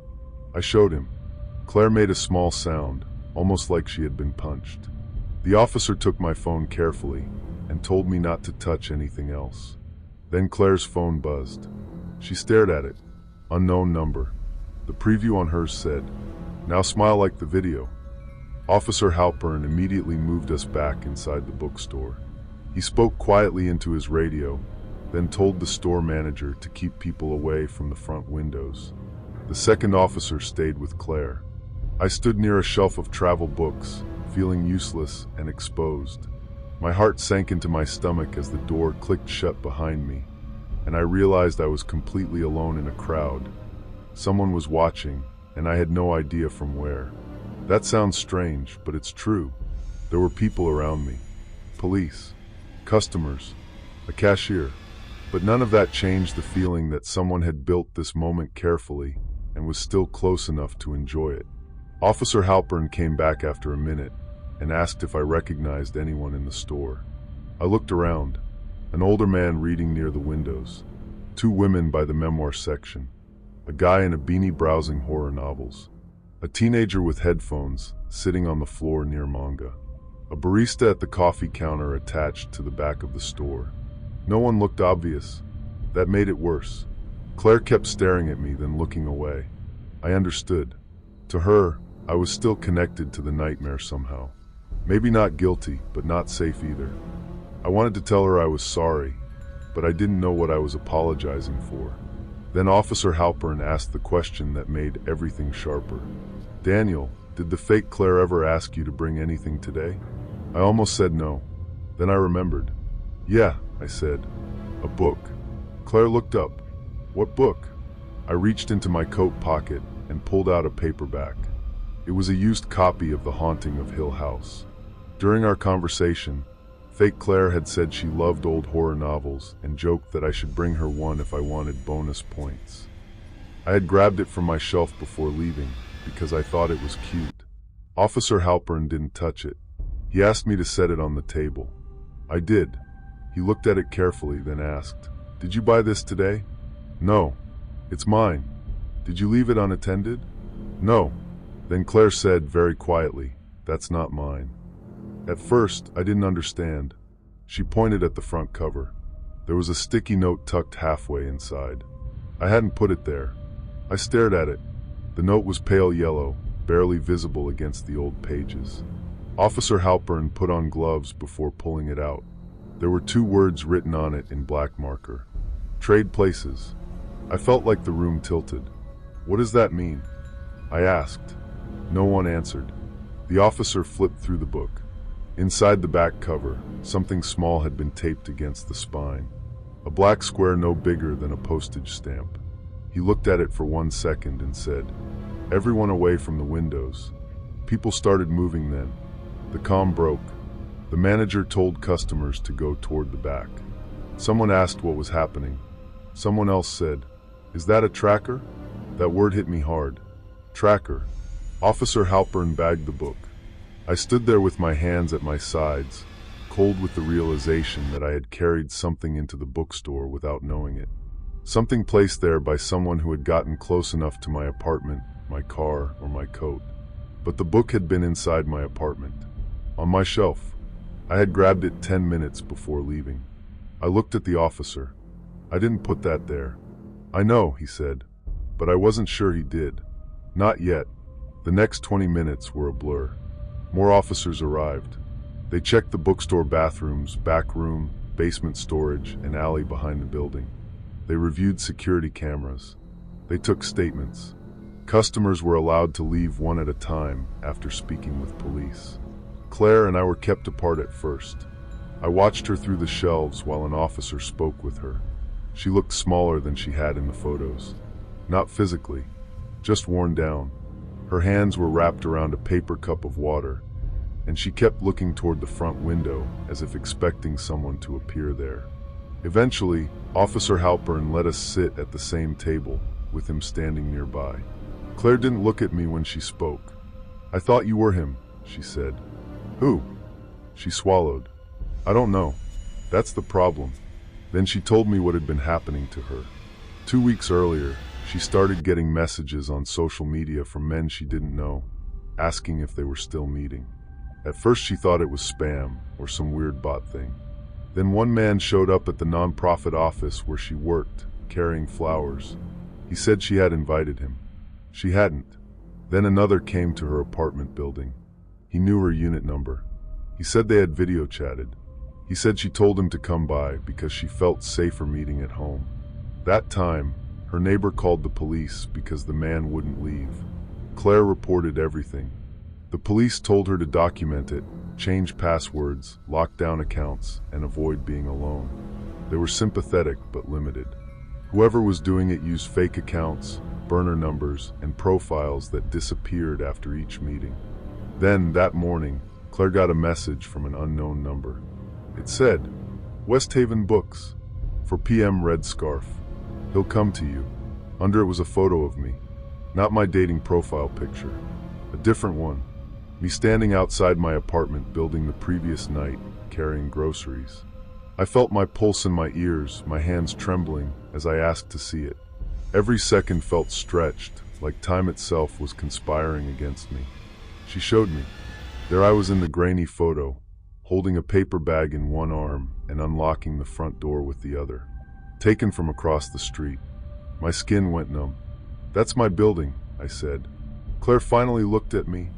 I showed him. Claire made a small sound, almost like she had been punched. The officer took my phone carefully and told me not to touch anything else. Then Claire's phone buzzed. She stared at it. Unknown number. The preview on hers said, "Now smile like the video." Officer Halpern immediately moved us back inside the bookstore. He spoke quietly into his radio, then told the store manager to keep people away from the front windows. The second officer stayed with Claire. I stood near a shelf of travel books, feeling useless and exposed. My heart sank into my stomach as the door clicked shut behind me, and I realized I was completely alone in a crowd. Someone was watching, and I had no idea from where. That sounds strange, but it's true. There were people around me. Police, customers, a cashier. But none of that changed the feeling that someone had built this moment carefully and was still close enough to enjoy it. Officer Halpern came back after a minute and asked if I recognized anyone in the store. I looked around, an older man reading near the windows, 2 women by the memoir section, a guy in a beanie browsing horror novels, a teenager with headphones sitting on the floor near manga, a barista at the coffee counter attached to the back of the store. No one looked obvious. That made it worse. Claire kept staring at me, then looking away. I understood. To her, I was still connected to the nightmare somehow. Maybe not guilty, but not safe either. I wanted to tell her I was sorry, but I didn't know what I was apologizing for. Then Officer Halpern asked the question that made everything sharper. "Daniel, did the fake Claire ever ask you to bring anything today?" I almost said no. Then I remembered. "Yeah," I said. "A book." Claire looked up. "What book?" I reached into my coat pocket and pulled out a paperback. It was a used copy of The Haunting of Hill House. During our conversation, fake Claire had said she loved old horror novels and joked that I should bring her one if I wanted bonus points. I had grabbed it from my shelf before leaving because I thought it was cute. Officer Halpern didn't touch it. He asked me to set it on the table. I did. He looked at it carefully, then asked, "Did you buy this today?" "No. It's mine." "Did you leave it unattended?" "No." Then Claire said very quietly, "That's not mine." At first, I didn't understand. She pointed at the front cover. There was a sticky note tucked halfway inside. I hadn't put it there. I stared at it. The note was pale yellow, barely visible against the old pages. Officer Halpern put on gloves before pulling it out. There were 2 words written on it in black marker. "Trade places." I felt like the room tilted. "What does that mean?" I asked. No one answered. The officer flipped through the book. Inside the back cover, something small had been taped against the spine. A black square no bigger than a postage stamp. He looked at it for 1 second and said, "Everyone away from the windows." People started moving then. The calm broke. The manager told customers to go toward the back. Someone asked what was happening. Someone else said, "Is that a tracker?" That word hit me hard. Tracker. Officer Halpern bagged the book. I stood there with my hands at my sides, cold with the realization that I had carried something into the bookstore without knowing it. Something placed there by someone who had gotten close enough to my apartment, my car, or my coat. But the book had been inside my apartment, on my shelf. I had grabbed it 10 minutes before leaving. I looked at the officer. "I didn't put that there." "I know," he said, but I wasn't sure he did. Not yet. The next 20 minutes were a blur. More officers arrived. They checked the bookstore bathrooms, back room, basement storage, and alley behind the building. They reviewed security cameras. They took statements. Customers were allowed to leave one at a time after speaking with police. Claire and I were kept apart at first. I watched her through the shelves while an officer spoke with her. She looked smaller than she had in the photos. Not physically, just worn down. Her hands were wrapped around a paper cup of water, and she kept looking toward the front window as if expecting someone to appear there. Eventually, Officer Halpern let us sit at the same table, with him standing nearby. Claire didn't look at me when she spoke. "I thought you were him," she said. "Who?" She swallowed. "I don't know. That's the problem." Then she told me what had been happening to her. 2 weeks earlier, she started getting messages on social media from men she didn't know, asking if they were still meeting. At first she thought it was spam or some weird bot thing. Then one man showed up at the nonprofit office where she worked, carrying flowers. He said she had invited him. She hadn't. Then another came to her apartment building. He knew her unit number. He said they had video chatted. He said she told him to come by because she felt safer meeting at home. That time, her neighbor called the police because the man wouldn't leave. Claire reported everything. The police told her to document it, change passwords, lock down accounts, and avoid being alone. They were sympathetic but limited. Whoever was doing it used fake accounts, burner numbers, and profiles that disappeared after each meeting. Then, that morning, Claire got a message from an unknown number. It said, "West Haven Books, for PM Red Scarf. He'll come to you." Under it was a photo of me. Not my dating profile picture. A different one. Me standing outside my apartment building the previous night, carrying groceries. I felt my pulse in my ears, my hands trembling, as I asked to see it. Every second felt stretched, like time itself was conspiring against me. She showed me. There I was in the grainy photo, holding a paper bag in one arm and unlocking the front door with the other. Taken from across the street. My skin went numb. "That's my building," I said. Claire finally looked at me.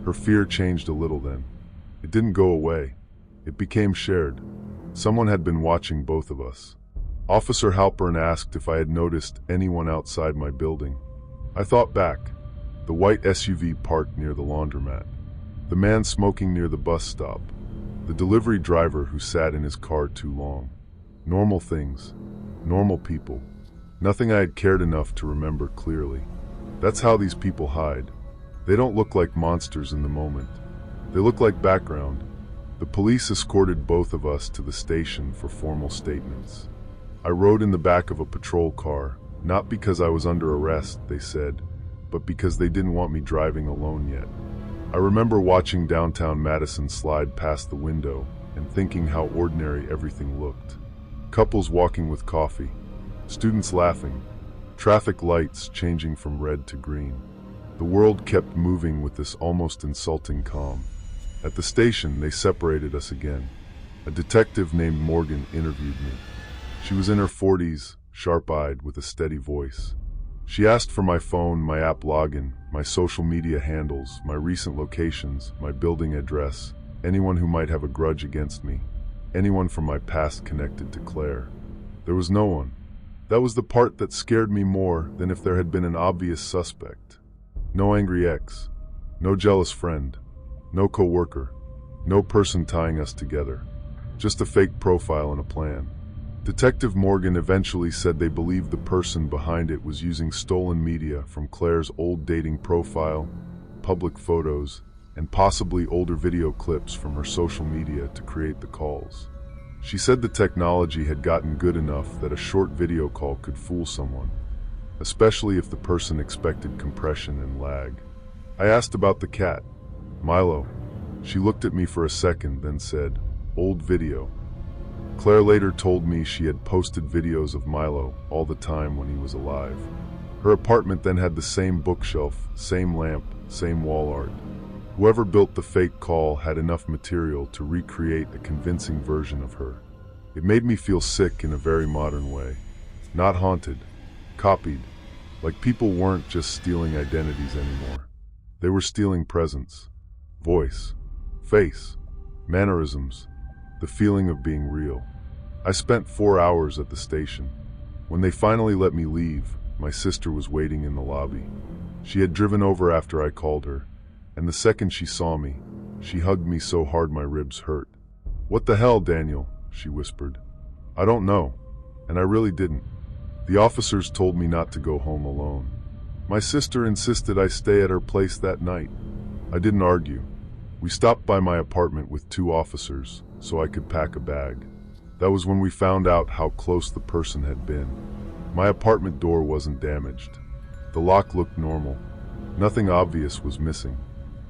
Her fear changed a little then. It didn't go away. It became shared. Someone had been watching both of us. Officer Halpern asked if I had noticed anyone outside my building. I thought back. The white SUV parked near the laundromat. The man smoking near the bus stop. The delivery driver who sat in his car too long. Normal things. Normal people. Nothing I had cared enough to remember clearly. That's how these people hide. They don't look like monsters in the moment. They look like background. The police escorted both of us to the station for formal statements. I rode in the back of a patrol car, not because I was under arrest, they said, but because they didn't want me driving alone yet. I remember watching downtown Madison slide past the window and thinking how ordinary everything looked. Couples walking with coffee, students laughing, traffic lights changing from red to green. The world kept moving with this almost insulting calm. At the station, they separated us again. A detective named Morgan interviewed me. She was in her 40s, sharp-eyed, with a steady voice. She asked for my phone, my app login, my social media handles, my recent locations, my building address, anyone who might have a grudge against me, anyone from my past connected to Claire. There was no one. That was the part that scared me more than if there had been an obvious suspect. No angry ex, no jealous friend, no coworker, no person tying us together. Just a fake profile and a plan. Detective Morgan eventually said they believed the person behind it was using stolen media from Claire's old dating profile, public photos, and possibly older video clips from her social media to create the calls. She said the technology had gotten good enough that a short video call could fool someone, especially if the person expected compression and lag. I asked about the cat, Milo. She looked at me for a second, then said, "Old video." Claire later told me she had posted videos of Milo all the time when he was alive. Her apartment then had the same bookshelf, same lamp, same wall art. Whoever built the fake call had enough material to recreate a convincing version of her. It made me feel sick in a very modern way. Not haunted, copied, like people weren't just stealing identities anymore. They were stealing presence, voice, face, mannerisms, the feeling of being real. I spent 4 hours at the station. When they finally let me leave, my sister was waiting in the lobby. She had driven over after I called her, and the second she saw me, she hugged me so hard my ribs hurt. "What the hell, Daniel?" she whispered. "I don't know. and I really didn't. The officers told me not to go home alone. My sister insisted I stay at her place that night. I didn't argue. We stopped by my apartment with 2 officers so I could pack a bag. That was when we found out how close the person had been. My apartment door wasn't damaged. The lock looked normal. Nothing obvious was missing.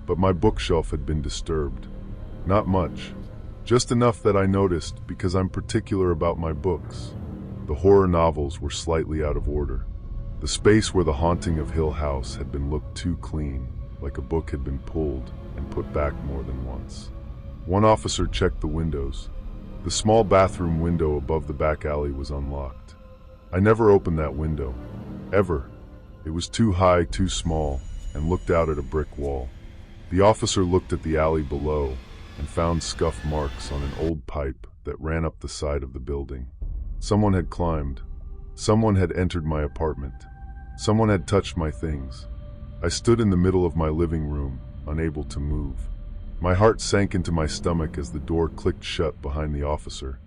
But my bookshelf had been disturbed. Not much. Just enough that I noticed because I'm particular about my books. The horror novels were slightly out of order. The space where The Haunting of Hill House had been looked too clean, like a book had been pulled and put back more than once. One officer checked the windows. The small bathroom window above the back alley was unlocked. I never opened that window. Ever. It was too high, too small, and looked out at a brick wall. The officer looked at the alley below and found scuff marks on an old pipe that ran up the side of the building. Someone had climbed. Someone had entered my apartment. Someone had touched my things. I stood in the middle of my living room, unable to move. My heart sank into my stomach as the door clicked shut behind the officer,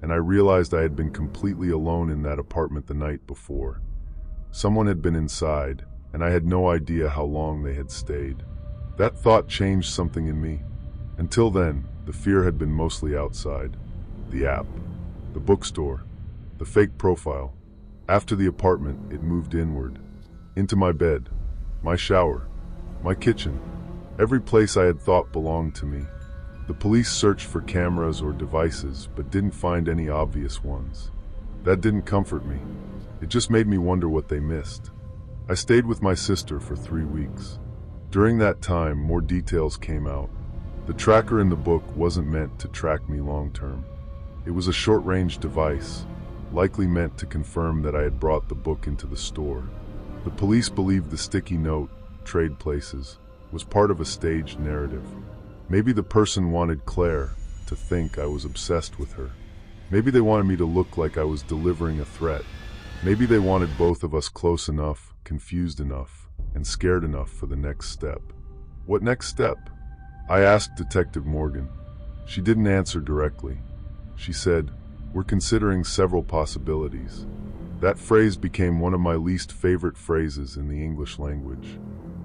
and I realized I had been completely alone in that apartment the night before. Someone had been inside, and I had no idea how long they had stayed. That thought changed something in me. Until then, the fear had been mostly outside. The app, the bookstore, the fake profile. After the apartment, it moved inward, into my bed, my shower, my kitchen, every place I had thought belonged to me. The police searched for cameras or devices, but didn't find any obvious ones. That didn't comfort me. It just made me wonder what they missed. I stayed with my sister for 3 weeks. During that time, more details came out. The tracker in the book wasn't meant to track me long-term. It was a short-range device, likely meant to confirm that I had brought the book into the store. The police believed the sticky note, "Trade Places," was part of a staged narrative. Maybe the person wanted Claire to think I was obsessed with her. Maybe they wanted me to look like I was delivering a threat. Maybe they wanted both of us close enough, confused enough, and scared enough for the next step. What next step? I asked Detective Morgan. She didn't answer directly. She said, "We're considering several possibilities." That phrase became one of my least favorite phrases in the English language.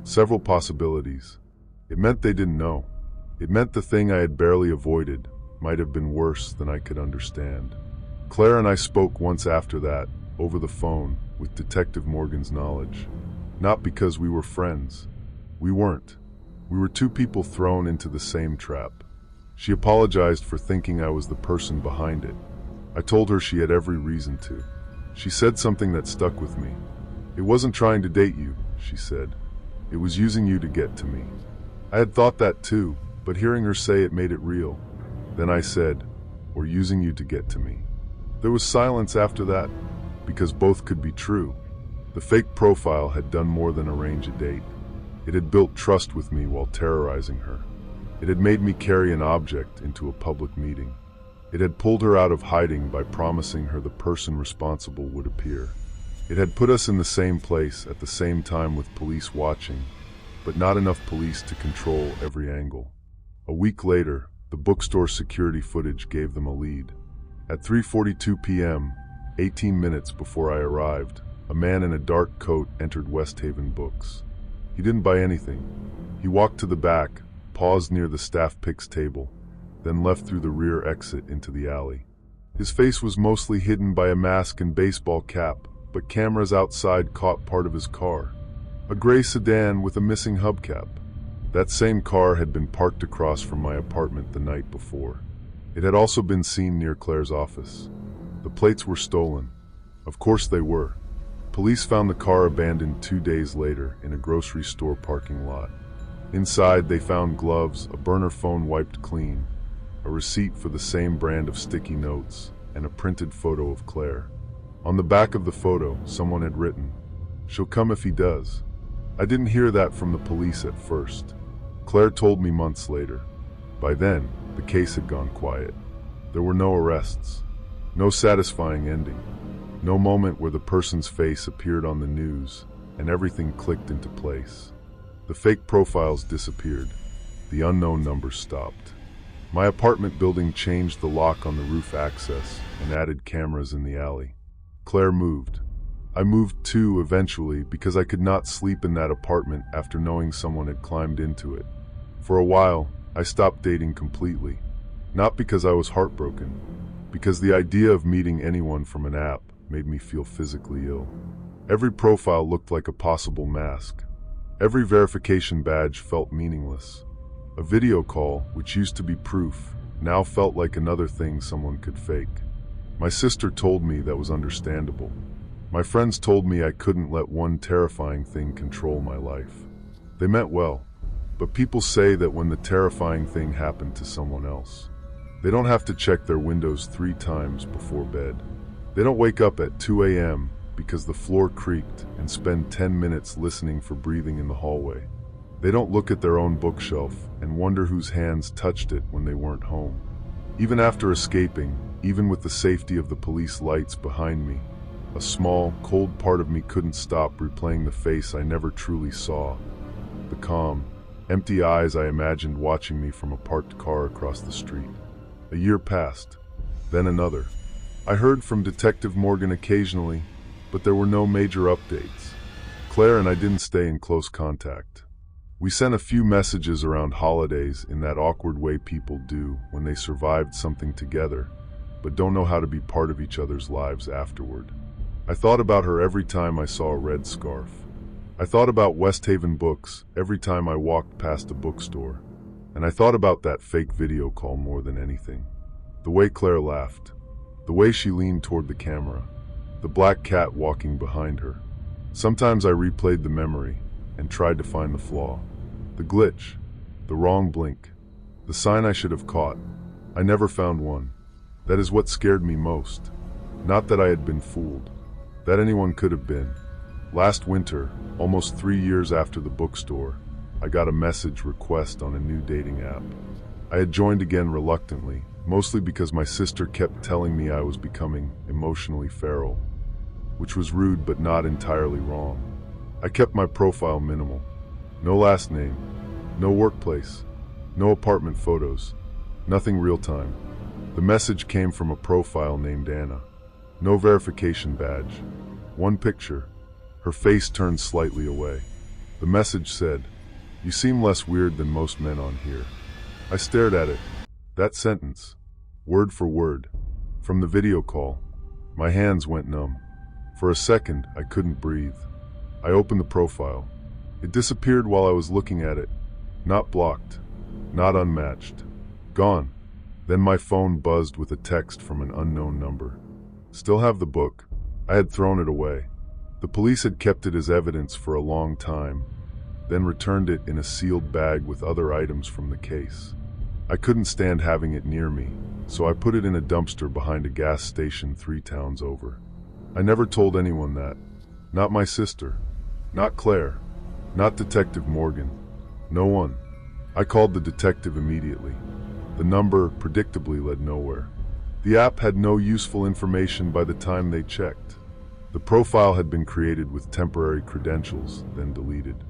Several possibilities. It meant they didn't know. It meant the thing I had barely avoided might have been worse than I could understand. Claire and I spoke once after that, over the phone, with Detective Morgan's knowledge. Not because we were friends. We weren't. We were 2 people thrown into the same trap. She apologized for thinking I was the person behind it. I told her she had every reason to. She said something that stuck with me. "It wasn't trying to date you," she said. "It was using you to get to me." I had thought that too, but hearing her say it made it real. Then I said, "Or using you to get to me." There was silence after that, because both could be true. The fake profile had done more than arrange a date. It had built trust with me while terrorizing her. It had made me carry an object into a public meeting. It had pulled her out of hiding by promising her the person responsible would appear. It had put us in the same place at the same time with police watching, but not enough police to control every angle. A week later, the bookstore security footage gave them a lead. At 3:42 p.m., 18 minutes before I arrived, a man in a dark coat entered West Haven Books. He didn't buy anything. He walked to the back, paused near the staff picks table, then left through the rear exit into the alley. His face was mostly hidden by a mask and baseball cap, but cameras outside caught part of his car. A gray sedan with a missing hubcap. That same car had been parked across from my apartment the night before. It had also been seen near Claire's office. The plates were stolen. Of course they were. Police found the car abandoned 2 days later in a grocery store parking lot. Inside, they found gloves, a burner phone wiped clean, a receipt for the same brand of sticky notes, and a printed photo of Claire. On the back of the photo, someone had written, "She'll come if he does." I didn't hear that from the police at first. Claire told me months later. By then, the case had gone quiet. There were no arrests, no satisfying ending, no moment where the person's face appeared on the news and everything clicked into place. The fake profiles disappeared. The unknown numbers stopped. My apartment building changed the lock on the roof access and added cameras in the alley. Claire moved. I moved too eventually because I could not sleep in that apartment after knowing someone had climbed into it. For a while, I stopped dating completely. Not because I was heartbroken, because the idea of meeting anyone from an app made me feel physically ill. Every profile looked like a possible mask. Every verification badge felt meaningless. A video call, which used to be proof, now felt like another thing someone could fake. My sister told me that was understandable. My friends told me I couldn't let one terrifying thing control my life. They meant well, but people say that when the terrifying thing happened to someone else, they don't have to check their windows 3 times before bed. They don't wake up at 2 a.m. because the floor creaked and spend 10 minutes listening for breathing in the hallway. They don't look at their own bookshelf and wonder whose hands touched it when they weren't home. Even after escaping, even with the safety of the police lights behind me, a small, cold part of me couldn't stop replaying the face I never truly saw. The calm, empty eyes I imagined watching me from a parked car across the street. A year passed, then another. I heard from Detective Morgan occasionally, but there were no major updates. Claire and I didn't stay in close contact. We sent a few messages around holidays in that awkward way people do when they survived something together, but don't know how to be part of each other's lives afterward. I thought about her every time I saw a red scarf. I thought about West Haven books every time I walked past a bookstore. And I thought about that fake video call more than anything. The way Claire laughed, the way she leaned toward the camera, the black cat walking behind her. Sometimes I replayed the memory and tried to find the flaw, the glitch, the wrong blink, the sign I should have caught. I never found one. That is what scared me most. Not that I had been fooled, that anyone could have been. Last winter, almost 3 years after the bookstore, I got a message request on a new dating app. I had joined again reluctantly, mostly because my sister kept telling me I was becoming emotionally feral, which was rude but not entirely wrong. I kept my profile minimal. No last name, no workplace, no apartment photos, nothing real time. The message came from a profile named Anna. No verification badge. One picture. Her face turned slightly away. The message said, "You seem less weird than most men on here." I stared at it. That sentence, word for word, from the video call. My hands went numb. For a second, I couldn't breathe. I opened the profile. It disappeared while I was looking at it. Not blocked, not unmatched. Gone. Then my phone buzzed with a text from an unknown number. Still have the book. I had thrown it away. The police had kept it as evidence for a long time, then returned it in a sealed bag with other items from the case. I couldn't stand having it near me, so I put it in a dumpster behind a gas station 3 towns over. I never told anyone that. Not my sister. Not Claire. Not Detective Morgan. No one. I called the detective immediately. The number predictably led nowhere. The app had no useful information by the time they checked. The profile had been created with temporary credentials, then deleted.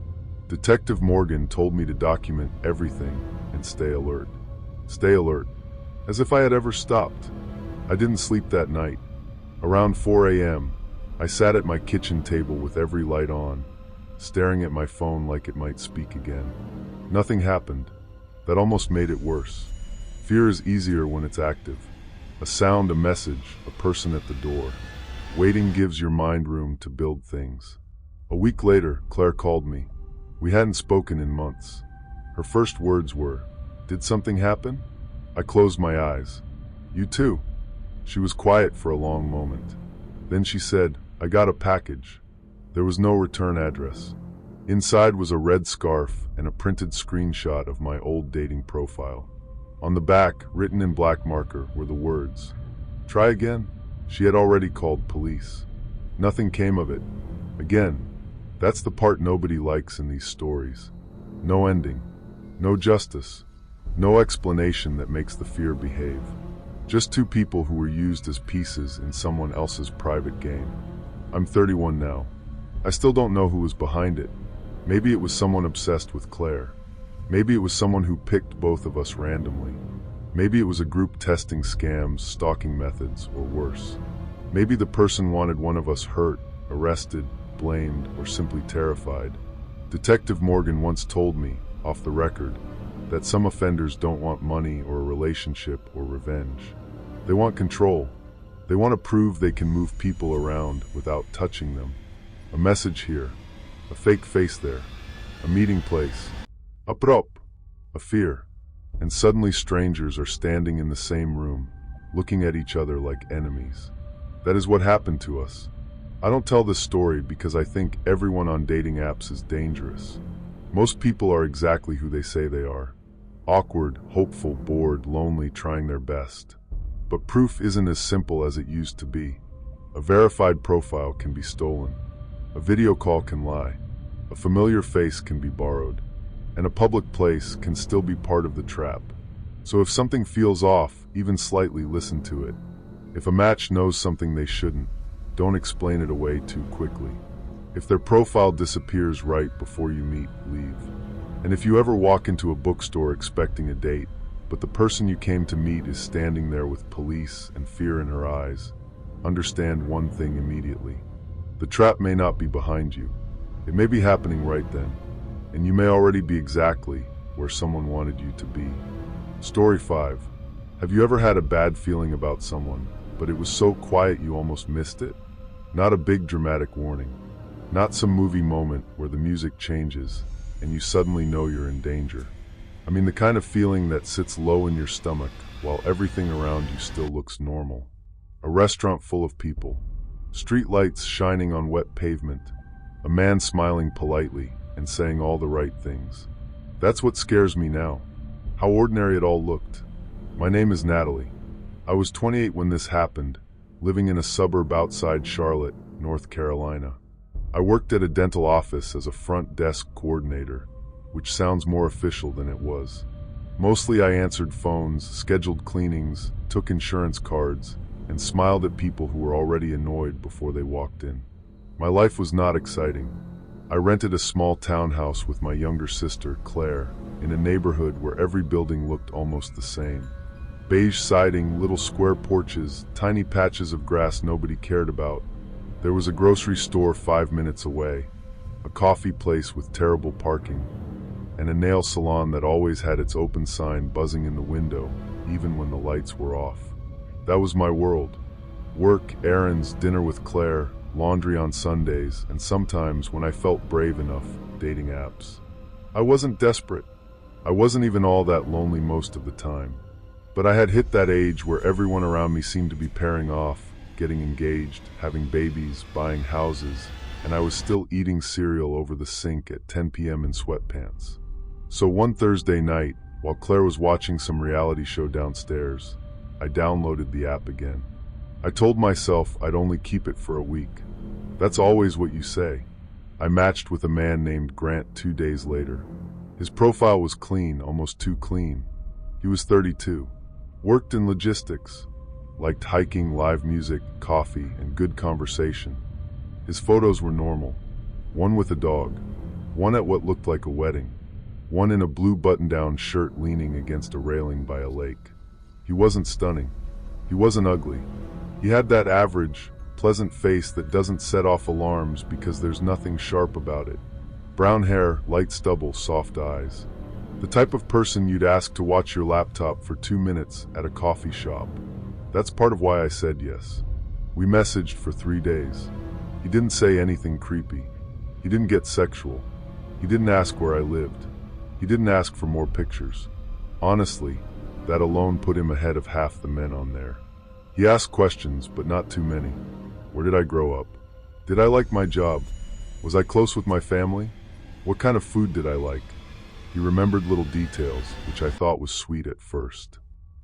Detective Morgan told me to document everything and stay alert. Stay alert. As if I had ever stopped. I didn't sleep that night. Around 4 a.m., I sat at my kitchen table with every light on, staring at my phone like it might speak again. Nothing happened. That almost made it worse. Fear is easier when it's active. A sound, a message, a person at the door. Waiting gives your mind room to build things. A week later, Claire called me. We hadn't spoken in months. Her first words were, "Did something happen?" I closed my eyes. "You too." She was quiet for a long moment. Then she said, "I got a package." There was no return address. Inside was a red scarf and a printed screenshot of my old dating profile. On the back, written in black marker, were the words, "Try again." She had already called police. Nothing came of it. Again, that's the part nobody likes in these stories. No ending. No justice. No explanation that makes the fear behave. Just 2 people who were used as pieces in someone else's private game. I'm 31 now. I still don't know who was behind it. Maybe it was someone obsessed with Claire. Maybe it was someone who picked both of us randomly. Maybe it was a group testing scams, stalking methods, or worse. Maybe the person wanted one of us hurt, arrested, blamed, or simply terrified. Detective Morgan once told me, off the record, that some offenders don't want money or a relationship or revenge. They want control. They want to prove they can move people around without touching them. A message here, a fake face there, a meeting place, a prop, a fear. And suddenly strangers are standing in the same room, looking at each other like enemies. That is what happened to us. I don't tell this story because I think everyone on dating apps is dangerous. Most people are exactly who they say they are. Awkward, hopeful, bored, lonely, trying their best. But proof isn't as simple as it used to be. A verified profile can be stolen. A video call can lie. A familiar face can be borrowed. And a public place can still be part of the trap. So if something feels off, even slightly, listen to it. If a match knows something they shouldn't, don't explain it away too quickly. If their profile disappears right before you meet, leave. And if you ever walk into a bookstore expecting a date, but the person you came to meet is standing there with police and fear in her eyes, understand one thing immediately. The trap may not be behind you. It may be happening right then, and you may already be exactly where someone wanted you to be. Story 5. Have you ever had a bad feeling about someone, but it was so quiet you almost missed it? Not a big dramatic warning. Not some movie moment where the music changes and you suddenly know you're in danger. I mean the kind of feeling that sits low in your stomach while everything around you still looks normal. A restaurant full of people. Street lights shining on wet pavement. A man smiling politely and saying all the right things. That's what scares me now. How ordinary it all looked. My name is Natalie. I was 28 when this happened, living in a suburb outside Charlotte, North Carolina. I worked at a dental office as a front desk coordinator, which sounds more official than it was. Mostly I answered phones, scheduled cleanings, took insurance cards, and smiled at people who were already annoyed before they walked in. My life was not exciting. I rented a small townhouse with my younger sister, Claire, in a neighborhood where every building looked almost the same. Beige siding, little square porches, tiny patches of grass nobody cared about. There was a grocery store 5 minutes away, a coffee place with terrible parking, and a nail salon that always had its open sign buzzing in the window, even when the lights were off. That was my world. Work, errands, dinner with Claire, laundry on Sundays, and sometimes, when I felt brave enough, dating apps. I wasn't desperate. I wasn't even all that lonely most of the time. But I had hit that age where everyone around me seemed to be pairing off, getting engaged, having babies, buying houses, and I was still eating cereal over the sink at 10 p.m. in sweatpants. So one Thursday night, while Claire was watching some reality show downstairs, I downloaded the app again. I told myself I'd only keep it for a week. That's always what you say. I matched with a man named Grant 2 days later. His profile was clean, almost too clean. He was 32. Worked in logistics, liked hiking, live music, coffee, and good conversation. His photos were normal. One with a dog, one at what looked like a wedding, one in a blue button-down shirt leaning against a railing by a lake. He wasn't stunning. He wasn't ugly. He had that average, pleasant face that doesn't set off alarms because there's nothing sharp about it. Brown hair, light stubble, soft eyes. The type of person you'd ask to watch your laptop for 2 minutes at a coffee shop. That's part of why I said yes. We messaged for 3 days. He didn't say anything creepy. He didn't get sexual. He didn't ask where I lived. He didn't ask for more pictures. Honestly, that alone put him ahead of half the men on there. He asked questions, but not too many. Where did I grow up? Did I like my job? Was I close with my family? What kind of food did I like? He remembered little details, which I thought was sweet at first.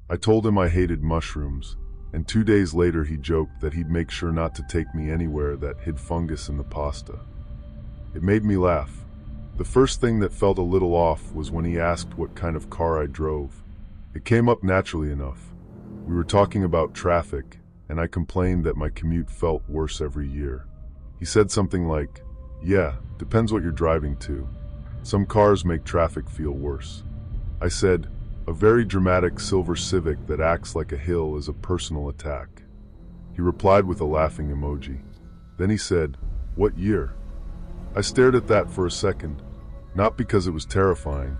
I told him I hated mushrooms, and 2 days later he joked that he'd make sure not to take me anywhere that hid fungus in the pasta. It made me laugh. The first thing that felt a little off was when he asked what kind of car I drove. It came up naturally enough. We were talking about traffic, and I complained that my commute felt worse every year. He said something like, "Yeah, depends what you're driving to. Some cars make traffic feel worse." I said, "A very dramatic silver Civic that acts like a hill is a personal attack." He replied with a laughing emoji. Then he said, "What year?" I stared at that for a second, not because it was terrifying,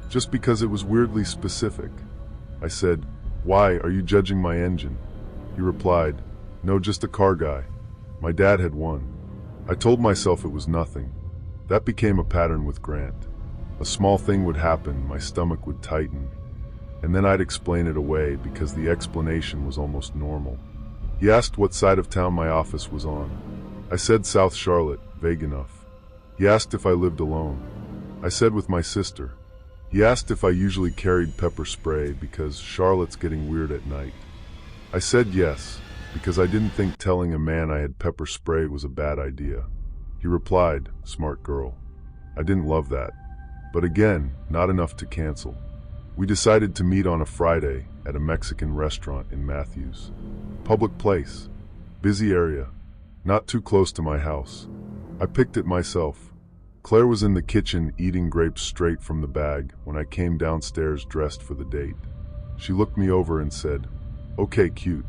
just because it was weirdly specific. I said, "Why, are you judging my engine?" He replied, "No, just a car guy. My dad had one." I told myself it was nothing. That became a pattern with Grant. A small thing would happen, my stomach would tighten, and then I'd explain it away because the explanation was almost normal. He asked what side of town my office was on. I said South Charlotte, vague enough. He asked if I lived alone. I said with my sister. He asked if I usually carried pepper spray because Charlotte's getting weird at night. I said yes, because I didn't think telling a man I had pepper spray was a bad idea. He replied, "Smart girl." I didn't love that, but again, not enough to cancel. We decided to meet on a Friday at a Mexican restaurant in Matthews. Public place, busy area, not too close to my house. I picked it myself. Claire was in the kitchen eating grapes straight from the bag when I came downstairs dressed for the date. She looked me over and said, "Okay, cute.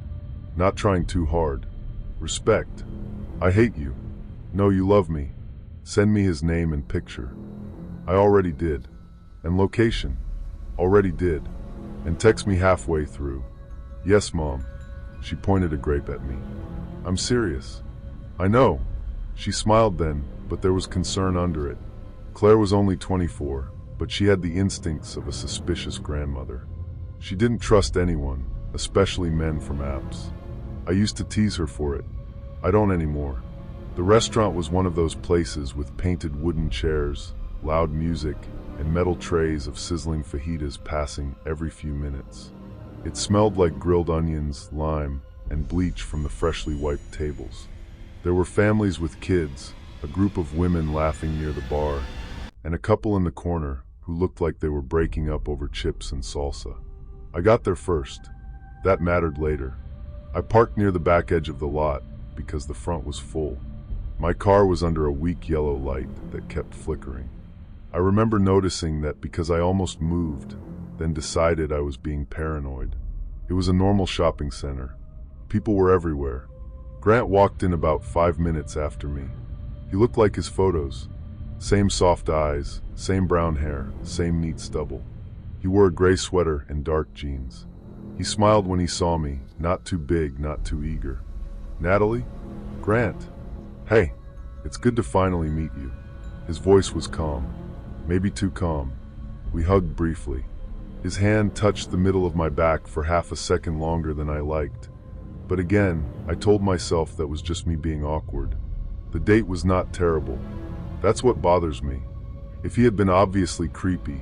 Not trying too hard. Respect. I hate you. No, you love me. Send me his name and picture." I already did. And location. Already did. And text me halfway through. "Yes, Mom." She pointed a grape at me. "I'm serious." "I know." She smiled then, but there was concern under it. Claire was only 24, but she had the instincts of a suspicious grandmother. She didn't trust anyone, especially men from apps. I used to tease her for it. I don't anymore. The restaurant was one of those places with painted wooden chairs, loud music, and metal trays of sizzling fajitas passing every few minutes. It smelled like grilled onions, lime, and bleach from the freshly wiped tables. There were families with kids, a group of women laughing near the bar, and a couple in the corner who looked like they were breaking up over chips and salsa. I got there first. That mattered later. I parked near the back edge of the lot because the front was full. My car was under a weak yellow light that kept flickering. I remember noticing that because I almost moved, then decided I was being paranoid. It was a normal shopping center. People were everywhere. Grant walked in about 5 minutes after me. He looked like his photos. Same soft eyes, same brown hair, same neat stubble. He wore a gray sweater and dark jeans. He smiled when he saw me, not too big, not too eager. "Natalie?" "Grant." "Hey, it's good to finally meet you." His voice was calm, maybe too calm. We hugged briefly. His hand touched the middle of my back for half a second longer than I liked. But again, I told myself that was just me being awkward. The date was not terrible. That's what bothers me. If he had been obviously creepy,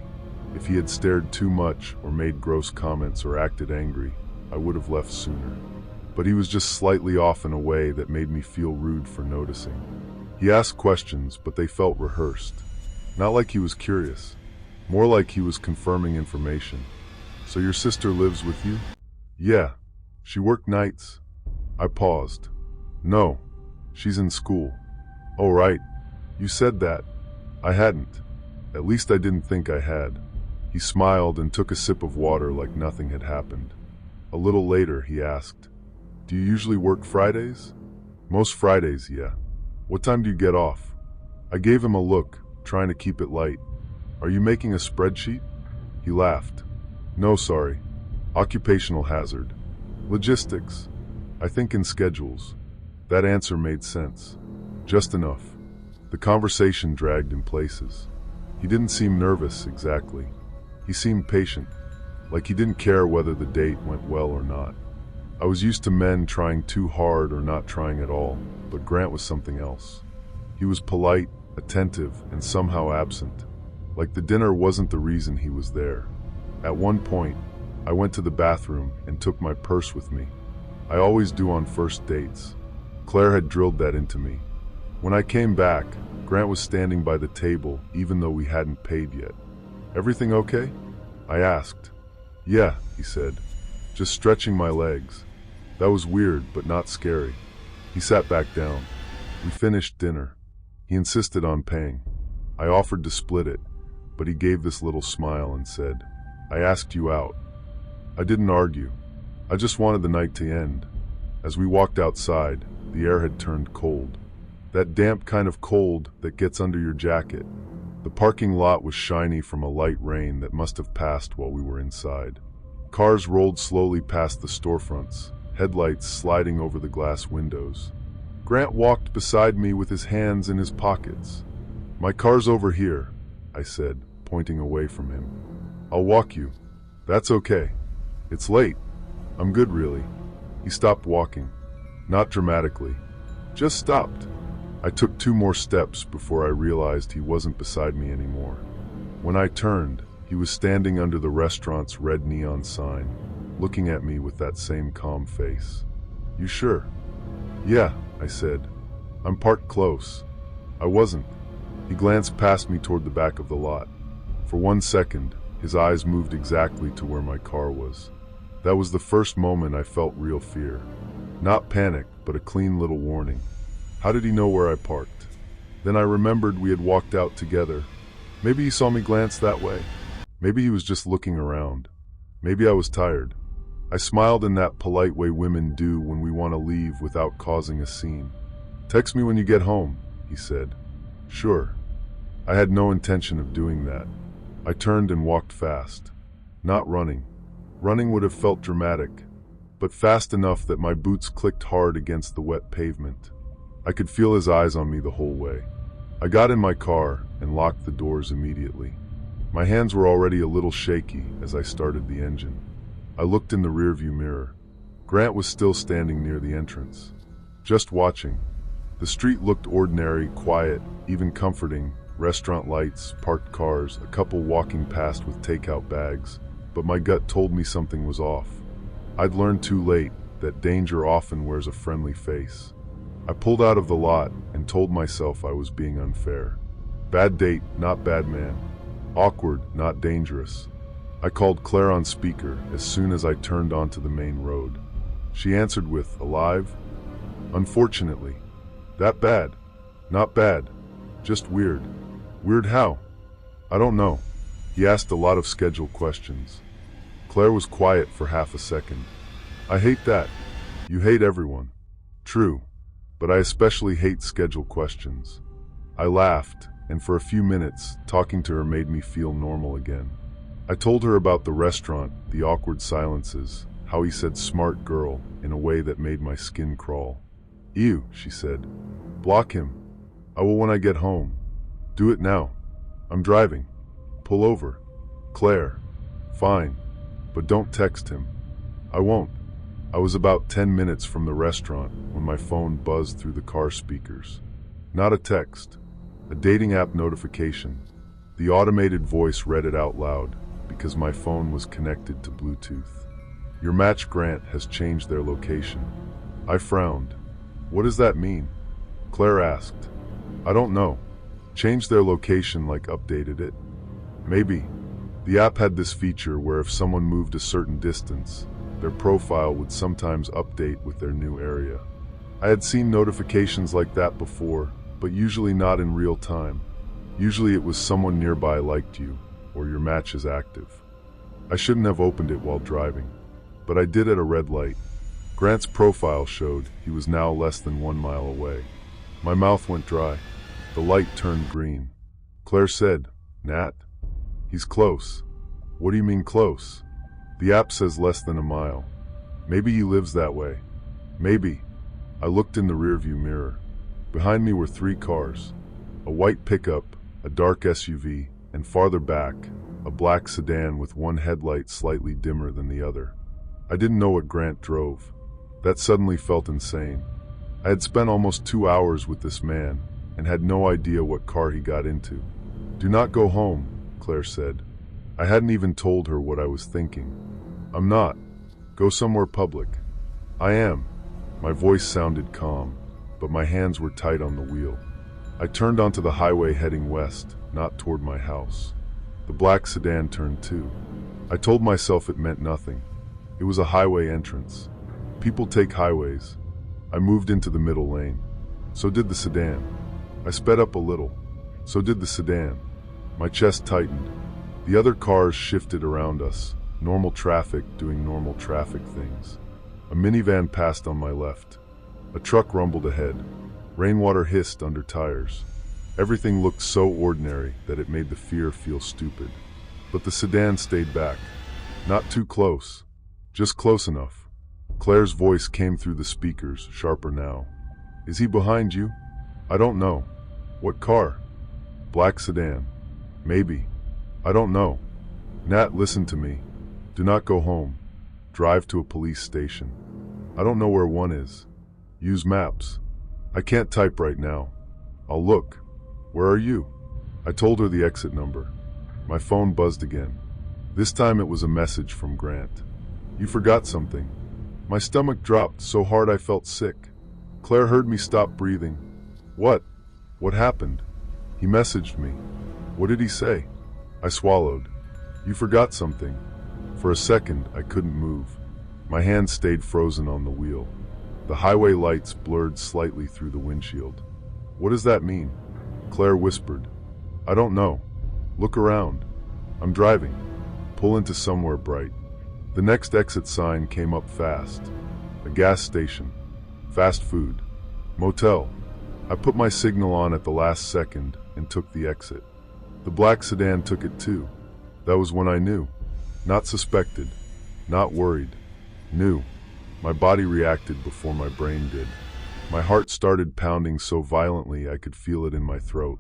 if he had stared too much or made gross comments or acted angry, I would have left sooner. But he was just slightly off in a way that made me feel rude for noticing. He asked questions, but they felt rehearsed. Not like he was curious, more like he was confirming information. "So your sister lives with you?" "Yeah. She worked nights." I paused. "No, she's in school." "Oh, right. You said that." I hadn't. At least I didn't think I had. He smiled and took a sip of water like nothing had happened. A little later, he asked, "Do you usually work Fridays?" "Most Fridays, yeah." "What time do you get off?" I gave him a look, trying to keep it light. "Are you making a spreadsheet?" He laughed. "No, sorry. Occupational hazard. Logistics. I think in schedules." That answer made sense. Just enough. The conversation dragged in places. He didn't seem nervous, exactly. He seemed patient, like he didn't care whether the date went well or not. I was used to men trying too hard or not trying at all, but Grant was something else. He was polite, attentive, and somehow absent, like the dinner wasn't the reason he was there. At one point, I went to the bathroom and took my purse with me. I always do on first dates. Claire had drilled that into me. When I came back, Grant was standing by the table even though we hadn't paid yet. "Everything okay?" I asked. "Yeah," he said, "just stretching my legs." That was weird, but not scary. He sat back down. We finished dinner. He insisted on paying. I offered to split it, but he gave this little smile and said, "I asked you out." I didn't argue. I just wanted the night to end. As we walked outside, the air had turned cold. That damp kind of cold that gets under your jacket. The parking lot was shiny from a light rain that must have passed while we were inside. Cars rolled slowly past the storefronts, headlights sliding over the glass windows. Grant walked beside me with his hands in his pockets. "My car's over here," I said, pointing away from him. "I'll walk you." "That's okay. It's late." "I'm good, really." He stopped walking. Not dramatically. Just stopped. I took 2 more steps before I realized he wasn't beside me anymore. When I turned, he was standing under the restaurant's red neon sign, looking at me with that same calm face. "You sure?" "Yeah," I said. "I'm parked close." I wasn't. He glanced past me toward the back of the lot. For 1 second, his eyes moved exactly to where my car was. That was the first moment I felt real fear. Not panic, but a clean little warning. How did he know where I parked? Then I remembered we had walked out together. Maybe he saw me glance that way. Maybe he was just looking around. Maybe I was tired. I smiled in that polite way women do when we want to leave without causing a scene. "Text me when you get home," he said. "Sure." I had no intention of doing that. I turned and walked fast. Not running. Running would have felt dramatic, but fast enough that my boots clicked hard against the wet pavement. I could feel his eyes on me the whole way. I got in my car and locked the doors immediately. My hands were already a little shaky as I started the engine. I looked in the rearview mirror. Grant was still standing near the entrance, just watching. The street looked ordinary, quiet, even comforting. Restaurant lights, parked cars, a couple walking past with takeout bags. But my gut told me something was off. I'd learned too late that danger often wears a friendly face. I pulled out of the lot and told myself I was being unfair. Bad date, not bad man. Awkward, not dangerous. I called Claire on speaker as soon as I turned onto the main road. She answered with, "Alive?" "Unfortunately." "That bad?" "Not bad. Just weird." "Weird how?" "I don't know." He asked a lot of scheduled questions. Claire was quiet for half a second. "I hate that. You hate everyone." "True. But I especially hate scheduled questions." I laughed, and for a few minutes, talking to her made me feel normal again. I told her about the restaurant, the awkward silences, how he said "smart girl" in a way that made my skin crawl. "Ew," she said. "Block him." "I will when I get home." "Do it now." "I'm driving." "Pull over." "Claire." "Fine. But don't text him." "I won't." I was about 10 minutes from the restaurant when my phone buzzed through the car speakers. Not a text. A dating app notification. The automated voice read it out loud because my phone was connected to Bluetooth. "Your match Grant has changed their location." I frowned. "What does that mean?" Claire asked. "I don't know. Changed their location like updated it." "Maybe." The app had this feature where if someone moved a certain distance, their profile would sometimes update with their new area. I had seen notifications like that before, but usually not in real time. Usually it was someone nearby liked you, or your match is active. I shouldn't have opened it while driving, but I did at a red light. Grant's profile showed he was now less than 1 mile away. My mouth went dry. The light turned green. Claire said, "Nat, he's close." "What do you mean close?" "The app says less than 1 mile. Maybe he lives that way." "Maybe." I looked in the rearview mirror. Behind me were 3 cars. A white pickup, a dark SUV, and farther back, a black sedan with one headlight slightly dimmer than the other. I didn't know what Grant drove. That suddenly felt insane. I had spent almost 2 hours with this man and had no idea what car he got into. "Do not go home," Claire said. I hadn't even told her what I was thinking. "I'm not. Go somewhere public." "I am." My voice sounded calm, but my hands were tight on the wheel. I turned onto the highway heading west, not toward my house. The black sedan turned too. I told myself it meant nothing. It was a highway entrance. People take highways. I moved into the middle lane. So did the sedan. I sped up a little. So did the sedan. My chest tightened. The other cars shifted around us, normal traffic doing normal traffic things. A minivan passed on my left. A truck rumbled ahead. Rainwater hissed under tires. Everything looked so ordinary that it made the fear feel stupid. But the sedan stayed back. Not too close. Just close enough. Claire's voice came through the speakers, sharper now. Is he behind you? I don't know. What car? Black sedan. Maybe. I don't know. Nat, listen to me. Do not go home. Drive to a police station. I don't know where one is. Use maps. I can't type right now. I'll look. Where are you? I told her the exit number. My phone buzzed again. This time it was a message from Grant. You forgot something. My stomach dropped so hard I felt sick. Claire heard me stop breathing. What? What happened? He messaged me. What did he say? I swallowed. You forgot something. For a second, I couldn't move. My hand stayed frozen on the wheel. The highway lights blurred slightly through the windshield. What does that mean? Claire whispered. I don't know. Look around. I'm driving. Pull into somewhere bright. The next exit sign came up fast. A gas station. Fast food. Motel. I put my signal on at the last second and took the exit. The black sedan took it too. That was when I knew. Not suspected. Not worried. Knew. My body reacted before my brain did. My heart started pounding so violently I could feel it in my throat.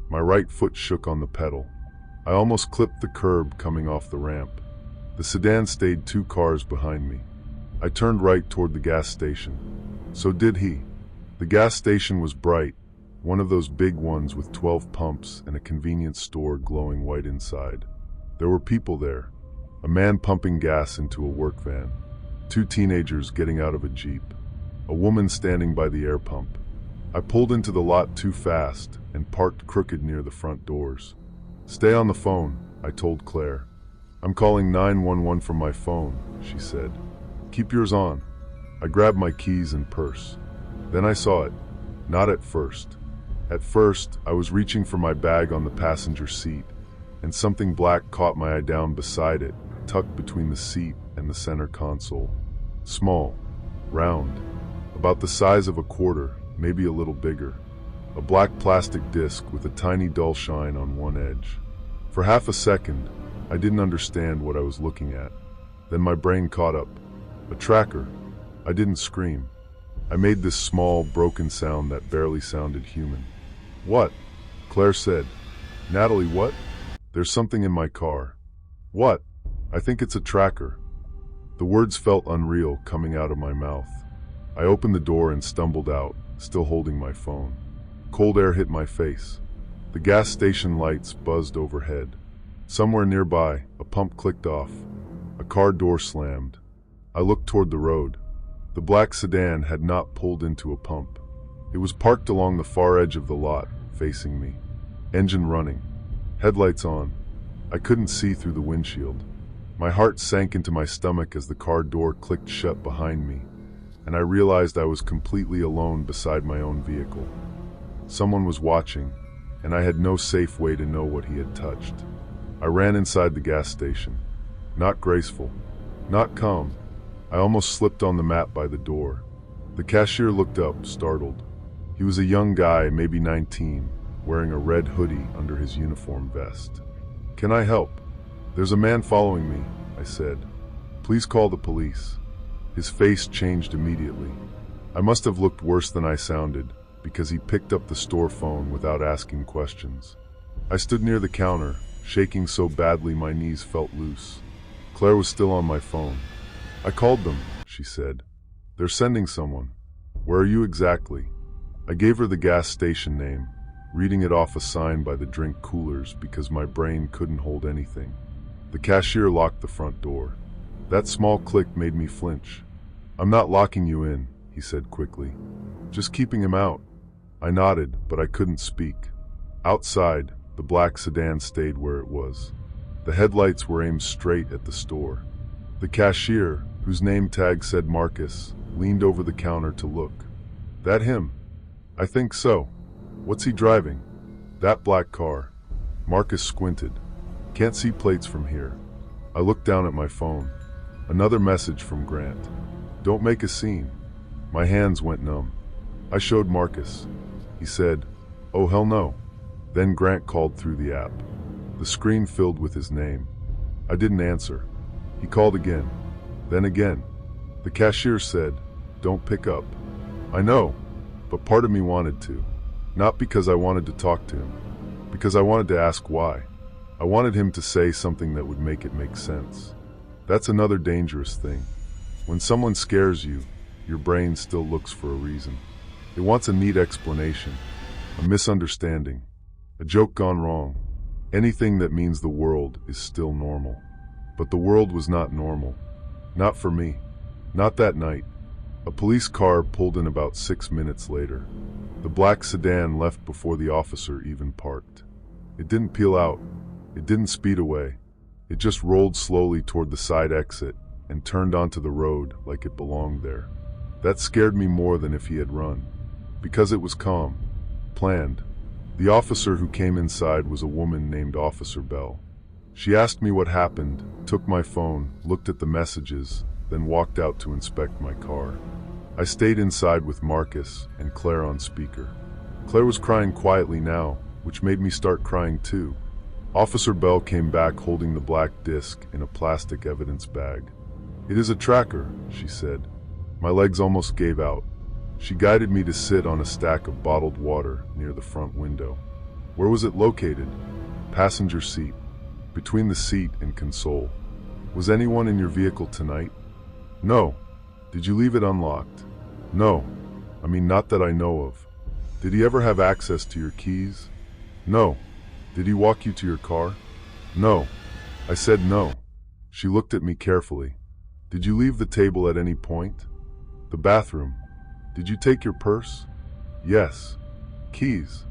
My right foot shook on the pedal. I almost clipped the curb coming off the ramp. The sedan stayed 2 cars behind me. I turned right toward the gas station. So did he. The gas station was bright, one of those big ones with 12 pumps and a convenience store glowing white inside. There were people there. A man pumping gas into a work van. 2 teenagers getting out of a Jeep. A woman standing by the air pump. I pulled into the lot too fast and parked crooked near the front doors. Stay on the phone, I told Claire. I'm calling 911 from my phone, she said. Keep yours on. I grabbed my keys and purse. Then I saw it. Not at first. At first, I was reaching for my bag on the passenger seat, and something black caught my eye down beside it, tucked between the seat and the center console. Small, round, about the size of a quarter, maybe a little bigger. A black plastic disc with a tiny dull shine on one edge. For half a second, I didn't understand what I was looking at. Then my brain caught up. A tracker. I didn't scream. I made this small, broken sound that barely sounded human. What? Claire said. Natalie, what? There's something in my car. What? I think it's a tracker. The words felt unreal coming out of my mouth. I opened the door and stumbled out, still holding my phone. Cold air hit my face. The gas station lights buzzed overhead. Somewhere nearby, a pump clicked off. A car door slammed. I looked toward the road. The black sedan had not pulled into a pump. It was parked along the far edge of the lot, facing me. Engine running. Headlights on. I couldn't see through the windshield. My heart sank into my stomach as the car door clicked shut behind me, and I realized I was completely alone beside my own vehicle. Someone was watching, and I had no safe way to know what he had touched. I ran inside the gas station. Not graceful. Not calm. I almost slipped on the mat by the door. The cashier looked up, startled. He was a young guy, maybe 19, wearing a red hoodie under his uniform vest. Can I help? There's a man following me, I said. Please call the police. His face changed immediately. I must have looked worse than I sounded, because he picked up the store phone without asking questions. I stood near the counter, shaking so badly my knees felt loose. Claire was still on my phone. I called them, she said. They're sending someone. Where are you exactly? I gave her the gas station name, reading it off a sign by the drink coolers because my brain couldn't hold anything. The cashier locked the front door. That small click made me flinch. I'm not locking you in, he said quickly. Just keeping him out. I nodded, but I couldn't speak. Outside, the black sedan stayed where it was. The headlights were aimed straight at the store. The cashier, whose name tag said Marcus, leaned over the counter to look. That him? I think so. What's he driving? That black car. Marcus squinted. Can't see plates from here. I looked down at my phone. Another message from Grant. Don't make a scene. My hands went numb. I showed Marcus. He said, "Oh hell no." Then Grant called through the app. The screen filled with his name. I didn't answer. He called again. Then again. The cashier said, "Don't pick up." I know, but part of me wanted to. Not because I wanted to talk to him, because I wanted to ask why. I wanted him to say something that would make it make sense. That's another dangerous thing. When someone scares you, your brain still looks for a reason. It wants a neat explanation, a misunderstanding, a joke gone wrong, anything that means the world is still normal. But the world was not normal. Not for me. Not that night. A police car pulled in about 6 minutes later. The black sedan left before the officer even parked. It didn't peel out. It didn't speed away. It just rolled slowly toward the side exit and turned onto the road like it belonged there. That scared me more than if he had run, because it was calm, planned. The officer who came inside was a woman named Officer Bell. She asked me what happened, took my phone, looked at the messages, then walked out to inspect my car. I stayed inside with Marcus and Claire on speaker. Claire was crying quietly now, which made me start crying too. Officer Bell came back holding the black disc in a plastic evidence bag. "It is a tracker," she said. My legs almost gave out. She guided me to sit on a stack of bottled water near the front window. Where was it located? Passenger seat. Between the seat and console. "Was anyone in your vehicle tonight?" "No." "Did you leave it unlocked?" "No. I mean, not that I know of." "Did he ever have access to your keys?" "No." "Did he walk you to your car?" "No." I said no. She looked at me carefully. "Did you leave the table at any point?" "The bathroom." "Did you take your purse?" "Yes." "Keys?"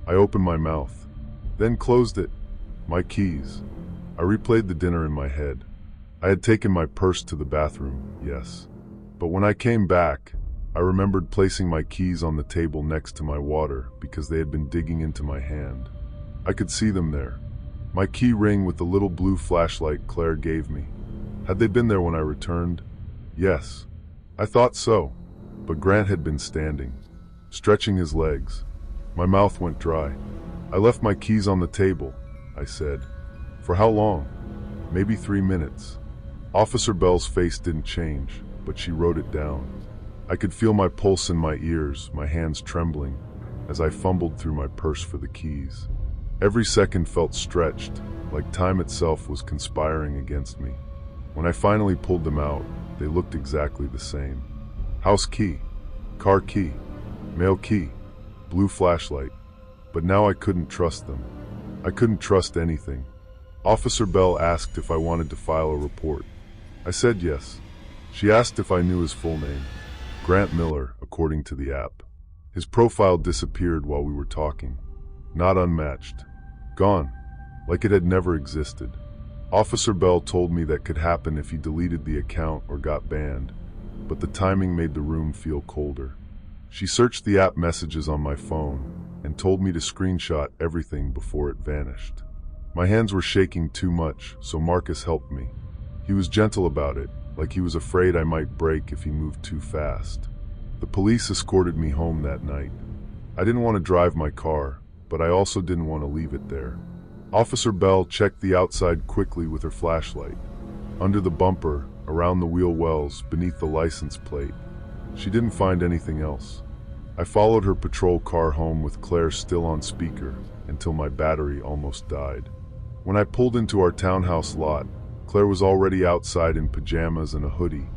I opened my mouth, then closed it. My keys. I replayed the dinner in my head. I had taken my purse to the bathroom, yes. But when I came back, I remembered placing my keys on the table next to my water because they had been digging into my hand. I could see them there. My key ring with the little blue flashlight Claire gave me. Had they been there when I returned? Yes. I thought so. But Grant had been standing, stretching his legs. My mouth went dry. "I left my keys on the table," I said. "For how long?" "Maybe 3 minutes." Officer Bell's face didn't change, but she wrote it down. I could feel my pulse in my ears, my hands trembling, as I fumbled through my purse for the keys. Every second felt stretched, like time itself was conspiring against me. When I finally pulled them out, they looked exactly the same. House key, car key, mail key, blue flashlight. But now I couldn't trust them. I couldn't trust anything. Officer Bell asked if I wanted to file a report. I said yes. She asked if I knew his full name. Grant Miller, according to the app. His profile disappeared while we were talking. Not unmatched. Gone. Like it had never existed. Officer Bell told me that could happen if he deleted the account or got banned, but the timing made the room feel colder. She searched the app messages on my phone and told me to screenshot everything before it vanished. My hands were shaking too much, so Marcus helped me. He was gentle about it, like he was afraid I might break if he moved too fast. The police escorted me home that night. I didn't want to drive my car, but I also didn't want to leave it there. Officer Bell checked the outside quickly with her flashlight. Under the bumper, around the wheel wells, beneath the license plate. She didn't find anything else. I followed her patrol car home with Claire still on speaker until my battery almost died. When I pulled into our townhouse lot, Claire was already outside in pajamas and a hoodie,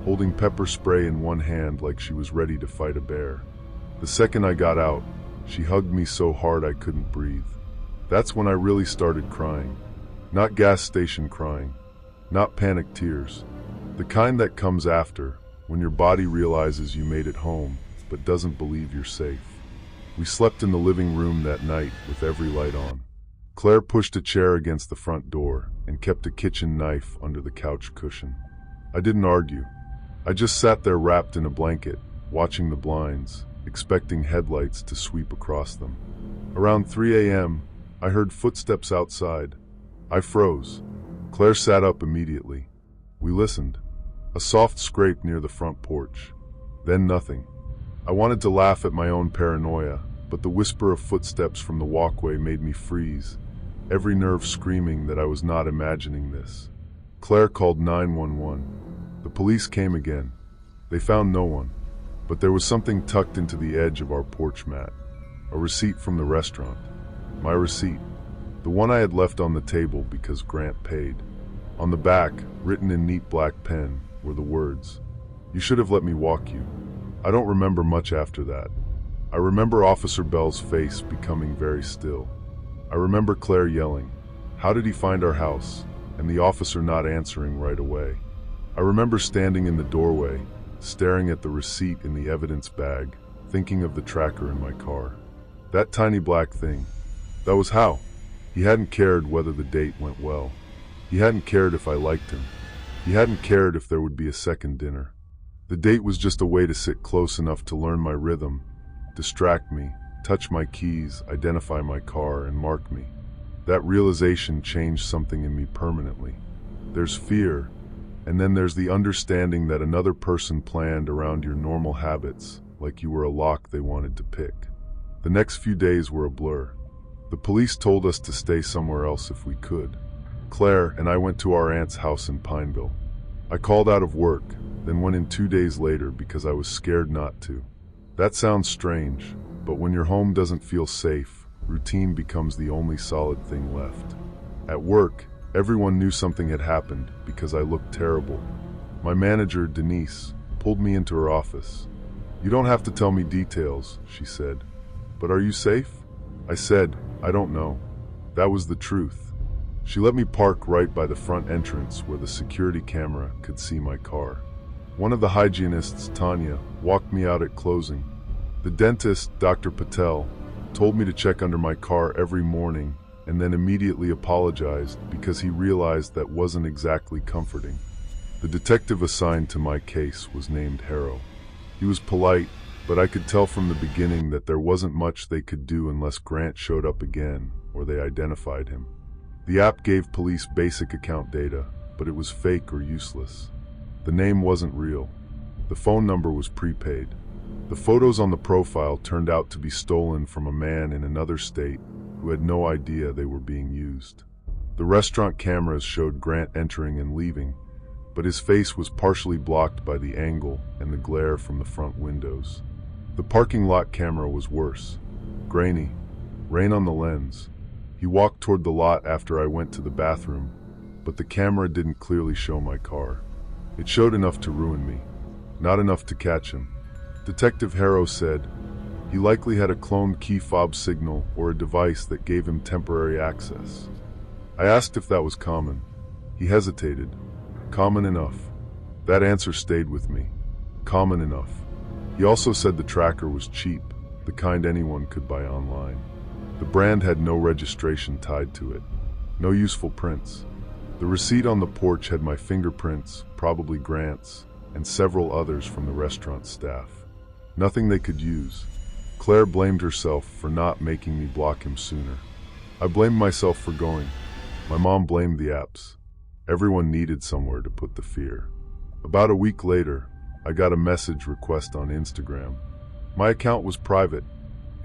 holding pepper spray in one hand like she was ready to fight a bear. The second I got out, she hugged me so hard I couldn't breathe. That's when I really started crying. Not gas station crying, not panic tears. The kind that comes after, when your body realizes you made it home, but doesn't believe you're safe. We slept in the living room that night with every light on. Claire pushed a chair against the front door and kept a kitchen knife under the couch cushion. I didn't argue. I just sat there wrapped in a blanket, watching the blinds, expecting headlights to sweep across them. Around 3 a.m., I heard footsteps outside. I froze. Claire sat up immediately. We listened. A soft scrape near the front porch. Then nothing. I wanted to laugh at my own paranoia, but the whisper of footsteps from the walkway made me freeze, every nerve screaming that I was not imagining this. Claire called 911. The police came again. They found no one, but there was something tucked into the edge of our porch mat. A receipt from the restaurant. My receipt. The one I had left on the table because Grant paid. On the back, written in neat black pen, were the words, "You should have let me walk you." I don't remember much after that. I remember Officer Bell's face becoming very still. I remember Claire yelling, "How did he find our house?" and the officer not answering right away. I remember standing in the doorway, staring at the receipt in the evidence bag, thinking of the tracker in my car. That tiny black thing. That was how. He hadn't cared whether the date went well. He hadn't cared if I liked him. He hadn't cared if there would be a second dinner. The date was just a way to sit close enough to learn my rhythm, distract me, touch my keys, identify my car, and mark me. That realization changed something in me permanently. There's fear, and then there's the understanding that another person planned around your normal habits, like you were a lock they wanted to pick. The next few days were a blur. The police told us to stay somewhere else if we could. Claire and I went to our aunt's house in Pineville. I called out of work, then went in 2 days later because I was scared not to. That sounds strange, but when your home doesn't feel safe, routine becomes the only solid thing left. At work, everyone knew something had happened because I looked terrible. My manager, Denise, pulled me into her office. "You don't have to tell me details," she said. "But are you safe?" I said, "I don't know." That was the truth. She let me park right by the front entrance where the security camera could see my car. One of the hygienists, Tanya, walked me out at closing. The dentist, Dr. Patel, told me to check under my car every morning and then immediately apologized because he realized that wasn't exactly comforting. The detective assigned to my case was named Harrow. He was polite, but I could tell from the beginning that there wasn't much they could do unless Grant showed up again or they identified him. The app gave police basic account data, but it was fake or useless. The name wasn't real. The phone number was prepaid. The photos on the profile turned out to be stolen from a man in another state who had no idea they were being used. The restaurant cameras showed Grant entering and leaving, but his face was partially blocked by the angle and the glare from the front windows. The parking lot camera was worse. Grainy. Rain on the lens. He walked toward the lot after I went to the bathroom, but the camera didn't clearly show my car. It showed enough to ruin me, not enough to catch him. Detective Harrow said he likely had a cloned key fob signal or a device that gave him temporary access. I asked if that was common. He hesitated. Common enough. That answer stayed with me. Common enough. He also said the tracker was cheap, the kind anyone could buy online. The brand had no registration tied to it. No useful prints. The receipt on the porch had my fingerprints, probably Grant's, and several others from the restaurant staff. Nothing they could use. Claire blamed herself for not making me block him sooner. I blamed myself for going. My mom blamed the apps. Everyone needed somewhere to put the fear. About a week later, I got a message request on Instagram. My account was private.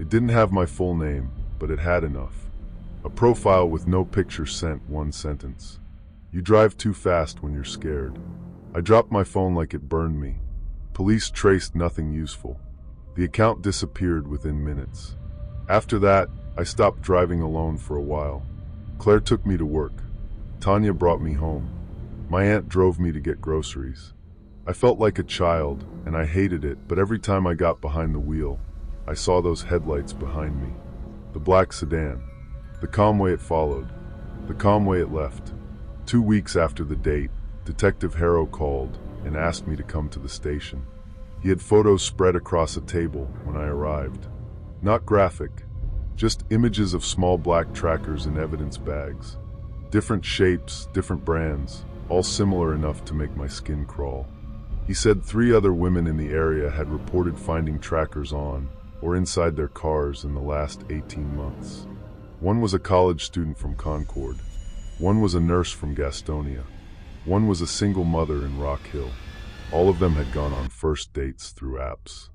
It didn't have my full name, but it had enough. A profile with no picture sent one sentence. "You drive too fast when you're scared." I dropped my phone like it burned me. Police traced nothing useful. The account disappeared within minutes. After that, I stopped driving alone for a while. Claire took me to work. Tanya brought me home. My aunt drove me to get groceries. I felt like a child, and I hated it, but every time I got behind the wheel, I saw those headlights behind me. The black sedan. The calm way it followed. The calm way it left. 2 weeks after the date, Detective Harrow called and asked me to come to the station. He had photos spread across a table when I arrived. Not graphic, just images of small black trackers in evidence bags. Different shapes, different brands, all similar enough to make my skin crawl. He said 3 other women in the area had reported finding trackers on or inside their cars in the last 18 months. One was a college student from Concord. One was a nurse from Gastonia. One was a single mother in Rock Hill. All of them had gone on first dates through apps.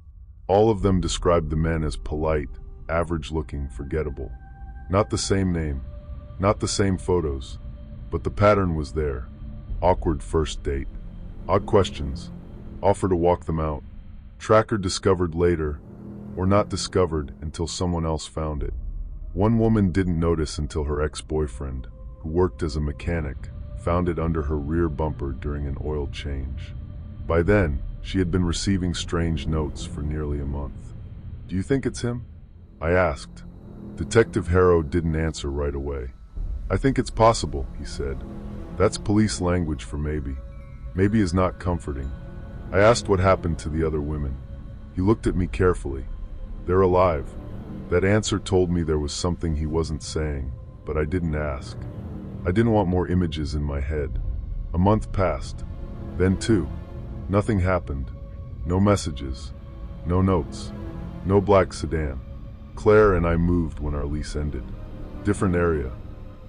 All of them described the men as polite, average-looking, forgettable. Not the same name, not the same photos, but the pattern was there. Awkward first date, odd questions, offer to walk them out, tracker discovered later, or not discovered until someone else found it. One woman didn't notice until her ex-boyfriend, who worked as a mechanic, found it under her rear bumper during an oil change. By then, she had been receiving strange notes for nearly a month. "Do you think it's him?" I asked. Detective Harrow didn't answer right away. "I think it's possible," he said. "That's police language for maybe. Maybe is not comforting." I asked what happened to the other women. He looked at me carefully. "They're alive." That answer told me there was something he wasn't saying, but I didn't ask. I didn't want more images in my head. A month passed. Then two. Nothing happened. No messages. No notes. No black sedan. Claire and I moved when our lease ended. Different area.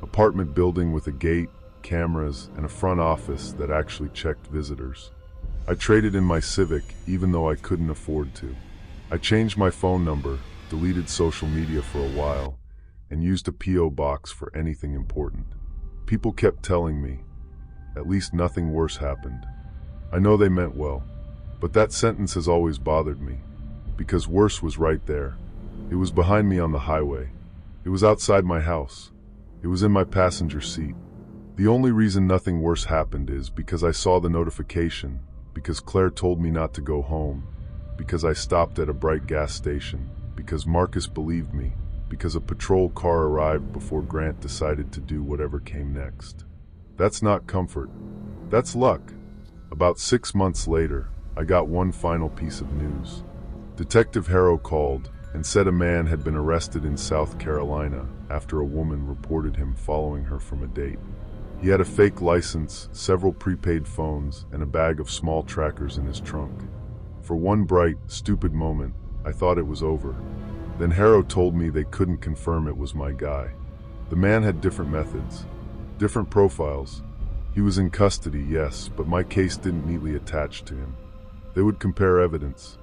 Apartment building with a gate, cameras, and a front office that actually checked visitors. I traded in my Civic even though I couldn't afford to. I changed my phone number, deleted social media for a while, and used a P.O. box for anything important. People kept telling me, at least nothing worse happened. I know they meant well, but that sentence has always bothered me, because worse was right there. It was behind me on the highway. It was outside my house. It was in my passenger seat. The only reason nothing worse happened is because I saw the notification, because Claire told me not to go home, because I stopped at a bright gas station, because Marcus believed me, because a patrol car arrived before Grant decided to do whatever came next. That's not comfort. That's luck. About 6 months later, I got one final piece of news. Detective Harrow called and said a man had been arrested in South Carolina after a woman reported him following her from a date. He had a fake license, several prepaid phones, and a bag of small trackers in his trunk. For one bright, stupid moment, I thought it was over. Then Harrow told me they couldn't confirm it was my guy. The man had different methods, different profiles. He was in custody, yes, but my case didn't neatly attach to him. They would compare evidence.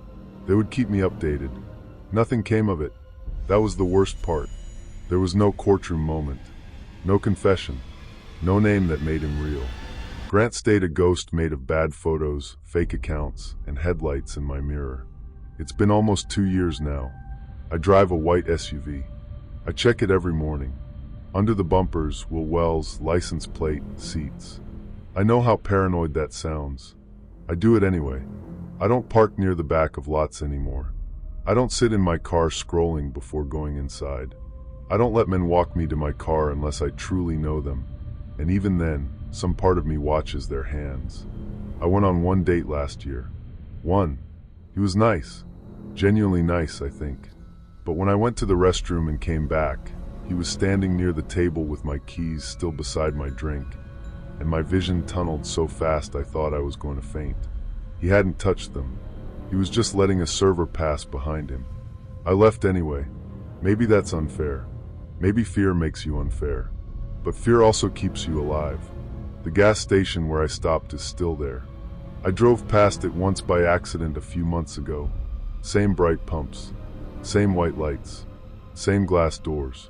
They would keep me updated. Nothing came of it. That was the worst part. There was no courtroom moment. No confession. No name that made him real. Grant stayed a ghost made of bad photos, fake accounts, and headlights in my mirror. It's been almost 2 years now. I drive a white SUV. I check it every morning. Under the bumpers, Will Wells, license plate, seats. I know how paranoid that sounds. I do it anyway. I don't park near the back of lots anymore. I don't sit in my car scrolling before going inside. I don't let men walk me to my car unless I truly know them. And even then, some part of me watches their hands. I went on one date last year. One. He was nice. Genuinely nice, I think. But when I went to the restroom and came back, he was standing near the table with my keys still beside my drink, and my vision tunneled so fast I thought I was going to faint. He hadn't touched them. He was just letting a server pass behind him. I left anyway. Maybe that's unfair. Maybe fear makes you unfair. But fear also keeps you alive. The gas station where I stopped is still there. I drove past it once by accident a few months ago. Same bright pumps. Same white lights. Same glass doors.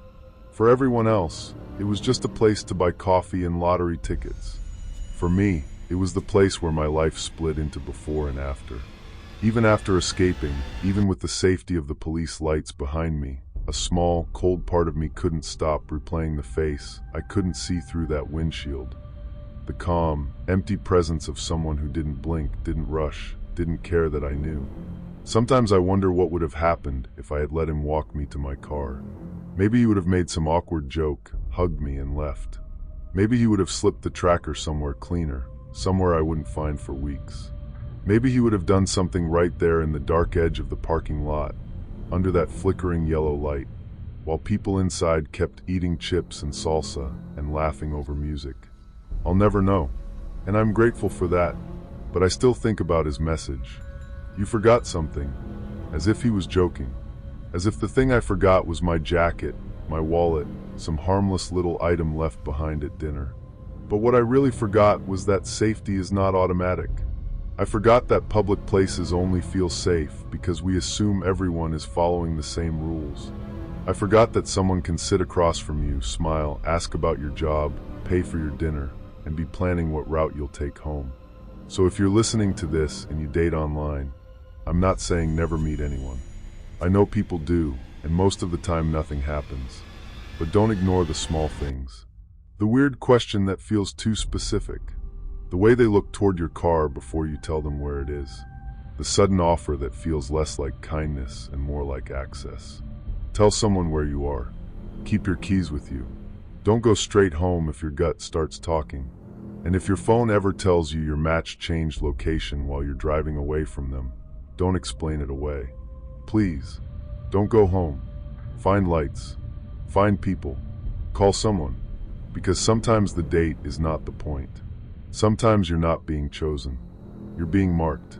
For everyone else, it was just a place to buy coffee and lottery tickets. For me, it was the place where my life split into before and after. Even after escaping, even with the safety of the police lights behind me, a small, cold part of me couldn't stop replaying the face I couldn't see through that windshield. The calm, empty presence of someone who didn't blink, didn't rush, didn't care that I knew. Sometimes I wonder what would have happened if I had let him walk me to my car. Maybe he would have made some awkward joke, hugged me, and left. Maybe he would have slipped the tracker somewhere cleaner, somewhere I wouldn't find for weeks. Maybe he would have done something right there in the dark edge of the parking lot, under that flickering yellow light, while people inside kept eating chips and salsa and laughing over music. I'll never know, and I'm grateful for that, but I still think about his message. "You forgot something," as if he was joking, as if the thing I forgot was my jacket, my wallet, some harmless little item left behind at dinner. But what I really forgot was that safety is not automatic. I forgot that public places only feel safe because we assume everyone is following the same rules. I forgot that someone can sit across from you, smile, ask about your job, pay for your dinner, and be planning what route you'll take home. So if you're listening to this and you date online, I'm not saying never meet anyone. I know people do, and most of the time nothing happens. But don't ignore the small things. The weird question that feels too specific. The way they look toward your car before you tell them where it is. The sudden offer that feels less like kindness and more like access. Tell someone where you are. Keep your keys with you. Don't go straight home if your gut starts talking. And if your phone ever tells you your match changed location while you're driving away from them, don't explain it away. Please, don't go home. Find lights. Find people. Call someone. Because sometimes the date is not the point. Sometimes you're not being chosen. You're being marked.